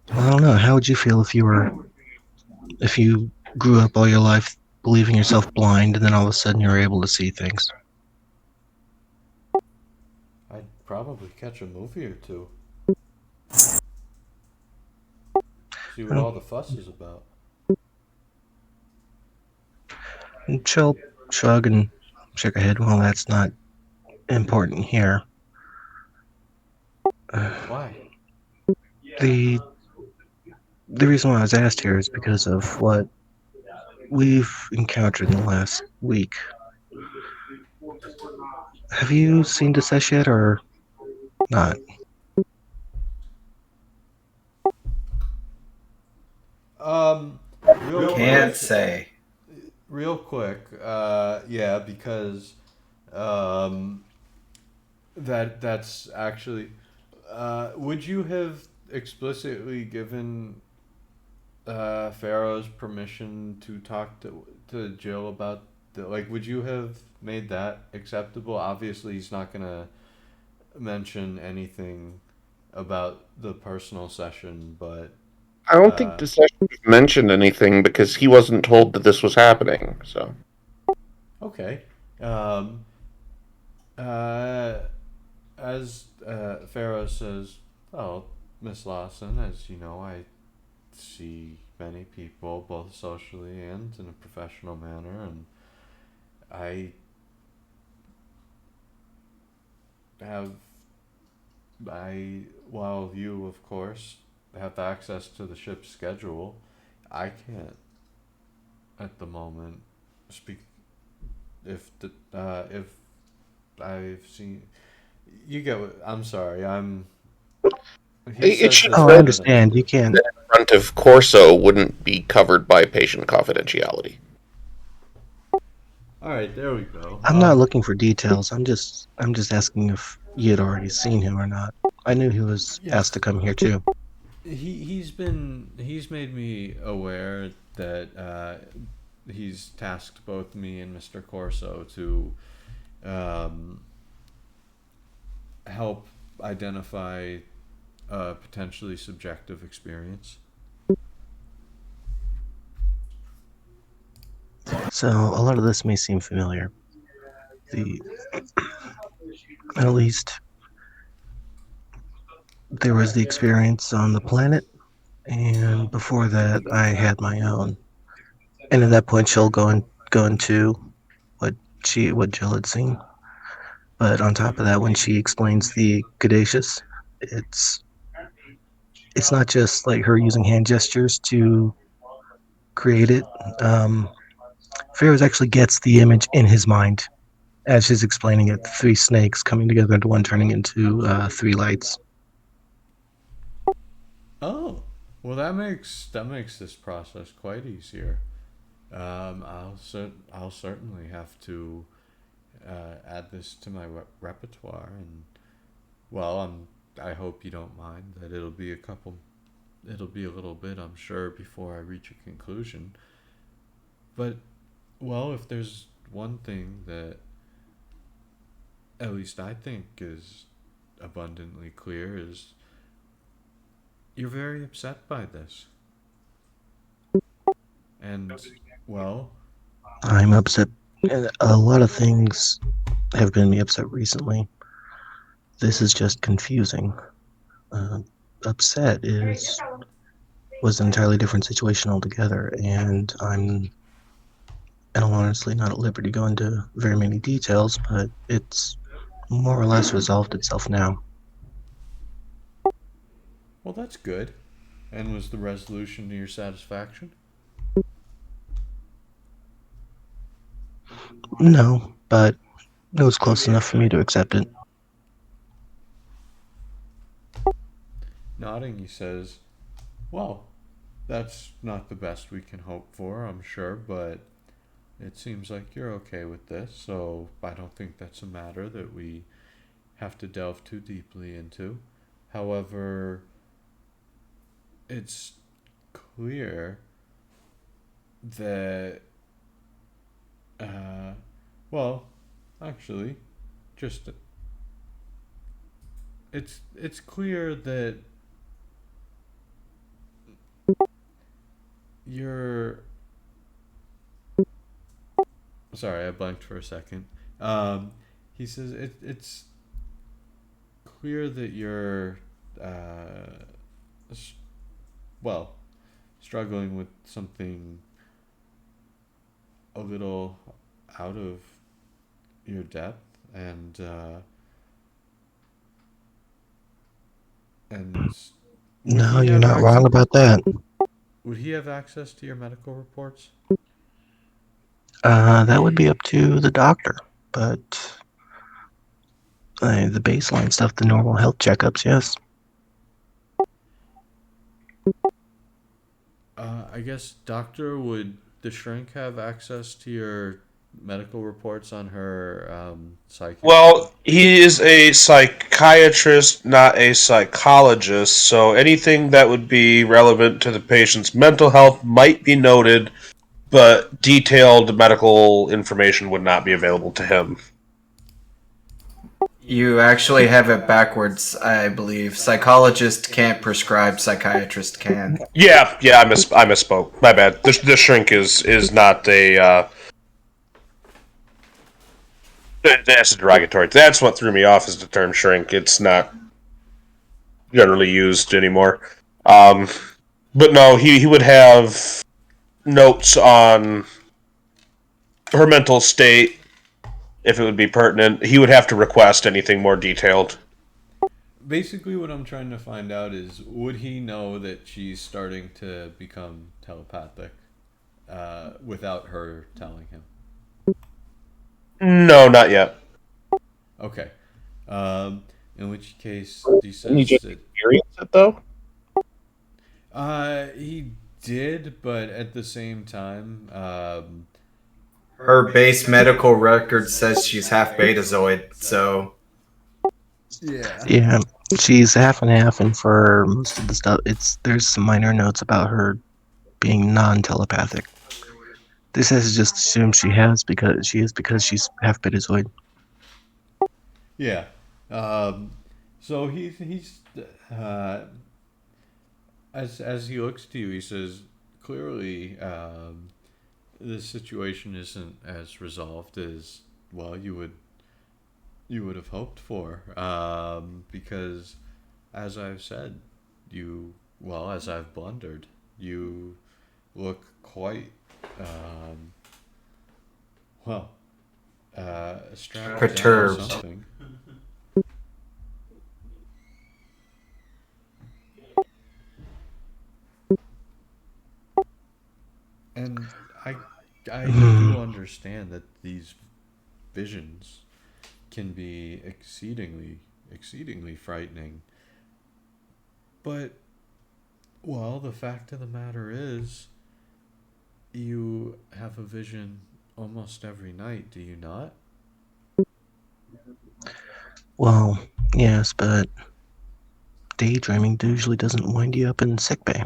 well, I don't know. How would you feel if you grew up all your life believing yourself blind, and then all of a sudden you're able to see things? I'd probably catch a movie or two. See what all the fuss is about. And she'll shrug and shake her head. Well, that's not important here. Why? The reason why I was asked here is because of what we've encountered in the last week. Have you seen Desesh yet, or not? Real Can't quick, say. real quick, yeah, because that's actually, would you have explicitly given Pharaoh's permission to talk to Jill about like, would you have made that acceptable? Obviously, he's not gonna mention anything about the personal session, but I don't think the session mentioned anything because he wasn't told that this was happening. So okay. As Pharaoh says, oh, Miss Lawson, as you know, I see many people both socially and in a professional manner, and I have, while you, of course, have access to the ship's schedule, I can't, at the moment, speak if I've seen. You get what? I'm sorry. it should Oh, I understand. You can't. the front of Corso wouldn't be covered by patient confidentiality. All right, there we go. I'm not looking for details. I'm just asking if you had already seen him or not. I knew he was Yes. asked to come here too. He's made me aware that he's tasked both me and Mr. Corso to help identify a potentially subjective experience. So a lot of this may seem familiar. At least there was the experience on the planet and before that, I had my own. And at that point, she'll go into what Jill had seen. But on top of that, when she explains the Caduceus, it's it's not just like her using hand gestures to create it. Pharaohs actually gets the image in his mind as she's explaining it. Three snakes coming together into one, turning into three lights. Oh, well, that makes this process quite easier. I'll certainly have to add this to my repertoire, and well, I hope you don't mind that it'll be a little bit, I'm sure, before I reach a conclusion. But well, if there's one thing that at least I think is abundantly clear is you're very upset by this, and well, I'm upset. A lot of things have been me upset recently. This is just confusing. Uh, Upset is was an entirely different situation altogether, and I'm, and I'm honestly not at liberty to go into very many details, but it's more or less resolved itself now. well, that's good. And was the resolution to your satisfaction? No, but it was close enough for me to accept it. Nodding, he says, well, that's not the best we can hope for, I'm sure, but it seems like you're okay with this, so I don't think that's a matter that we have to delve too deeply into. However, it's clear that, uh, well, actually, just it's clear that you're. Sorry, I blanked for a second. He says it's clear that you're, uh, s- well, struggling with something a little out of your depth, and would No, he you're have not access? wrong about that. Would he have access to your medical reports? That would be up to the doctor, but the baseline stuff, the normal health checkups, yes. I guess, doctor, would the shrink have access to your medical reports on her psychic? Well, he is a psychiatrist, not a psychologist, so anything that would be relevant to the patient's mental health might be noted, but detailed medical information would not be available to him. You actually have it backwards, I believe. Psychologist can't prescribe, psychiatrist can. Yeah, I misspoke. My bad. The shrink is not a. That's a derogatory. That's what threw me off is the term shrink. It's not generally used anymore. Um, but no, he would have notes on her mental state if it would be pertinent. He would have to request anything more detailed. Basically, what I'm trying to find out is would he know that she's starting to become telepathic without her telling him? No, not yet. Okay. In which case, he Can you says just that experience it though? he did, but at the same time, Her base medical record says she's half betazoid, so yeah. Yeah, she's half and half, and for most of the stuff, there's some minor notes about her being non-telepathic. This has to just assume because she's half betazoid. Yeah. Um, so he's uh, as he looks to you, he says clearly this situation isn't as resolved as well you would have hoped for because as I've said, you well, as I've blundered, you look quite, well, strapped down or Perturbed. something. And I do understand that these visions can be exceedingly frightening. But, well, the fact of the matter is, you have a vision almost every night, do you not? Well, yes, but daydreaming usually doesn't wind you up in sickbay,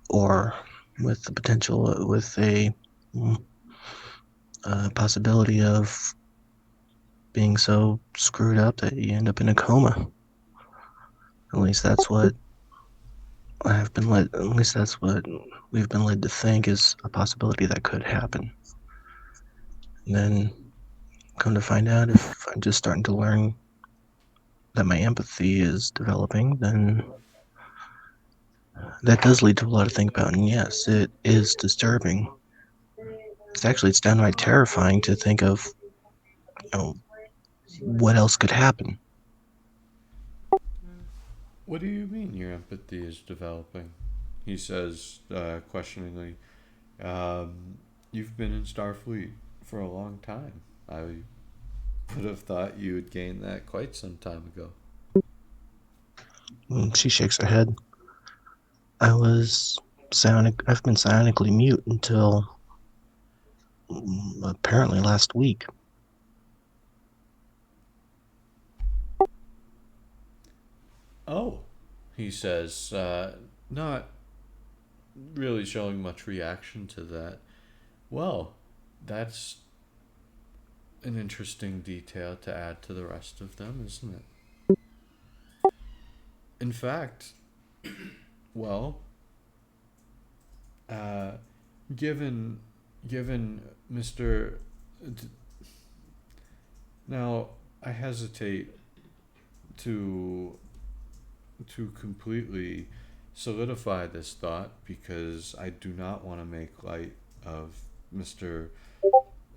or with the potential, with mm, a possibility of being so screwed up that you end up in a coma. At least that's what I've been led. At least that's what we've been led to think is a possibility that could happen. And then come to find out, if I'm just starting to learn that my empathy is developing, then that does lead to a lot to think about. And yes, it is disturbing. It's downright terrifying to think of, what else could happen. What do you mean your empathy is developing? He says, questioningly. You've been in Starfleet for a long time. I would have thought you would gain that quite some time ago. She shakes her head. I've been psionically mute until apparently last week. Oh, he says, not really showing much reaction to that. Well, that's an interesting detail to add to the rest of them, isn't it? In fact, well, given Mr. Now, I hesitate to completely solidify this thought because I do not want to make light of Mr.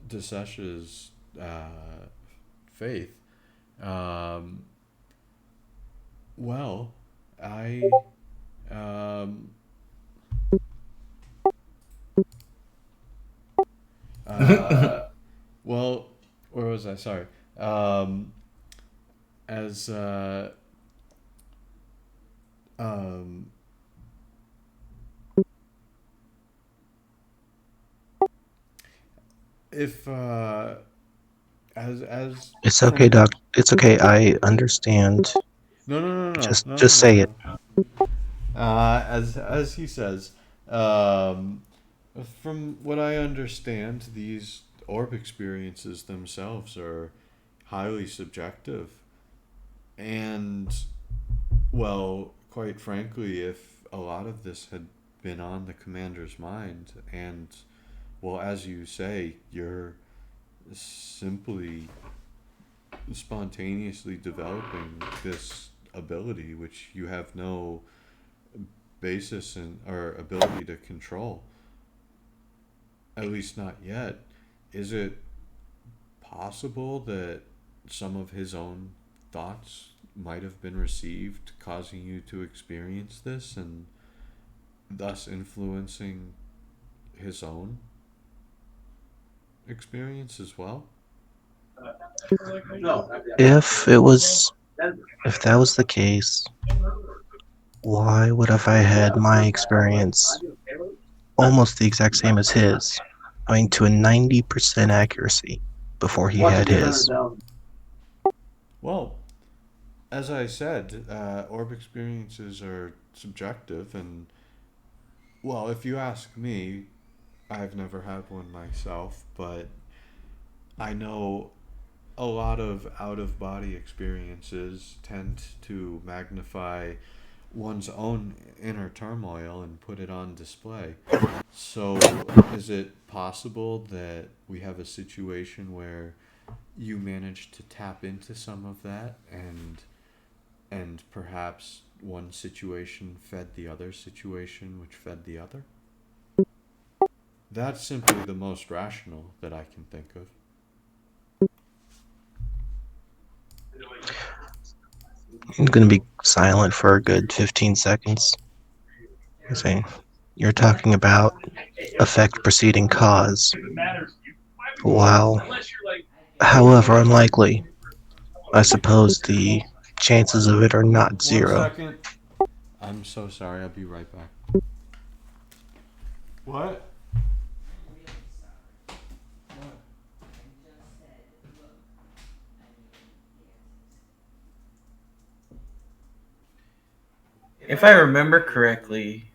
Desesh's faith. Well, I well, where was I? Sorry. As if as It's okay, from Doc. It's okay. I understand. Just say it. as he says, from what I understand, these orb experiences themselves are highly subjective, and well, quite frankly, if a lot of this had been on the commander's mind, and well, as you say, you're simply spontaneously developing this ability which you have no basis in or ability to control, at least not yet. Is it possible that some of his own thoughts might have been received, causing you to experience this and thus influencing his own experience as well? If that was the case, why would have I had my experience almost the exact same as his? I mean, to a 90% accuracy before he had his. Well, as I said, orb experiences are subjective, and well, if you ask me, I've never had one myself, but I know a lot of out of body experiences tend to magnify one's own inner turmoil and put it on display. So, is it possible that we have a situation where you managed to tap into some of that and and perhaps one situation fed the other situation, which fed the other. That's simply the most rational that I can think of. I'm going to be silent for a good 15 seconds. I'm saying, you're talking about effect preceding cause. While, however unlikely, I suppose the chances of it are not 1 zero. second. I'm so sorry. I'll be right back. What? If I remember correctly,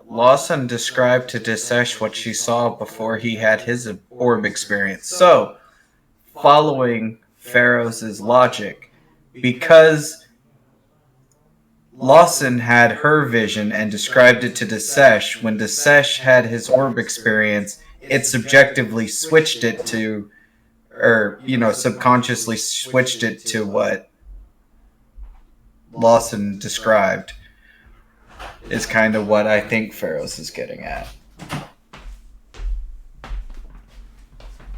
Lawson described to Disesh what she saw before he had his orb experience. So, following Pharaoh's logic, because Lawson had her vision and described it to Disesh, when Disesh had his orb experience, it subjectively switched it to, or, subconsciously switched it to what Lawson described. Is kind of what I think Pharaoh's is getting at.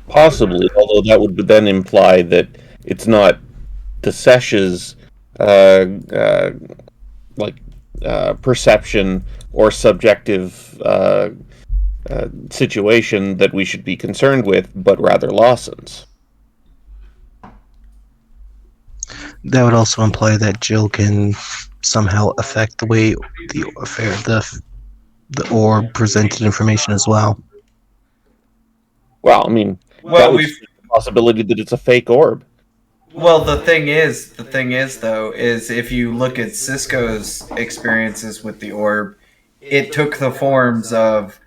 Possibly, although that would then imply that it's not Disesh's perception or subjective situation that we should be concerned with, but rather Lawson's. That would also imply that Jill can somehow affect the way the orb presented information as well. Well, I mean, Well, that would the possibility that it's a fake orb. Well, the thing is, though, is if you look at Cisco's experiences with the orb, it took the forms of,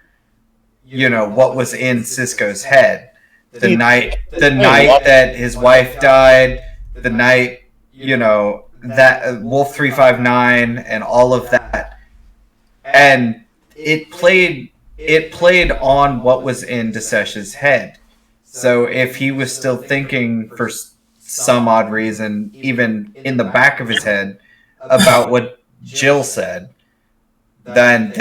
what was in Cisco's head. The night that his wife died, the night, that Wolf 359 and all of that. And it played on what was in Disesh's head. So if he was still thinking for some odd reason, even in the back of his head, about what Jill said, then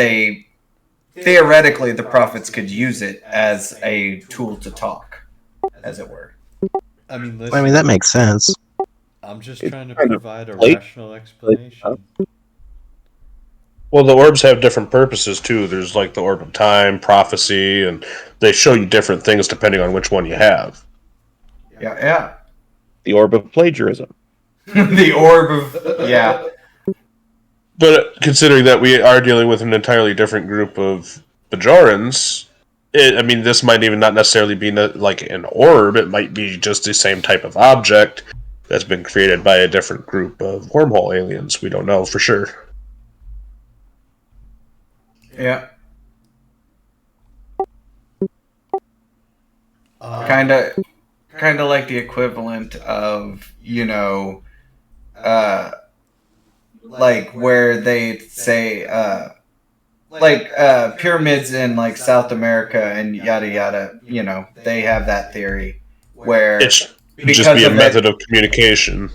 theoretically the prophets could use it as a tool to talk, as it were. I mean, I mean, that makes sense. I'm just It's trying to kind of provide a late. rational explanation. Well, the orbs have different purposes too. There's like the orb of time, prophecy, and they show you different things depending on which one you have. Yeah. The orb of plagiarism. The orb of... Yeah. But considering that we are dealing with an entirely different group of Bajorans, this might even not necessarily be like an orb. It might be just the same type of object that's been created by a different group of wormhole aliens. We don't know for sure. Yeah. Kind of like the equivalent of, like where they say, pyramids in like South America and yada yada, they have that theory where It's just be a method of communication.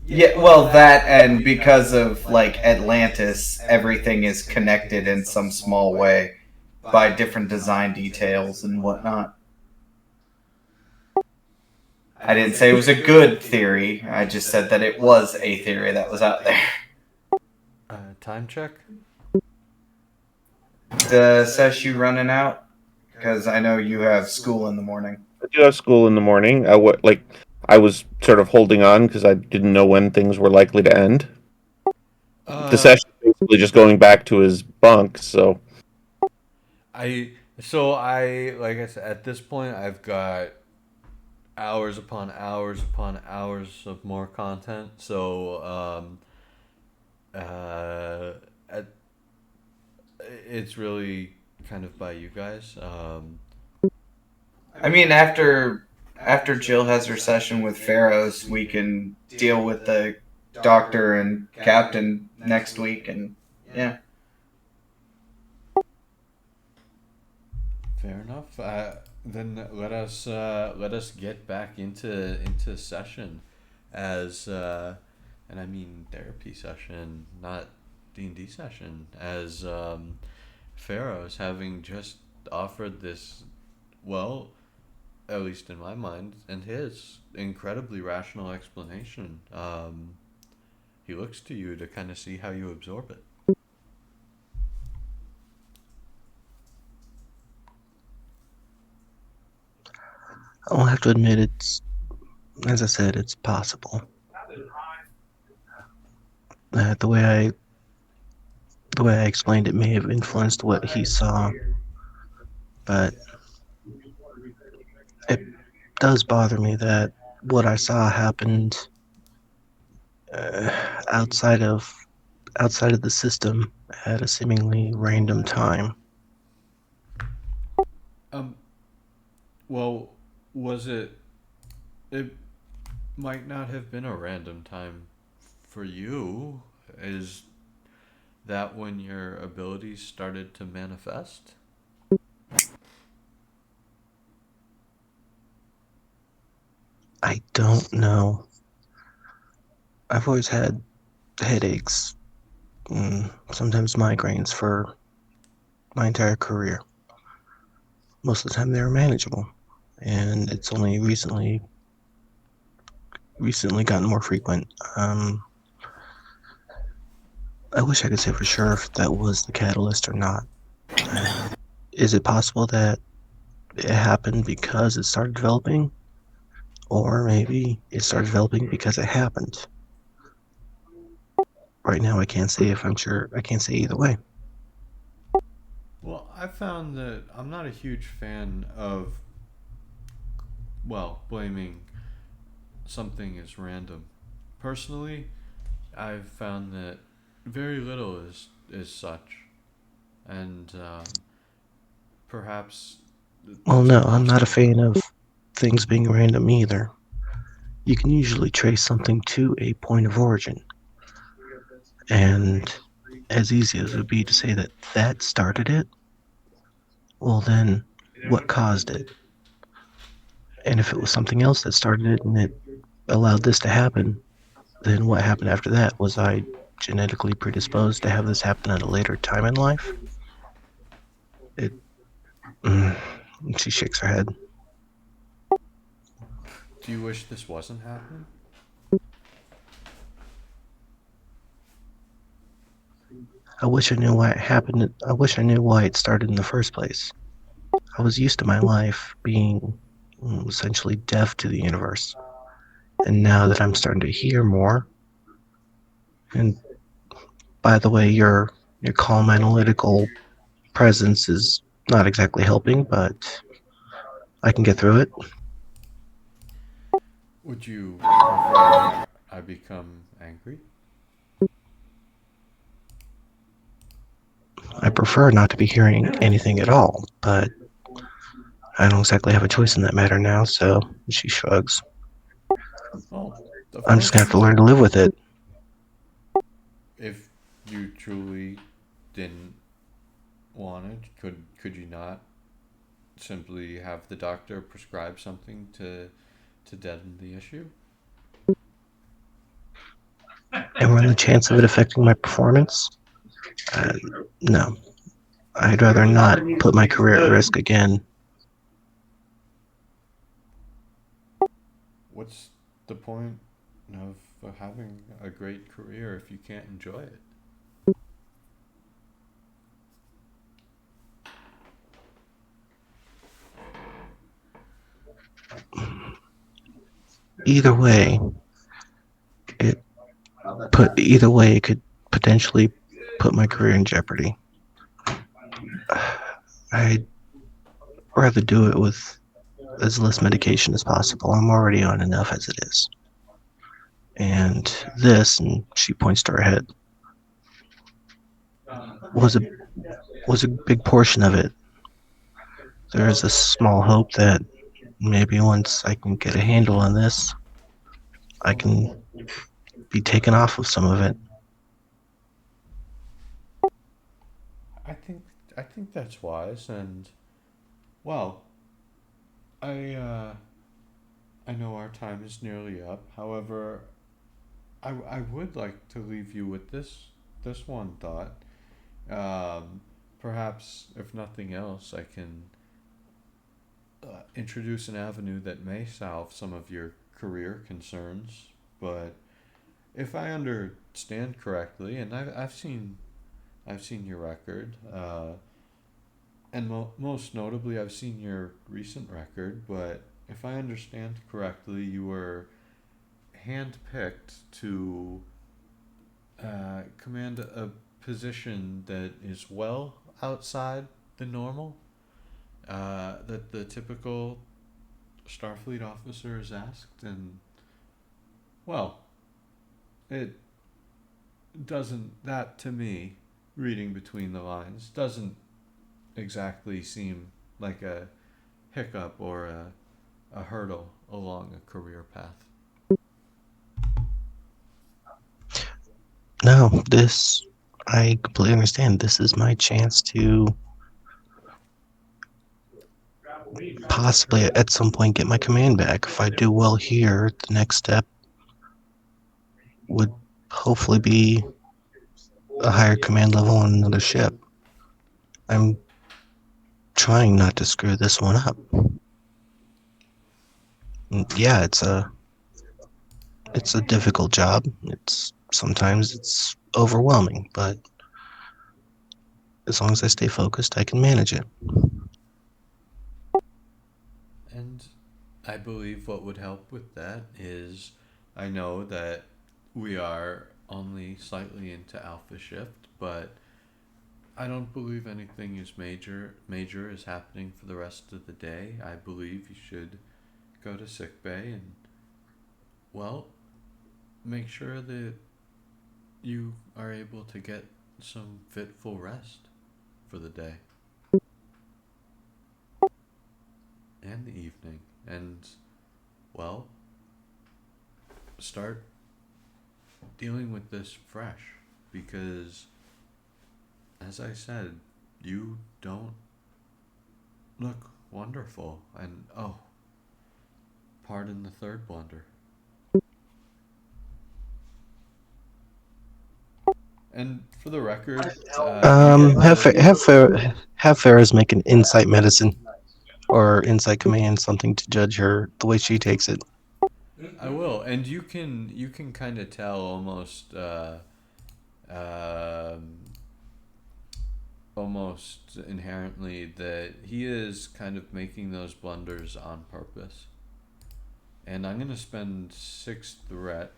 Yeah, well, that and because of like Atlantis, everything is connected in some small way by different design details and whatnot. I didn't say it was a good theory. I just said that it was a theory that was out there. Time check? Sesh, you running out? Because I know you have school in the morning. I do have school in the morning. I was sort of holding on because I didn't know when things were likely to end. The session is basically just going back to his bunk, so... like I said, at this point, I've got hours upon hours upon hours of more content. So, it's really kind of by you guys. I mean, after Jill has her session with Pharaohs, we can deal with the doctor and captain next week, and yeah. Fair enough. Then let us get back into session as and I mean therapy session, not D&D session, as Pharaoh's having just offered this, well, at least in my mind and his, incredibly rational explanation. He looks to you to kind of see how you absorb it. I'll have to admit it's, as I said, it's possible. The way I explained it may have influenced what he saw, but it does bother me that what I saw happened uh, outside of outside of the system at a seemingly random time. Um, well, was it? It might not have been a random time for you. Is that when your abilities started to manifest? I don't know. I've always had headaches, sometimes migraines for my entire career. Most of the time they were manageable, and it's only recently gotten more frequent. I wish I could say for sure if that was the catalyst or not. Is it possible that it happened because it started developing, or maybe it started developing because it happened? Right now, I can't say if I'm sure. I can't say either way. Well, I found that I'm not a huge fan of, well, blaming something as random. Personally, I've found that very little is such, and perhaps Well, it's no, I'm not a possible. fan of things being random either. You can usually trace something to a point of origin, and as easy as it would be to say that that started it, well, then what caused it? And if it was something else that started it and it allowed this to happen, then what happened after that? Was I genetically predisposed to have this happen at a later time in life? It. Mm, she shakes her head. Do you wish this wasn't happening? I wish I knew why it happened. I wish I knew why it started in the first place. I was used to my life being essentially deaf to the universe. And now that I'm starting to hear more, and by the way, your calm analytical presence is not exactly helping, but I can get through it. Would you prefer I become angry? I prefer not to be hearing anything at all, but I don't exactly have a choice in that matter now, so she shrugs. Well, of I'm just course gonna have you to learn do. to live with it. If you truly didn't want it, could you not simply have the doctor prescribe something to deaden the issue? And run the chance of it affecting my performance? Uh, no. I'd rather not put my career at risk again. What's the point of having a great career if you can't enjoy it? Either way, either way it could potentially put my career in jeopardy. I'd rather do it with as less medication as possible. I'm already on enough as it is. And this, and she points to her head, was a was a big portion of it. There is a small hope that maybe once I can get a handle on this, I can be taken off of some of it. I think I think that's wise, and well, I I know our time is nearly up. However, I would like to leave you with this one thought. Perhaps, if nothing else, I can introduce an avenue that may solve some of your career concerns. But if I understand correctly, and I've seen your record, and most notably, I've seen your recent record. But if I understand correctly, you were handpicked to command a position that is well outside the normal that the typical Starfleet officer is asked, and well, it doesn't, that to me, reading between the lines, doesn't exactly seem like a hiccup or a hurdle along a career path. No, this, I completely understand. This is my chance to possibly at some point get my command back. If I do well here, the next step would hopefully be a higher command level on another ship. I'm trying not to screw this one up. Yeah, it's a difficult job. It's sometimes it's overwhelming, but as long as I stay focused, I can manage it. And I believe what would help with that is I know that we are only slightly into Alpha Shift, but I don't believe anything is major is happening for the rest of the day. I believe you should go to sick bay and, well, make sure that you are able to get some fitful rest for the day and the evening, and, well, start dealing with this fresh, because as I said, you don't look wonderful, and oh, pardon the third blunder. And for the record, Have Farrah's make an insight medicine or insight command, something to judge her the way she takes it. I will, and you can kind of tell almost almost inherently that he is kind of making those blunders on purpose. And I'm gonna spend 6 threat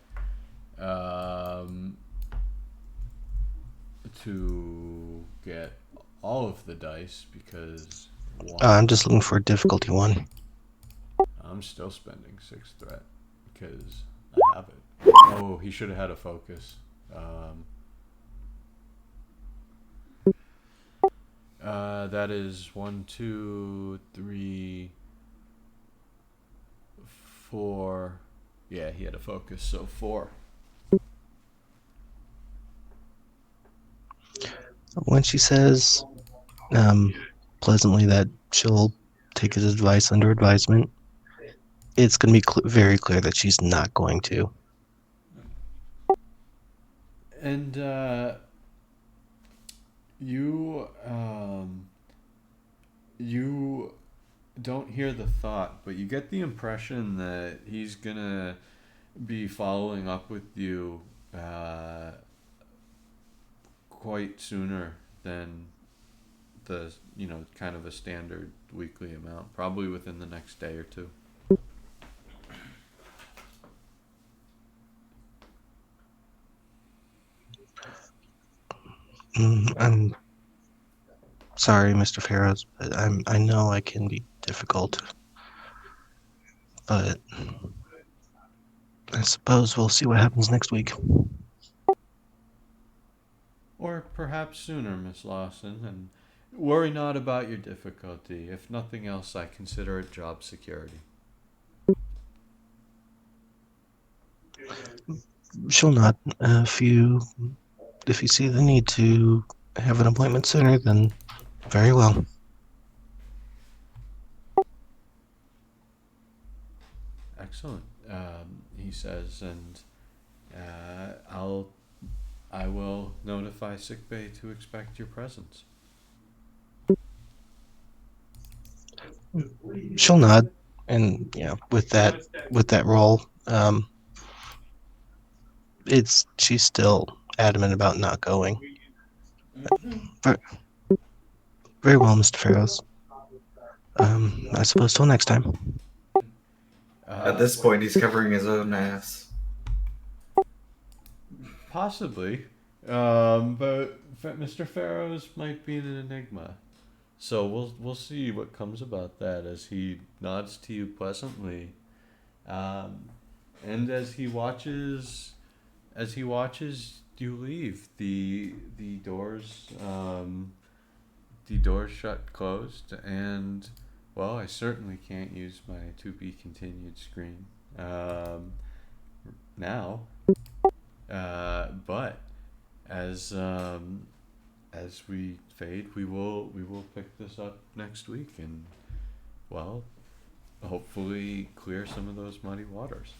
to get all of the dice, because I'm just looking for a difficulty one. I'm still spending 6 threat because I have it. Oh, he should have had a focus. That is 1, 2, 3, 4. Yeah, he had a focus, so 4. When she says pleasantly that she'll take his advice under advisement, it's going to be very clear that she's not going to. And you you don't hear the thought, but you get the impression that he's gonna be following up with you quite sooner than the, you know, kind of a standard weekly amount, probably within the next day or two. I'm sorry, Mr. Farrows, but I know I can be difficult, but I suppose we'll see what happens next week. Or perhaps sooner, Miss Lawson, and worry not about your difficulty. If nothing else, I consider it job security. She'll not. If you see the need to have an appointment sooner, then very well. Excellent, he says, and I will notify sickbay to expect your presence. She'll nod, and with that role, she's still adamant about not going. Very, very well, Mr. Farrows. I suppose till next time. At this point, he's covering his own ass. Possibly, but Mr. Farrows might be an enigma. So we'll see what comes about that as he nods to you pleasantly, and as he watches you leave, the doors shut closed, and well, I certainly can't use my to be continued screen now, but as we fade, we will pick this up next week and, well, hopefully clear some of those muddy waters.